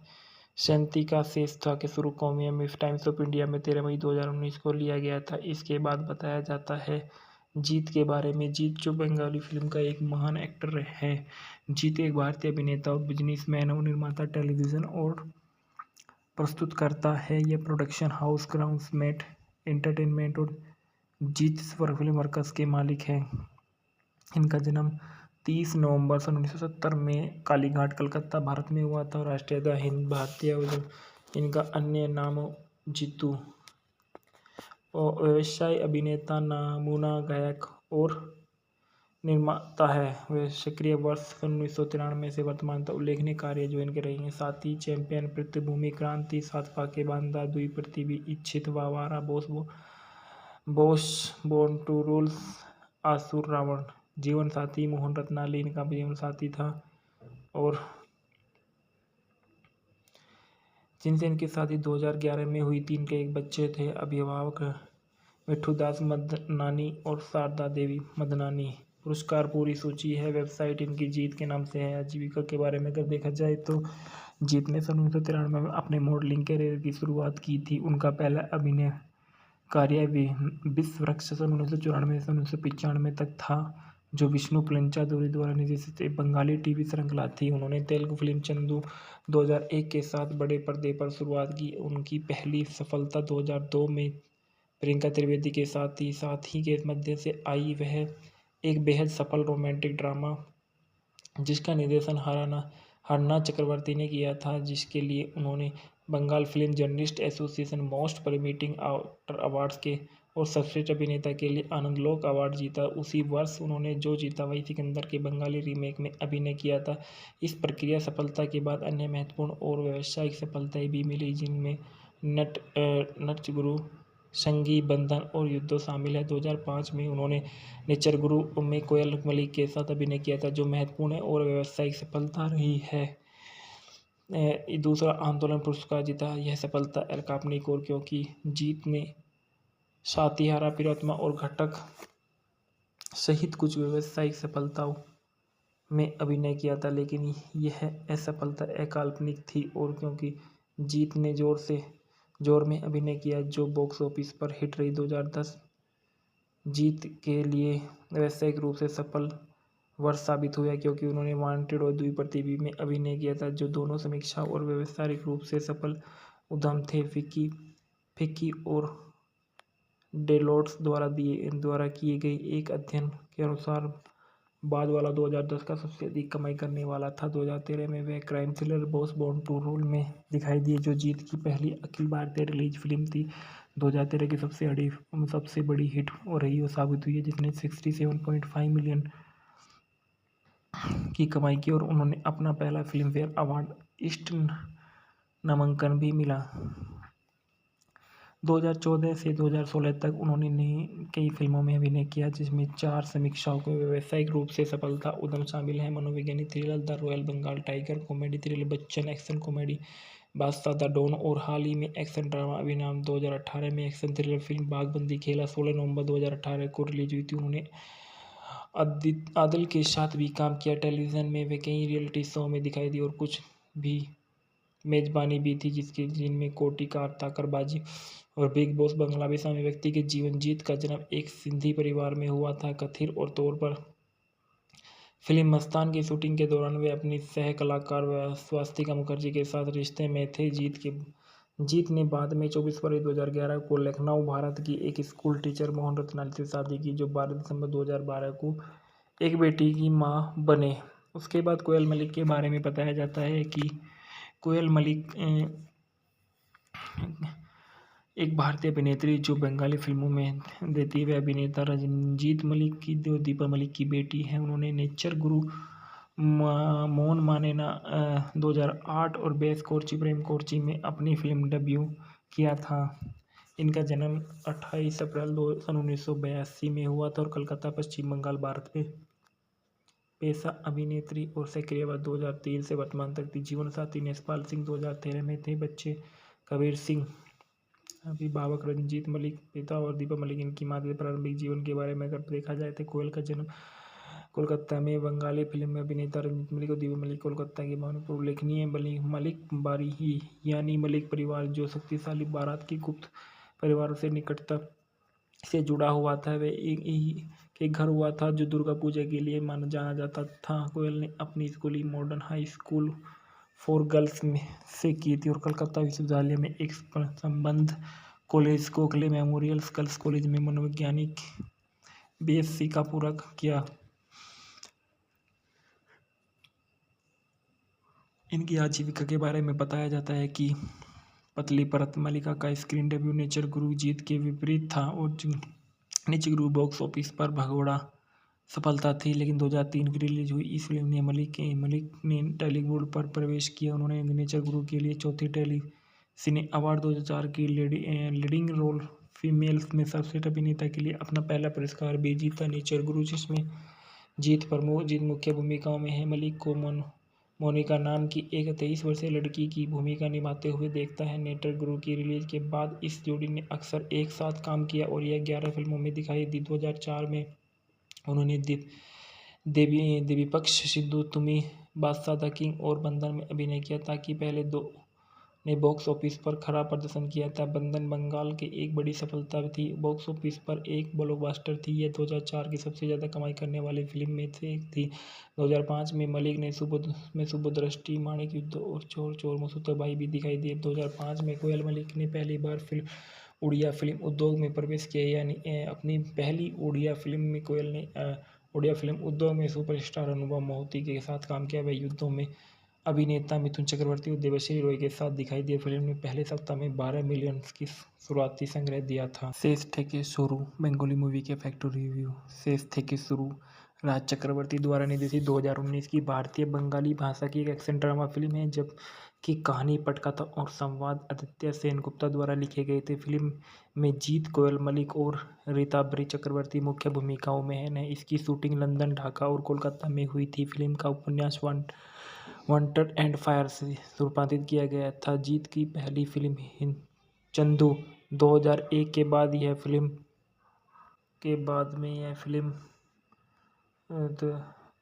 सैंतिका शेष था के शुरू कौमिया में टाइम्स ऑफ इंडिया में 13 मई 2019 को लिया गया था। इसके बाद बताया जाता है जीत के बारे में। जीत जो बंगाली फिल्म का एक महान एक्टर है। जीत एक भारतीय अभिनेता और बिजनेसमैन और निर्माता, टेलीविज़न और प्रस्तुतकर्ता है। यह प्रोडक्शन हाउस ग्राउंड्समेट एंटरटेनमेंट और जीत फिल्म वर्कर्स के मालिक हैं। इनका जन्म 30 नवंबर सन 1970 में कालीघाट, कलकत्ता, भारत में हुआ था। राष्ट्रीयता हिंद भारतीय। इनका अन्य नाम जीतू और व्यवसाय अभिनेता, नमूना गायक और निर्माता है। वे सक्रिय वर्ष सन 1993 से वर्तमान तक उल्लेखनीय कार्य जो इनके रही हैं: साथी, चैंपियन, पृथ्वीभूमि, क्रांति, 7 फाके बांधा, दुई पृथ्वी, इच्छित, वावारा, बोस, बोर्न टू रूल, आसुर, रावण। जीवन साथी, मोहन रत्नाली इनका जीवन साथी था और जिनसे इनकी शादी 2011 में हुई थी। इनके एक बच्चे थे। अभिभावक मिठूदास मदनानी और शारदा देवी मदनानी। पुरस्कार पूरी सूची है। वेबसाइट इनकी जीत के नाम से है। आजीविका के बारे में अगर देखा जाए तो जीत ने सन 1993 में अपने मॉडलिंग करियर की शुरुआत की थी। उनका पहला अभिनय कार्य विश्व वृक्ष सन 1994 से 1995 तक था, जो विष्णु पंचादुरी द्वारा निर्देशित एक बंगाली टीवी श्रृंखला थी। उन्होंने तेलुगु फिल्म चंदू 2001 के साथ बड़े पर्दे पर शुरुआत की। उनकी पहली सफलता 2002 में प्रियंका त्रिवेदी के साथ ही के मध्य से आई। वह एक बेहद सफल रोमांटिक ड्रामा जिसका निर्देशन हरना चक्रवर्ती ने किया था, जिसके लिए उन्होंने Bengal film journalist association most promising actor awards के और सर्वश्रेष्ठ अभिनेता के लिए आनंदलोक अवार्ड जीता। उसी वर्ष उन्होंने जो जीता वही सिकंदर के बंगाली रीमेक में अभिनय किया था। इस प्रक्रिया सफलता के बाद अन्य महत्वपूर्ण और व्यावसायिक सफलताएं भी मिली, जिनमें नटचगुरु, संगी बंधन और युद्धो शामिल है। 2005 में उन्होंने नेचरगुरु में कोयल मलिक के साथ अभिनय किया था, जो महत्वपूर्ण है और व्यावसायिक सफलता रही है। दूसरा आंदोलन पुरस्कार जीता। यह सफलता अलकापनिक और क्योंकि जीत ने सातिहारा, पिरोत्तमा और घटक सहित कुछ व्यावसायिक सफलताओं में अभिनय किया था, लेकिन यह असफलता अकाल्पनिक थी और क्योंकि जीत ने जोर में अभिनय किया, जो बॉक्स ऑफिस पर हिट रही। 2010 जीत के लिए व्यावसायिक रूप से सफल वर्ष साबित हुआ, क्योंकि उन्होंने वांटेड और द्विप्रतिभी में अभिनय किया था, जो दोनों समीक्षा और व्यावसायिक रूप से सफल उद्यम थे। फिक्की और डेलोट्स द्वारा किए गए एक अध्ययन के अनुसार बाद वाला 2010 का सबसे अधिक कमाई करने वाला था। 2013 में वे crime thriller Boss Born to Rule में दिखाई दिए, जो जीत की पहली अखिल भारतीय रिलीज फिल्म थी। 2013 की सबसे बड़ी हिट रही और साबित हुई है, जिसने 67.5 मिलियन की कमाई की और उन्होंने अपना पहला फिल्म फेयर अवार्ड ईस्ट नामांकन भी मिला। 2014 से 2016 तक उन्होंने कई फिल्मों में अभिनय किया, जिसमें 4 समीक्षाओं को व्यावसायिक रूप से सफलता उद्यम शामिल हैं: मनोवैज्ञानिक thriller the Royal Bengal Tiger, comedy thriller Bachchan, action comedy Badshah the Don और हाल ही में एक्शन ड्रामा अभिनाम। 2018 में एक्शन थ्रिलर फिल्म बाघबंदी खेला 16 नवंबर 2018 को रिलीज हुई थी। उन्होंने आदिल के साथ भी काम किया। टेलीविज़न में वे कई रियलिटी शो में दिखाई दी और कुछ भी मेजबानी भी थी, जिनमें कोटी का ताकरबाजी और बिग बॉस बंगला भी शामिल। व्यक्ति के जीवन। जीत का जन्म एक सिंधी परिवार में हुआ था। कथित और तौर पर फिल्म मस्तान की शूटिंग के दौरान वे अपनी सह कलाकार स्वास्तिका मुखर्जी के साथ रिश्ते में थे। जीत ने बाद में 24 फरवरी 2011 को लखनऊ, भारत की एक स्कूल टीचर मोहन रत्नानी से शादी की, जो 12 दिसंबर 2012 को एक बेटी की मां बने। उसके बाद कोयल मलिक के बारे में बताया जाता है कि कोयल मलिक एक भारतीय अभिनेत्री जो बंगाली फिल्मों में देती है। अभिनेता रंजीत मलिक की दीपा मलिक की बेटी है। उन्होंने नेचर गुरु, मोन मानेना 2008 और बेस कोर्ची प्रेम कोर्ची में अपनी फिल्म डेब्यू किया था। इनका जन्म 28 अप्रैल 1982 में हुआ था और कलकत्ता, पश्चिम बंगाल, भारत में पेशा अभिनेत्री और सक्रियवाद 2003 से वर्तमान तक थी। जीवन साथी नेसपाल सिंह 2013 में थे। बच्चे कबीर सिंह। अभिभावक रंजीत मलिक, पिता और दीपा मलिक। इनकी माता के प्रारंभिक जीवन के बारे में अगर देखा जाए तो कोयल का जन्म कोलकाता में बंगाली फिल्म में अभिनेता रंजीत मलिक और दीपा मलिक कोलकाता के भावनपुर उल्लेखनीय मलिक बारी ही यानी मलिक परिवार, जो शक्तिशाली बारात की गुप्त परिवारों से निकटता से जुड़ा हुआ था, वे एक के घर हुआ था, जो दुर्गा पूजा के लिए जाना जाता था। कोयल ने अपनी schooling modern high school for girls में से की थी और कलकत्ता विश्वविद्यालय में एक संबंध college, Gokhale memorial girls college में मनोवैज्ञानिक बीएससी का पूरा किया। इनकी आजीविका के बारे में बताया जाता है कि पतली परत मलिका का स्क्रीन डेब्यू नेचर गुरु जीत के विपरीत था और नेचर गुरु बॉक्स ऑफिस पर भगोड़ा सफलता थी, लेकिन 2003 की रिलीज हुई इस फिल्म ने मलिक ने टॉलीवुड पर प्रवेश किया। उन्होंने नेचर गुरु के लिए चौथी टेली सिने अवार्ड 2004 की लीडिंग रोल फीमेल में सर्वश्रेष्ठ अभिनेता के लिए अपना पहला पुरस्कार भी जीता। नेचर गुरु, जिसमें जीत मुख्य भूमिकाओं में है, मलिक को मोनिका नाम की एक 23 वर्षीय लड़की की भूमिका निभाते हुए देखता है। नेचर गुरु की रिलीज के बाद इस जोड़ी ने अक्सर एक साथ काम किया और यह 11 फिल्मों में दिखाई दी। 2004 में उन्होंने देवीपक्ष सिद्धू, तुमी, बादशाह द किंग और बंधन में अभिनय किया, ताकि पहले दो ने बॉक्स ऑफिस पर खराब प्रदर्शन किया था। बंधन बंगाल की एक बड़ी सफलता थी, बॉक्स ऑफिस पर एक ब्लॉकबस्टर थी। यह 2004 की सबसे ज़्यादा कमाई करने वाली फिल्म में से एक थी। 2005 में मलिक ने सुबोधदृष्टि, माणिक युद्ध और चोर चोर मसूताबाई भी दिखाई दी। 2005 में कोयल मलिक ने पहली बार उड़िया फिल्म उद्योग में प्रवेश किया, यानी अपनी पहली उड़िया फिल्म में कोयल ने उड़िया फिल्म उद्योग में सुपरस्टार अनुभव मोहिते के साथ काम किया। वह युद्धों में अभिनेता मिथुन चक्रवर्ती और देवश्री रॉय के साथ दिखाई दी फिल्म ने पहले सप्ताह में 12 मिलियन की शुरुआती संग्रह दिया था। शेष থেকে शुरू बंगाली मूवी के फैक्ट्री रिव्यू। शेष থেকে शुरू राज चक्रवर्ती द्वारा निर्देशित 2019 की भारतीय बंगाली भाषा की एक एक्शन ड्रामा फिल्म है, जबकि कहानी, पटकथा और संवाद आदित्य सेनगुप्ता द्वारा लिखे गए थे। फिल्म में जीत कोयल मलिक और रीताभरी चक्रवर्ती मुख्य भूमिकाओं में हैं। इसकी शूटिंग लंदन, ढाका और कोलकाता में हुई थी। फिल्म का उपन्यास वांटेड एंड फायर से रूपांतरित किया गया था। जीत की पहली फिल्म चंदू 2001 के बाद यह फिल्म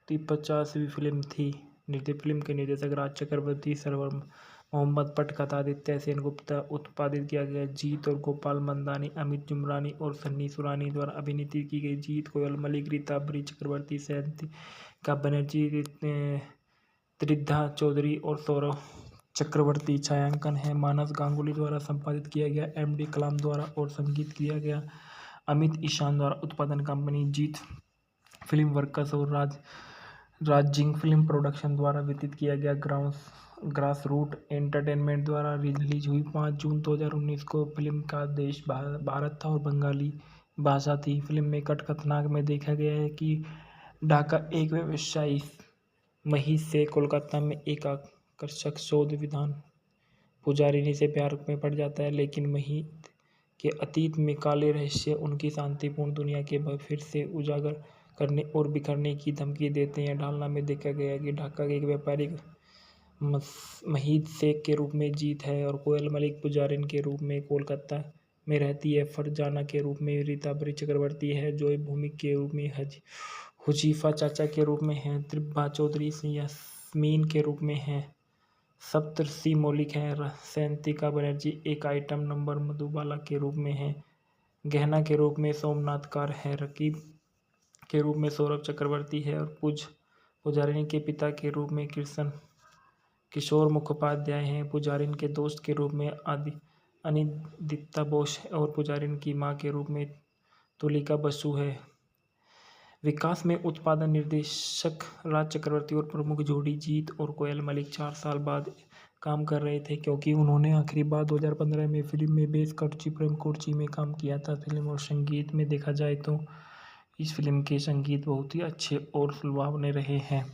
ती 50वीं फिल्म थी। फिल्म के निर्देशक राज चक्रवर्ती, सरवर मोहम्मद, पटकथा आदित्य सेनगुप्ता, उत्पादित किया गया। जीत और गोपाल मंदानी, अमित जुमरानी और सन्नी सुरानी द्वारा अभिनीत की गई। जीत कोयल मलिक, रीताभरी चक्रवर्ती, सैंतिका बनर्जी, त्रिधा चौधरी और सौरभ चक्रवर्ती। छायांकन है मानस गांगुली द्वारा संपादित किया गया। एमडी कलाम द्वारा और संगीत किया गया अमित ईशान द्वारा। उत्पादन कंपनी जीत फिल्म वर्कर्स और राजिंग फिल्म प्रोडक्शन द्वारा वितरित किया गया। ग्रास रूट एंटरटेनमेंट द्वारा रिलीज हुई 5 जून 2019 को। फिल्म का देश भारत था और बंगाली भाषा थी। फिल्म में कथानक में देखा गया है कि ढाका एक व्यवसायी महिष से कोलकाता में एक आकर्षक शोध विधान पुजारिनी से प्यार में पड़ जाता है, लेकिन महिष के अतीत में काले रहस्य उनकी शांतिपूर्ण दुनिया के फिर से उजागर करने और बिखरने की धमकी देते हैं। ढालना में देखा गया है कि ढाका के एक व्यापारिक महिष शेख के रूप में जीत है और कोयल मलिक पुजारिन के रूप में कोलकाता में रहती है। फरजाना के रूप में रीताभरी चक्रवर्ती है। जॉय भूमिक के रूप में हुजीफा चाचा के रूप में है। त्रिभा चौधरी यास्मीन के रूप में है। सप्तर्षि मौलिक है। सैंतिका बनर्जी एक आइटम नंबर मधुबाला के रूप में है। गहना के रूप में सोमनाथ कार है। रकीब के रूप में सौरभ चक्रवर्ती है और पुजारिनी के पिता के रूप में किशोर मुखोपाध्याय हैं। पुजारिन के दोस्त के रूप में अनिदित्ता बोस है और पुजारिन की मां के रूप में तुलिका बसु है। विकास में उत्पादन निर्देशक राज चक्रवर्ती और प्रमुख जोड़ी जीत और कोयल मलिक 4 साल बाद काम कर रहे थे, क्योंकि उन्होंने आखिरी बार 2015 में फिल्म में बेस कटची प्रेम कोर्ची में काम किया था। फिल्म और संगीत में देखा जाए तो इस फिल्म के संगीत बहुत ही अच्छे और सुलभावने रहे हैं।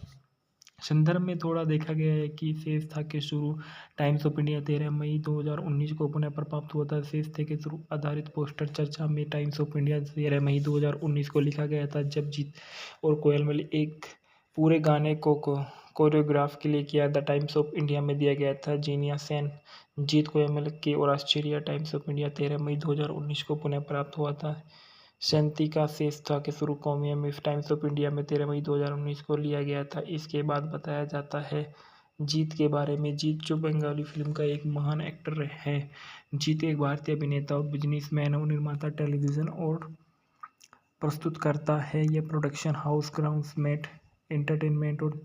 संदर्भ में थोड़ा देखा गया है कि शेष था के शुरू टाइम्स ऑफ इंडिया 13 मई 2019 को पुनः प्राप्त हुआ था। शेष थे के शुरू आधारित पोस्टर चर्चा में टाइम्स ऑफ इंडिया 13 मई 2019 को लिखा गया था, जब जीत और कोयल मलिक एक पूरे गाने को कोरियोग्राफ के लिए किया। द टाइम्स ऑफ इंडिया में दिया गया था। जीनिया सेन, जीत कोयल मलिक की और ऑस्ट्रेलिया टाइम्स ऑफ इंडिया 13 मई 2019 को पुनः प्राप्त हुआ था। सैंतिका शेष था के शुरू कौमिया में टाइम्स ऑफ इंडिया में 13 मई 2019 को लिया गया था। इसके बाद बताया जाता है जीत के बारे में। जीत जो बंगाली फिल्म का एक महान एक्टर है। जीत एक भारतीय अभिनेता और बिजनेसमैन और निर्माता, टेलीविज़न और प्रस्तुतकर्ता है। यह प्रोडक्शन हाउस ग्राउंड्समेट एंटरटेनमेंट और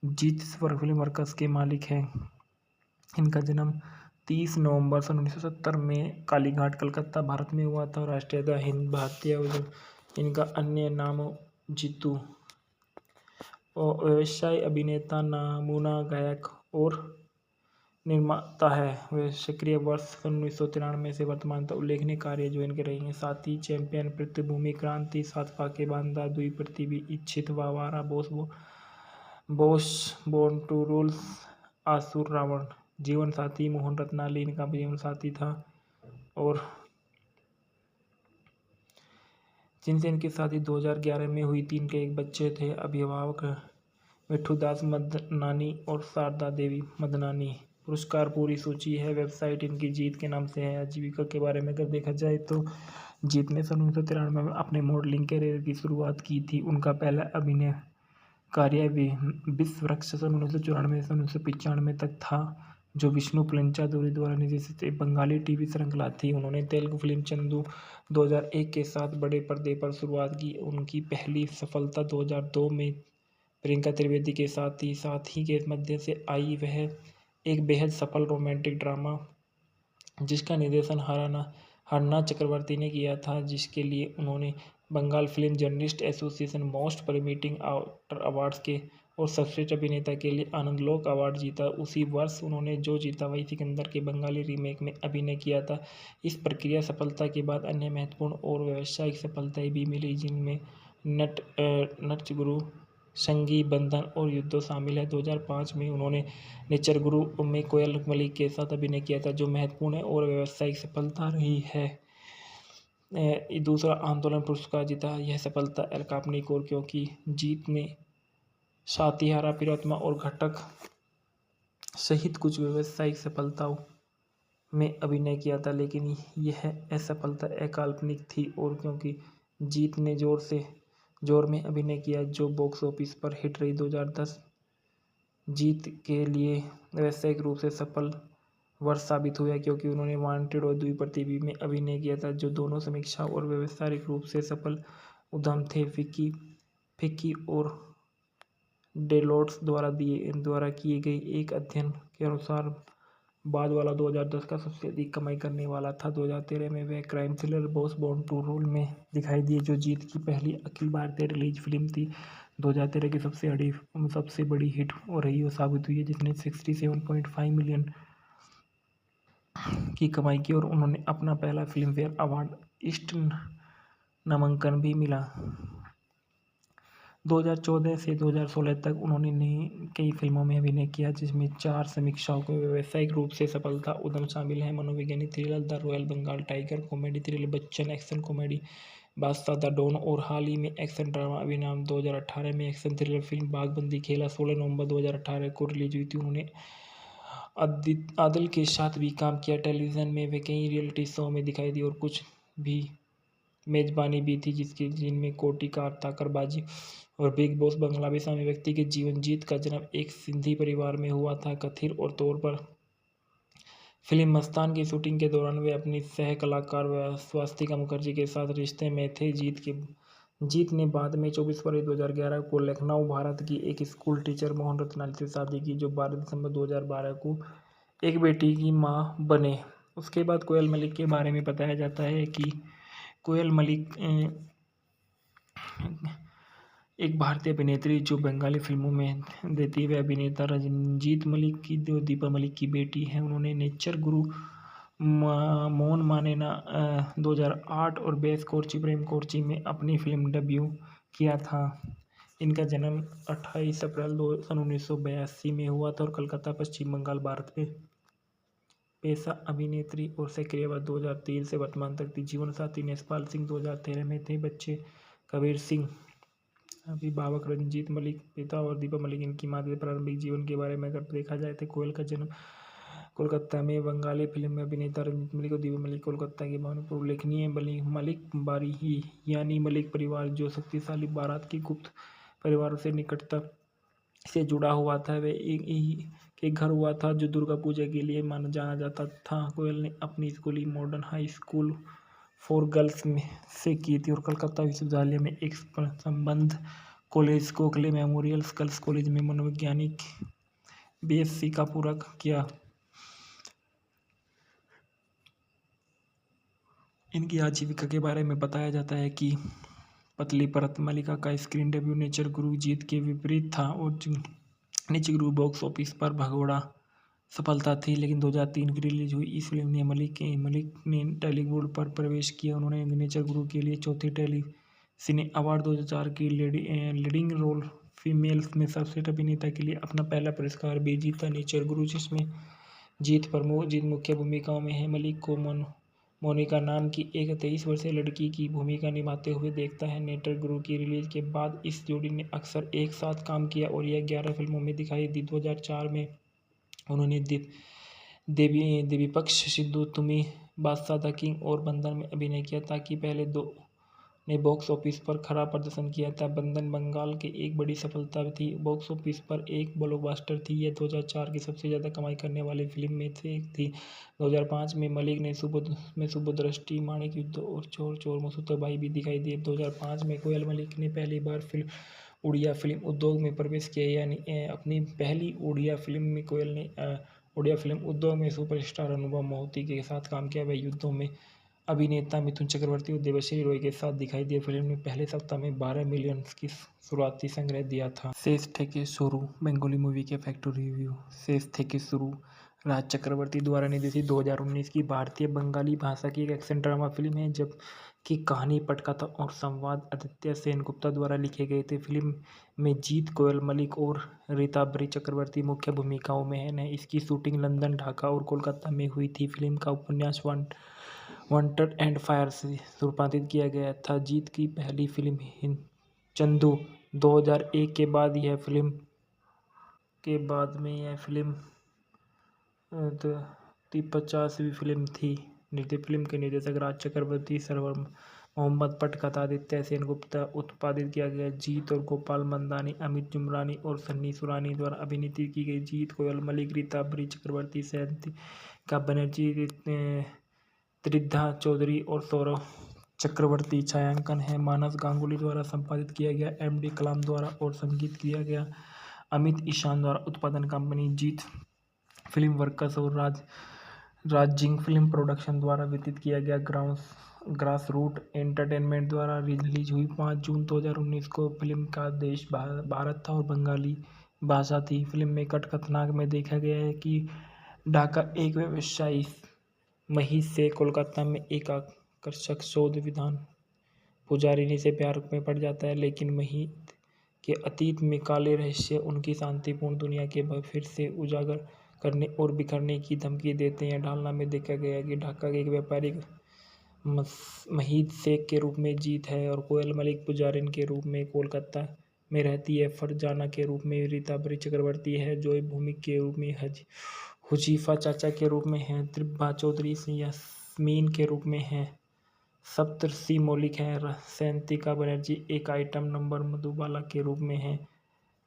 जीत फिल्म वर्कर्स के मालिक हैं। इनका जन्म 30 नवंबर सन 1970 में कालीघाट, कलकत्ता, भारत में हुआ था। राष्ट्रीयता हिंद भारतीय। इनका अन्य नाम जीतू और व्यवसाय अभिनेता, नमूना गायक और निर्माता है। वे सक्रिय वर्ष सन 1993 से वर्तमान तक उल्लेखनीय कार्य जो इनके रही हैं: साथी, चैंपियन, पृथ्वीभूमि, क्रांति, 7 फाके बांधा, दुई पृथ्वी, इच्छित, वावारा, बोस, बोर्न टू रूल, आसुर, रावण। जीवन साथी, मोहन रत्नाली इनका जीवन साथी था और जिनसे इनकी शादी 2011 में हुई थी। इनके एक बच्चे थे। अभिभावक मिठूदास मदनानी और शारदा देवी मदनानी। पुरस्कार पूरी सूची है। वेबसाइट इनकी जीत के नाम से है। आजीविका के बारे में अगर देखा जाए तो जीत ने सन 1993 में अपने मॉडलिंग करियर की शुरुआत की थी। उनका पहला अभिनय कार्य विश्व वृक्ष सन 1994 से 1995 तक था, जो विष्णु पंचादुरी द्वारा निर्देशित एक बंगाली टीवी श्रृंखला थी। उन्होंने तेलुगु फिल्म चंदू 2001 के साथ बड़े पर्दे पर शुरुआत की। उनकी पहली सफलता 2002 में प्रियंका त्रिवेदी के साथ थी। साथ ही के मध्य से आई वह एक बेहद सफल रोमांटिक ड्रामा जिसका निर्देशन हरना चक्रवर्ती ने किया था, जिसके लिए उन्होंने Bengal film journalist association most promising actor awards के और सर्वश्रेष्ठ अभिनेता के लिए आनंदलोक अवार्ड जीता। उसी वर्ष उन्होंने जो जीता वही सिकंदर के बंगाली रीमेक में अभिनय किया था। इस प्रक्रिया सफलता के बाद अन्य महत्वपूर्ण और व्यावसायिक सफलताएं भी मिली, जिनमें नटचगुरु, संगी बंधन और युद्धो शामिल है। 2005 में उन्होंने नेचरगुरु में कोयल मलिक के साथ अभिनय किया था, जो महत्वपूर्ण है और व्यावसायिक सफलता रही है। दूसरा आंदोलन पुरस्कार जीता। यह सफलता एल काल्पनिक और क्योंकि जीत ने सातिहारा, प्रियतमा और घटक सहित कुछ व्यावसायिक सफलताओं में अभिनय किया था, लेकिन यह असफलता अकाल्पनिक थी और क्योंकि जीत ने जोर में अभिनय किया, जो बॉक्स ऑफिस पर हिट रही। 2010 जीत के लिए व्यावसायिक रूप से सफल वर्ष साबित हुआ, क्योंकि उन्होंने वांटेड और द्विप्रतिभी में अभिनय किया था, जो दोनों समीक्षा और व्यावसायिक रूप से सफल उद्यम थे। फिक्की और डेलोट्स द्वारा किए गए एक अध्ययन के अनुसार बाद वाला 2010 का सबसे अधिक कमाई करने वाला था। 2013 में वह crime thriller Boss Born to Rule में दिखाई दिए, जो जीत की पहली अखिल भारतीय रिलीज फिल्म थी। 2013 की सबसे बड़ी हिट रही और साबित हुई है, जिसने 67.5 मिलियन की कमाई की और उन्होंने अपना पहला फिल्म फेयर अवार्ड ईस्ट नामांकन भी मिला। 2014 से 2016 तक उन्होंने कई फिल्मों में अभिनय किया, जिसमें 4 समीक्षाओं को व्यावसायिक रूप से सफलता उद्यम शामिल हैं: मनोवैज्ञानिक thriller the Royal Bengal Tiger, comedy thriller Bachchan, action comedy Badshah the Don और हाल ही में एक्शन ड्रामा अभिनाम। 2018 में एक्शन थ्रिलर फिल्म बागबंदी खेला 16 नवंबर 2018 को रिलीज हुई थी। उन्होंने आदिल के साथ भी काम किया। टेलीविज़न में वे कई रियलिटी शो में दिखाई दी और कुछ भी मेजबानी भी थी, जिनमें कोटी का ताकरबाजी और बिग बॉस बंगला भी शामिल। व्यक्ति के जीवन। जीत का जन्म एक सिंधी परिवार में हुआ था। कथित और तौर पर फिल्म मस्तान की शूटिंग के दौरान वे अपनी सह कलाकार स्वास्तिका मुखर्जी के साथ रिश्ते में थे। जीत ने बाद में 24 फरवरी 2011 को लखनऊ, भारत की एक स्कूल टीचर मोहन रत्नानी से शादी की, जो 12 दिसंबर 2012 को एक बेटी की मां बने। उसके बाद कोयल मलिक के बारे में बताया जाता है कि कोयल मलिक एक भारतीय अभिनेत्री जो बंगाली फिल्मों में देती है। अभिनेता रंजीत मलिक की जो दीपा मलिक की बेटी है। उन्होंने नेचर गुरु मोन मानेना 2008 और बेस कोर्ची प्रेम कोर्ची में अपनी फिल्म डेब्यू किया था। इनका जन्म 28 अप्रैल 1982 में हुआ था और कलकत्ता, पश्चिम बंगाल, भारत में। पेशा अभिनेत्री और सक्रियवाद 2003 से वर्तमान तक थी। जीवन साथी नेसपाल सिंह 2013 में थे। बच्चे कबीर सिंह। अभिभावक रंजीत मलिक, पिता और दीपा मलिक। इनकी माँ के प्रारंभिक जीवन के बारे में अगर देखा जाए तो कोयल का जन्म कोलकाता में। बंगाली फिल्म में अभिनेता रंजीत मलिक और दीपा मलिक कोलकाता के भवन पर उल्लेखनीय मलिक बारी ही यानी मलिक परिवार, जो शक्तिशाली बारात के गुप्त परिवारों से निकटता से जुड़ा हुआ था, वे एक ही के घर हुआ था, जो दुर्गा पूजा के लिए जाना जाता था। कोयल ने अपनी schooling modern high school for girls में से की थी और कलकत्ता विश्वविद्यालय में एक संबंध college, Gokhale memorial girls college में मनोवैज्ञानिक बीएससी का पूरा किया। इनकी आजीविका के बारे में बताया जाता है कि पतली परत। मलिका का स्क्रीन डेब्यू नेचर गुरु जीत के विपरीत था और नेचर गुरु बॉक्स ऑफिस पर भगोड़ा सफलता थी, लेकिन 2003 की रिलीज हुई इस फिल्म ने मलिक ने टॉलीवुड पर प्रवेश किया। उन्होंने नेचर गुरु के लिए चौथे टेली सिने अवार्ड 2004 की लीडिंग रोल फीमेल में सर्वश्रेष्ठ अभिनेता के लिए अपना पहला पुरस्कार भी जीता। नेचर गुरु, जिसमें जीत मुख्य भूमिकाओं में है। मलिक को मोनिका नाम की एक 23 वर्षीय लड़की की भूमिका निभाते हुए देखता है। नेचर गुरु की रिलीज के बाद इस जोड़ी ने अक्सर एक साथ काम किया और यह 11 फिल्मों में दिखाई दी। 2004 में उन्होंने देवीपक्ष सिद्धू, तुमी, बादशाह द किंग और बंधन में अभिनय किया, ताकि पहले दो ने बॉक्स ऑफिस पर खराब प्रदर्शन किया था। बंधन बंगाल की एक बड़ी सफलता थी, बॉक्स ऑफिस पर एक ब्लॉकबस्टर थी। यह 2004 की सबसे ज़्यादा कमाई करने वाली फिल्म में से एक थी। 2005 में मलिक ने सुबोधदृष्टि, माणिक युद्ध और चोर चोर मसूताबाई भी दिखाई दी। 2005 में कोयल मलिक ने पहली बार उड़िया फिल्म उद्योग में प्रवेश किया, यानी अपनी पहली उड़िया फिल्म में कोयल ने उड़िया फिल्म उद्योग में सुपरस्टार अनुभव मोहिते के साथ काम किया। वह युद्धों में अभिनेता मिथुन चक्रवर्ती और देवश्री रॉय के साथ दिखाई दिए। फिल्म ने पहले सप्ताह में 12 मिलियन की शुरुआती संग्रह दिया था। शेष থেকে शुरू बंगाली मूवी के फैक्ट्री रिव्यू। शेष থেকে शुरू राज चक्रवर्ती द्वारा निर्देशित 2019 की भारतीय बंगाली भाषा की एक एक्शन ड्रामा फिल्म है, जबकि कहानी, पटकथा और संवाद आदित्य सेनगुप्ता द्वारा लिखे गए थे। फिल्म में जीत कोयल मलिक और रीताभरी चक्रवर्ती मुख्य भूमिकाओं में हैं। इसकी शूटिंग लंदन, ढाका और कोलकाता में हुई थी। फिल्म का उपन्यास वांटेड एंड फायर से रूपांतरित किया गया था। जीत की पहली फिल्म चंदू 2001 के बाद यह फिल्म ती 50वीं फिल्म थी। फिल्म के निर्देशक राज चक्रवर्ती, सरवर मोहम्मद, पटकथा आदित्य सेनगुप्ता, उत्पादित किया गया। जीत और गोपाल मंदानी, अमित जुमरानी और सन्नी सुरानी द्वारा अभिनीत की गई। जीत कोयल मलिक, रीताभरी चक्रवर्ती, सैंतिका बनर्जी, त्रिधा चौधरी और सौरभ चक्रवर्ती। छायांकन है मानस गांगुली द्वारा संपादित किया गया। एम.डी. कलाम द्वारा और संगीत किया गया अमित ईशान द्वारा। उत्पादन कंपनी जीत फिल्म वर्कस और राजिंग फिल्म प्रोडक्शन द्वारा वितरित किया गया। ग्रास रूट एंटरटेनमेंट द्वारा रिलीज हुई। 5 जून 2019 को। फिल्म का देश भारत था और बंगाली भाषा थी। फिल्म में कथानक में देखा गया है कि ढाका एक व्यवसायी महिष से कोलकाता में एक आकर्षक शोध विधान पुजारिनी से प्यार में पड़ जाता है, लेकिन महिष के अतीत में काले रहस्य उनकी शांतिपूर्ण दुनिया के फिर से उजागर करने और बिखरने की धमकी देते हैं। ढालना में देखा गया है कि ढाका के एक व्यापारिक महिष शेख के रूप में जीत है और कोयल मलिक पुजारिन के रूप में कोलकाता में रहती है। फरजाना के रूप में रीताभरी चक्रवर्ती है। जॉय भूमिक के रूप में हुजीफा चाचा के रूप में है। त्रिभा चौधरी यास्मीन के रूप में है। सप्तर्षि मौलिक है। सैंतिका बनर्जी एक आइटम नंबर मधुबाला के रूप में है।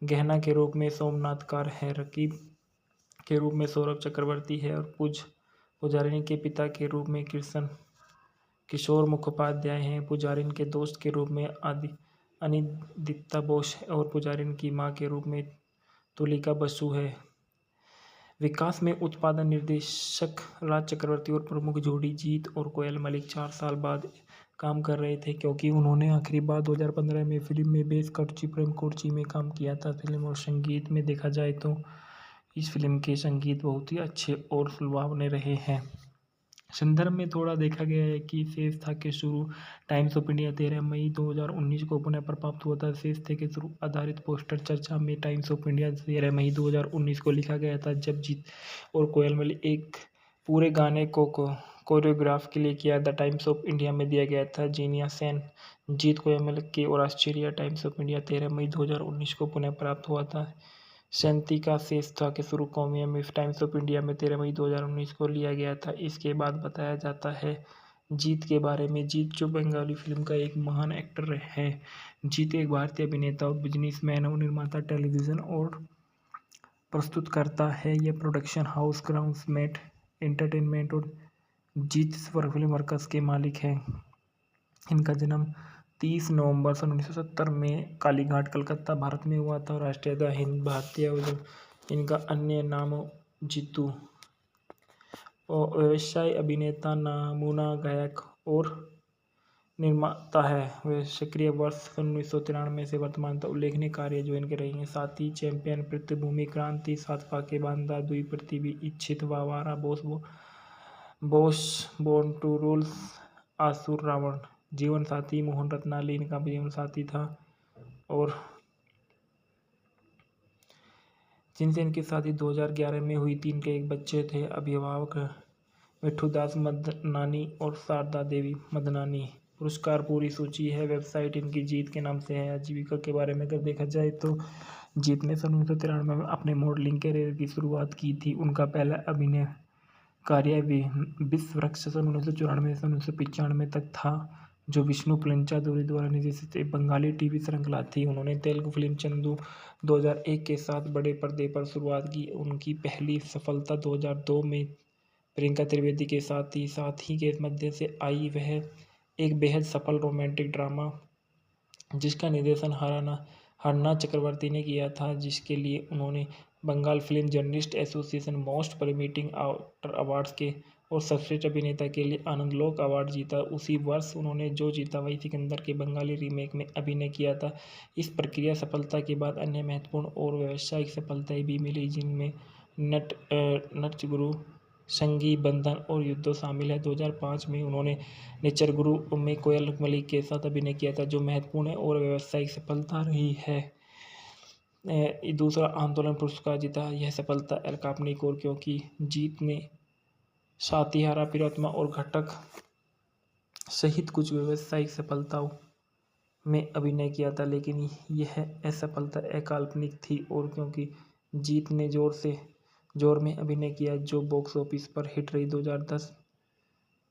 गहना के रूप में सोमनाथ कार है। रकीब के रूप में सौरभ चक्रवर्ती है और पुजारिनी के पिता के रूप में किशोर मुखोपाध्याय हैं। पुजारिन के दोस्त के रूप में अनिदित्ता बोस और पुजारिन की मां के रूप में तुलिका बसु है। विकास में उत्पादन निर्देशक राज चक्रवर्ती और प्रमुख जोड़ी जीत और कोयल मलिक 4 साल बाद काम कर रहे थे, क्योंकि उन्होंने आखिरी बार 2015 में फिल्म में बेस कटची प्रेम कोर्ची में काम किया था। फिल्म और संगीत में देखा जाए तो इस फिल्म के संगीत बहुत ही अच्छे और सुलभावने रहे हैं। संदर्भ में थोड़ा देखा गया है कि शेष था के शुरू टाइम्स ऑफ इंडिया 13 मई 2019 को पुनः प्राप्त हुआ था। शेष थे के शुरू आधारित पोस्टर चर्चा में टाइम्स ऑफ इंडिया 13 मई 2019 को लिखा गया था, जब जीत और कोयल मलिक एक पूरे गाने को कोरियोग्राफ के लिए किया। द टाइम्स ऑफ इंडिया में दिया गया था। जीनिया सेन, जीत कोयल मलिक की और ऑस्ट्रेलिया टाइम्स ऑफ इंडिया 13 मई 2019 को पुनः प्राप्त हुआ था। सैंतिका शेष था के शुरू कौमिया में टाइम्स ऑफ इंडिया में 13 मई 2019 को लिया गया था। इसके बाद बताया जाता है जीत के बारे में। जीत जो बंगाली फिल्म का एक महान एक्टर है। जीत एक भारतीय अभिनेता और बिजनेसमैन और निर्माता, टेलीविज़न और प्रस्तुतकर्ता है। यह प्रोडक्शन हाउस ग्राउंड्समेट एंटरटेनमेंट और जीत फिल्म वर्कस के मालिक हैं। इनका जन्म 30 नवंबर सन 1970 में कालीघाट, कलकत्ता, भारत में हुआ था। राष्ट्रीयता हिंद भारतीय। इनका अन्य नाम जीतू और व्यवसाय अभिनेता, नमूना गायक और निर्माता है। वे सक्रिय वर्ष सन 1993 से वर्तमान तक उल्लेखनीय कार्य जो इनके रही हैं: साथी, चैंपियन, पृथ्वीभूमि, क्रांति, 7 फाके बांधा, दुई पृथ्वी, इच्छित, वावारा, बोस, बोर्न टू रूल, आसुर, रावण। जीवन साथी, मोहन रत्नाली इनका जीवन साथी था और जिनसे इनकी शादी 2011 में हुई थी। इनके एक बच्चे थे। अभिभावक मिठूदास मदनानी और शारदा देवी मदनानी। पुरस्कार पूरी सूची है। वेबसाइट इनकी जीत के नाम से है। आजीविका के बारे में अगर देखा जाए तो जीत ने सन 1993 में अपने मॉडलिंग करियर की शुरुआत की थी। उनका पहला अभिनय कार्य विश्व वृक्ष सन 1994 से 1995 तक था, जो विष्णु पंचादुरी द्वारा निर्देशित एक बंगाली टीवी श्रृंखला थी। उन्होंने तेलुगु फिल्म चंदू 2001 के साथ बड़े पर्दे पर शुरुआत की। उनकी पहली सफलता 2002 में प्रियंका त्रिवेदी के साथ ही के मध्य से आई। वह एक बेहद सफल रोमांटिक ड्रामा जिसका निर्देशन हरना चक्रवर्ती ने किया था, जिसके लिए उन्होंने Bengal film journalist association most promising actor awards के और सर्वश्रेष्ठ अभिनेता के लिए आनंदलोक अवार्ड जीता। उसी वर्ष उन्होंने जो जीता वही सिकंदर के बंगाली रीमेक में अभिनय किया था। इस प्रक्रिया सफलता के बाद अन्य महत्वपूर्ण और व्यावसायिक सफलताएं भी मिली, जिनमें नटचगुरु, संगी बंधन और युद्धो शामिल है। 2005 में उन्होंने नेचरगुरु में कोयल मलिक के साथ अभिनय किया था, जो महत्वपूर्ण है और व्यावसायिक सफलता रही है। दूसरा आंदोलन पुरस्कार जीता। यह सफलता अलकापनिक और क्योंकि जीत ने सातिहारा, प्रियतमा और घटक सहित कुछ व्यावसायिक सफलताओं में अभिनय किया था, लेकिन यह असफलता अकाल्पनिक थी और क्योंकि जीत ने जोर में अभिनय किया, जो बॉक्स ऑफिस पर हिट रही। 2010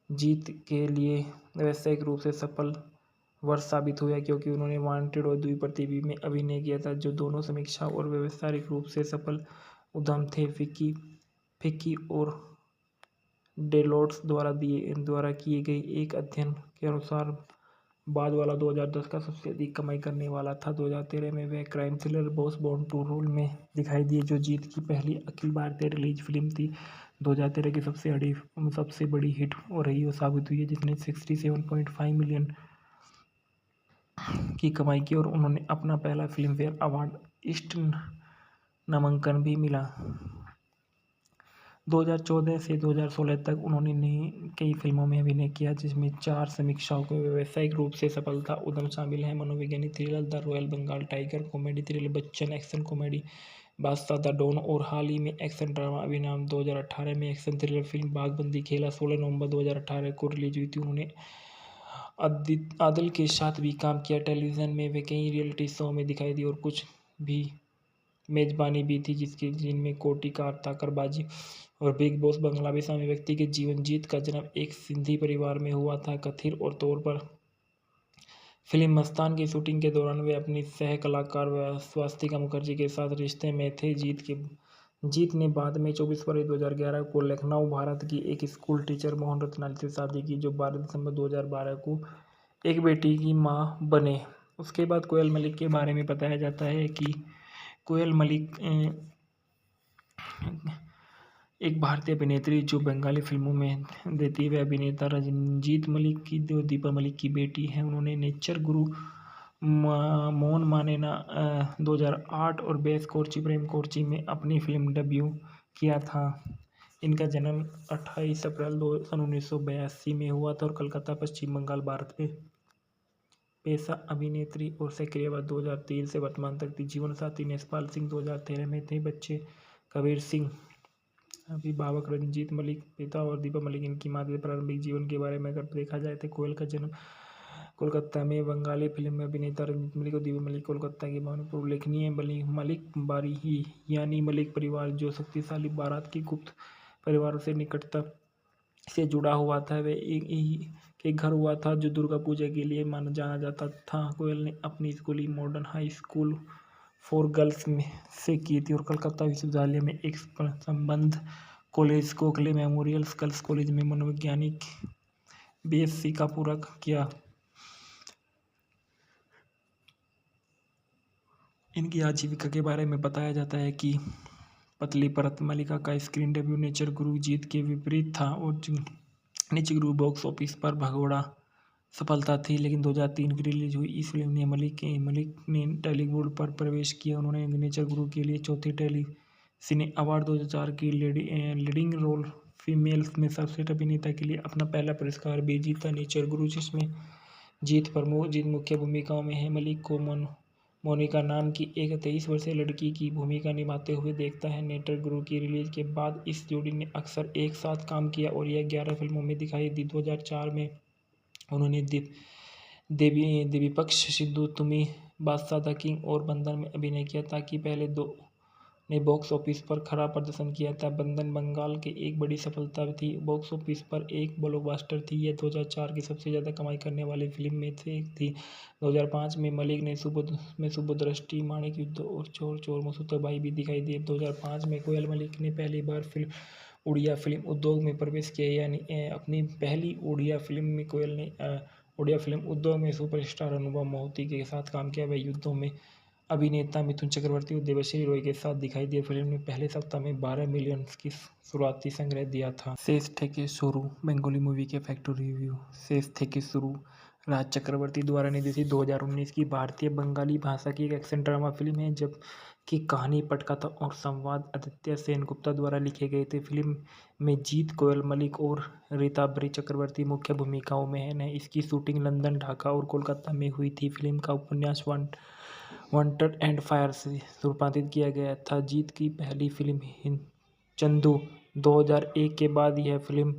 जीत के लिए व्यावसायिक रूप से सफल वर्ष साबित हुआ, क्योंकि उन्होंने वांटेड और द्विप्रतिबिंब में अभिनय किया था, जो दोनों समीक्षा और व्यावसायिक रूप से सफल उद्यम थे। फिक्की और डेलोट्स द्वारा किए गए एक अध्ययन के अनुसार बाद वाला 2010 का सबसे अधिक कमाई करने वाला था। 2013 में वे crime thriller Boss Born to Rule में दिखाई दिए, जो जीत की पहली अखिल भारतीय रिलीज फिल्म थी। 2013 की सबसे बड़ी हिट रही और साबित हुई है, जिसने 67.5 मिलियन की कमाई की और उन्होंने अपना पहला फिल्म फेयर अवार्ड ईस्ट नामांकन भी मिला। 2014 से 2016 तक उन्होंने कई फिल्मों में अभिनय किया, जिसमें 4 समीक्षाओं के व्यावसायिक रूप से सफलता उद्यम शामिल हैं: मनोवैज्ञानिक thriller the Royal Bengal Tiger, comedy thriller Bachchan, action comedy Badshah the Don और हाल ही में एक्शन ड्रामा अभिनाम। 2018 में एक्शन थ्रिलर फिल्म बाघबंदी खेला 16 नवंबर 2018 को रिलीज हुई थी। उन्होंने आदिल के साथ भी काम किया। टेलीविज़न में वे कई रियलिटी शो में दिखाई दी और कुछ भी मेजबानी भी थी, जिनमें कोटी का ताकरबाजी और बिग बॉस बंगला भी शामिल। व्यक्ति के जीवन। जीत का जन्म एक सिंधी परिवार में हुआ था। कथित और तौर पर फिल्म मस्तान की शूटिंग के दौरान वे अपनी सह कलाकार स्वास्तिका मुखर्जी के साथ रिश्ते में थे। जीत ने बाद में 24 फरवरी 2011 को लखनऊ, भारत की एक स्कूल टीचर मोहन रत्नानी से शादी की, जो 12 दिसंबर 2012 को एक बेटी की मां बने। उसके बाद कोयल मलिक के बारे में बताया जाता है कि कोयल मलिक एक भारतीय अभिनेत्री जो बंगाली फिल्मों में देती है। अभिनेता रंजीत मलिक की दीपा मलिक की बेटी है। उन्होंने नेचर गुरु, मोन मानेना 2008 और बेस कोर्ची प्रेम कोर्ची में अपनी फिल्म डेब्यू किया था। इनका जन्म 28 अप्रैल 1982 में हुआ था और कलकत्ता, पश्चिम बंगाल, भारत में पेशा अभिनेत्री और सक्रियवाद 2003 से वर्तमान तक थी। जीवन साथी नेसपाल सिंह 2013 में थे। बच्चे कबीर सिंह। अभिभावक रंजीत मलिक, पिता और दीपा मलिक। इनकी माँ के प्रारंभिक जीवन के बारे में अगर देखा जाए तो कोयल का जन्म कोलकाता में बंगाली फिल्म में अभिनेता रंजीत मलिक और दीपा मलिक कोलकाता के भवन पर उल्लेखनीय मलिक बारी ही यानी मलिक परिवार, जो शक्तिशाली बारात की गुप्त परिवारों से निकटता से जुड़ा हुआ था, वे एक के घर हुआ था, जो दुर्गा पूजा के लिए जाना जाता था। कोयल ने अपनी schooling modern high school for girls में से की थी और कलकत्ता विश्वविद्यालय में एक संबद्ध college Gokhale memorial girls college में मनोवैज्ञानिक बीएससी का पूरा किया। इनकी आजीविका के बारे में बताया जाता है कि पतली परत मलिका का स्क्रीन डेब्यू नेचर गुरु जीत के विपरीत था और नेचर गुरु बॉक्स ऑफिस पर भगोड़ा सफलता थी, लेकिन 2003 की रिलीज हुई इस फिल्म ने मलिक ने टॉलीवुड पर प्रवेश किया। उन्होंने नेचर गुरु के लिए चौथे टेली सिने अवार्ड 2004 की लीडिंग रोल फीमेल में सर्वश्रेष्ठ अभिनेता के लिए अपना पहला पुरस्कार भी जीता। नेचर गुरु, जिसमें जीत मुख्य भूमिकाओं में है, मलिक को मोनिका नाम की एक 23 वर्षीय लड़की की भूमिका निभाते हुए देखता है। नेचर गुरु की रिलीज के बाद इस जोड़ी ने अक्सर एक साथ काम किया और यह 11 फिल्मों में दिखाई दी। 2004 में उन्होंने देवीपक्ष सिद्धू, तुमी, बादशाह द किंग और बंधन में अभिनय किया, ताकि पहले दो ने बॉक्स ऑफिस पर खराब प्रदर्शन किया था। बंधन बंगाल की एक बड़ी सफलता थी, बॉक्स ऑफिस पर एक ब्लॉकबस्टर थी। यह 2004 की सबसे ज़्यादा कमाई करने वाली फिल्म में से एक थी। 2005 में मलिक ने सुबोधदृष्टि, माणिक युद्ध और चोर चोर मसूताबाई भी दिखाई दी। 2005 में कोयल मलिक ने पहली बार उड़िया फिल्म उद्योग में प्रवेश किया, यानी अपनी पहली उड़िया फिल्म में कोयल ने उड़िया फिल्म उद्योग में सुपरस्टार अनुभव मोहिते के साथ काम किया। वह युद्धों में अभिनेता मिथुन चक्रवर्ती और देवश्री रॉय के साथ दिखाई दी फिल्म ने पहले सप्ताह में 12 मिलियन की शुरुआती संग्रह दिया था। शेष থেকে शुरू बंगाली मूवी के फैक्ट्री रिव्यू। शेष থেকে शुरू राज चक्रवर्ती द्वारा निर्देशित 2019 की भारतीय बंगाली भाषा की एक एक्शन ड्रामा फिल्म है, जबकि कहानी, पटकथा और संवाद आदित्य सेनगुप्ता द्वारा लिखे गए थे। फिल्म में जीत कोयल मलिक और रीताभरी चक्रवर्ती मुख्य भूमिकाओं में हैं। इसकी शूटिंग लंदन, ढाका और कोलकाता में हुई थी। फिल्म का उपन्यास वांटेड एंड फायर से रूपांतरित किया गया था। जीत की पहली फिल्म चंदू 2001 के बाद यह फिल्म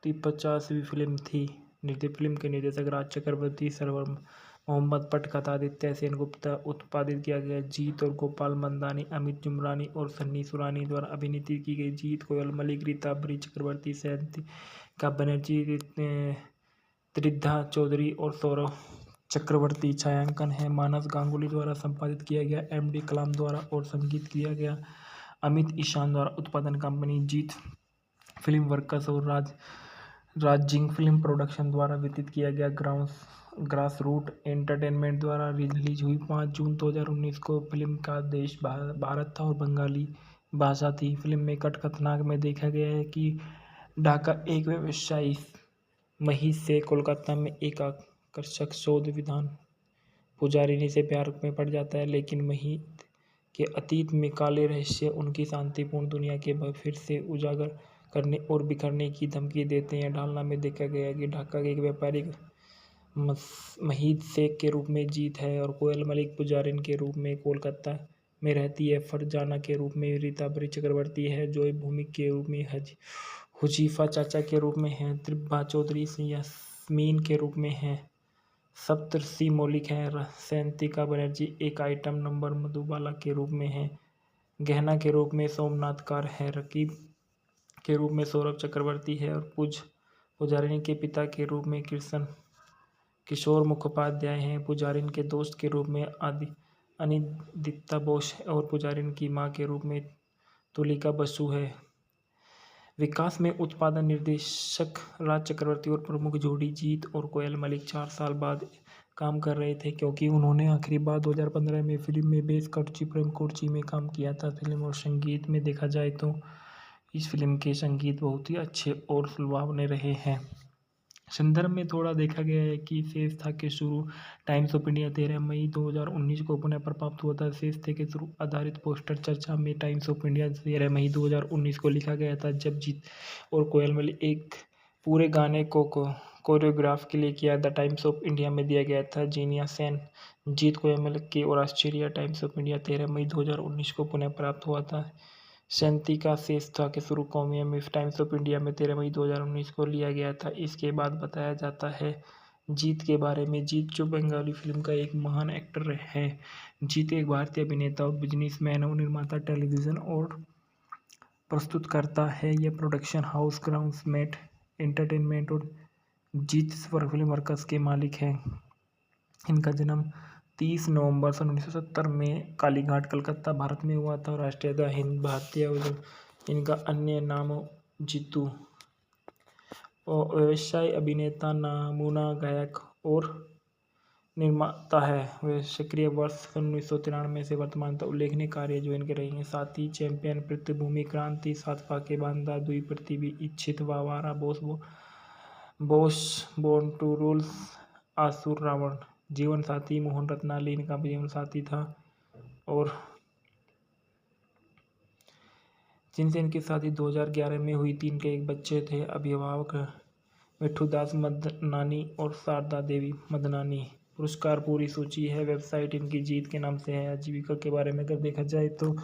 50वीं फिल्म थी। फिल्म के निर्देशक राज चक्रवर्ती, सरवर मोहम्मद, पटकथा आदित्य सेनगुप्ता, उत्पादित किया गया। जीत और गोपाल मंदानी, अमित जुमरानी और सन्नी सुरानी द्वारा अभिनीत की गई। जीत कोयल मलिक, रीताभरी चक्रवर्ती, सैंतिका बनर्जी, त्रिधा चौधरी और सौरभ चक्रवर्ती। छायांकन है मानस गांगुली द्वारा संपादित किया गया। MD कलाम द्वारा और संगीत किया गया अमित ईशान द्वारा। उत्पादन कंपनी जीत फिल्म वर्कर्स और राजिंग फिल्म प्रोडक्शन द्वारा वितरित किया गया। ग्रास रूट एंटरटेनमेंट द्वारा रिलीज हुई 5 जून 2019 को। फिल्म का देश भारत था और बंगाली भाषा थी। फिल्म में कथानक में देखा गया है कि ढाका एक व्यवसायी महिष से कोलकाता में एक आकर्षक शोध विधान पुजारिनी से प्यार में पड़ जाता है, लेकिन महिष के अतीत में काले रहस्य उनकी शांतिपूर्ण दुनिया के फिर से उजागर करने और बिखरने की धमकी देते हैं। ढालना में देखा गया है कि ढाका के एक व्यापारिक महिष शेख के रूप में जीत है और कोयल मलिक पुजारिन के रूप में कोलकाता में रहती है। फरजाना के रूप में रीताभरी चक्रवर्ती है। जॉय भूमिक के रूप में हुजीफा चाचा के रूप में है। त्रिभा चौधरी यास्मीन के रूप में है। सप्तर्षि मौलिक है। सैंतिका बनर्जी एक आइटम नंबर मधुबाला के रूप में है। गहना के रूप में सोमनाथ कार है। रकीब के रूप में सौरभ चक्रवर्ती है और पुजारिनी के पिता के रूप में किशोर मुखोपाध्याय हैं। पुजारिन के दोस्त के रूप में अनिदित्ता बोस और पुजारिन की मां के रूप में तुलिका बसु है। विकास में उत्पादन निर्देशक राज चक्रवर्ती और प्रमुख जोड़ी जीत और कोयल मलिक 4 साल बाद काम कर रहे थे, क्योंकि उन्होंने आखिरी बार 2015 में फिल्म में बेस कटची प्रेम कोर्ची में काम किया था। फिल्म और संगीत में देखा जाए तो इस फिल्म के संगीत बहुत ही अच्छे और सुलभावने रहे हैं। संदर्भ में थोड़ा देखा गया है कि शेष था के शुरू टाइम्स ऑफ इंडिया 13 मई 2019 को पुनः प्राप्त हुआ था। शेष थे के शुरू आधारित पोस्टर चर्चा में टाइम्स ऑफ इंडिया 13 मई 2019 को लिखा गया था, जब जीत और कोयल मलिक एक पूरे गाने को कोरियोग्राफ के लिए किया। द टाइम्स ऑफ इंडिया में दिया गया था। जीनिया सेन, जीत कोयल मलिक की और ऑस्ट्रेलिया टाइम्स ऑफ इंडिया 13 मई 2019 को पुनः प्राप्त हुआ था। सैंतिका शेष था के शुरू कौमिया में टाइम्स ऑफ इंडिया में 13 मई 2019 को लिया गया था। इसके बाद बताया जाता है जीत के बारे में। जीत जो बंगाली फिल्म का एक महान एक्टर है। जीत एक भारतीय अभिनेता और बिजनेसमैन और निर्माता, टेलीविज़न और प्रस्तुतकर्ता है। यह प्रोडक्शन हाउस ग्राउंड्समेट एंटरटेनमेंट और जीत फिल्म वर्कर्स के मालिक हैं। इनका जन्म 30 नवंबर सन 1970 में कालीघाट, कलकत्ता, भारत में हुआ था। राष्ट्रीयता हिंद भारतीय। इनका अन्य नाम जीतू और व्यवसाय अभिनेता, नमूना गायक और निर्माता है। वे सक्रिय वर्ष सन 1993 से वर्तमान तक उल्लेखनीय कार्य जो इनके रही हैं: साथी, चैंपियन, पृथ्वीभूमि, क्रांति, 7 फाके बांधा, दुई पृथ्वी, इच्छित, वावारा, बोस, बोर्न टू रूल, आसुर, रावण। जीवन साथी, मोहन रत्नाली इनका जीवन साथी था और जिनसे इनकी शादी 2011 में हुई थी। इनके एक बच्चे थे। अभिभावक मिठूदास मदनानी और शारदा देवी मदनानी। पुरस्कार पूरी सूची है। वेबसाइट इनकी जीत के नाम से है। आजीविका के बारे में अगर देखा जाए तो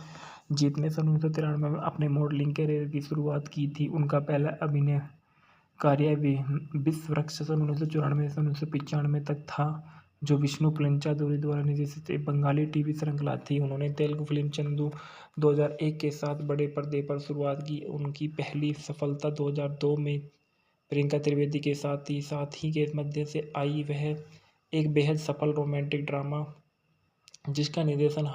जीत ने सन 1993 में अपने मॉडलिंग करियर की शुरुआत की थी। उनका पहला अभिनय कार्य विश्व वृक्ष सन 1994 से 1995 तक था, जो विष्णु पंचादुरी द्वारा निर्देशित एक बंगाली टीवी श्रृंखला थी। उन्होंने तेलुगु फिल्म चंदू 2001 के साथ बड़े पर्दे पर शुरुआत की। उनकी पहली सफलता 2002 में प्रियंका त्रिवेदी के साथ ही के मध्य से आई। वह एक बेहद सफल रोमांटिक ड्रामा जिसका निर्देशन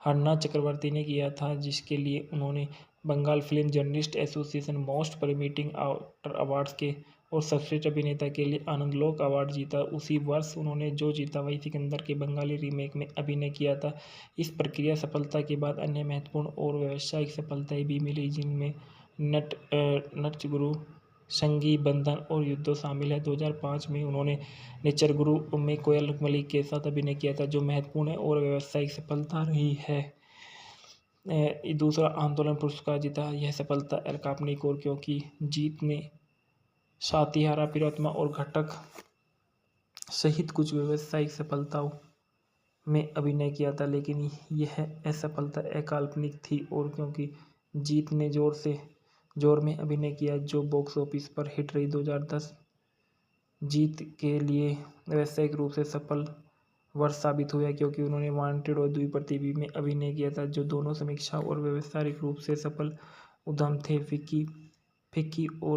हरना चक्रवर्ती ने किया था, जिसके लिए उन्होंने Bengal film journalist association most promising actor awards के और सर्वश्रेष्ठ अभिनेता के लिए आनंदलोक अवार्ड जीता। उसी वर्ष उन्होंने जो जीता वही सिकंदर के बंगाली रीमेक में अभिनय किया था। इस प्रक्रिया सफलता के बाद अन्य महत्वपूर्ण और व्यावसायिक सफलताएं भी मिली, जिनमें नटचगुरु, संगी बंधन और युद्धो शामिल है। 2005 में उन्होंने नेचरगुरु में कोयल मलिक के साथ अभिनय किया था, जो महत्वपूर्ण है और व्यावसायिक सफलता रही है। दूसरा, आंदोलन पुरस्कार जीता। यह सफलता अकादमिक और क्योंकि जीत ने सातिहारा, प्रियतमा और घटक सहित कुछ व्यावसायिक सफलताओं में अभिनय किया था, लेकिन यह असफलता अकाल्पनिक थी और क्योंकि जीत ने जोर में अभिनय किया, जो बॉक्स ऑफिस पर हिट रही। 2010 जीत के लिए व्यावसायिक रूप से सफल वर्ष साबित हुआ, क्योंकि उन्होंने वांटेड और द्विप्रतिभी में अभिनय किया था, जो दोनों समीक्षा और व्यावसायिक रूप से सफल उद्यम थे। फिक्की और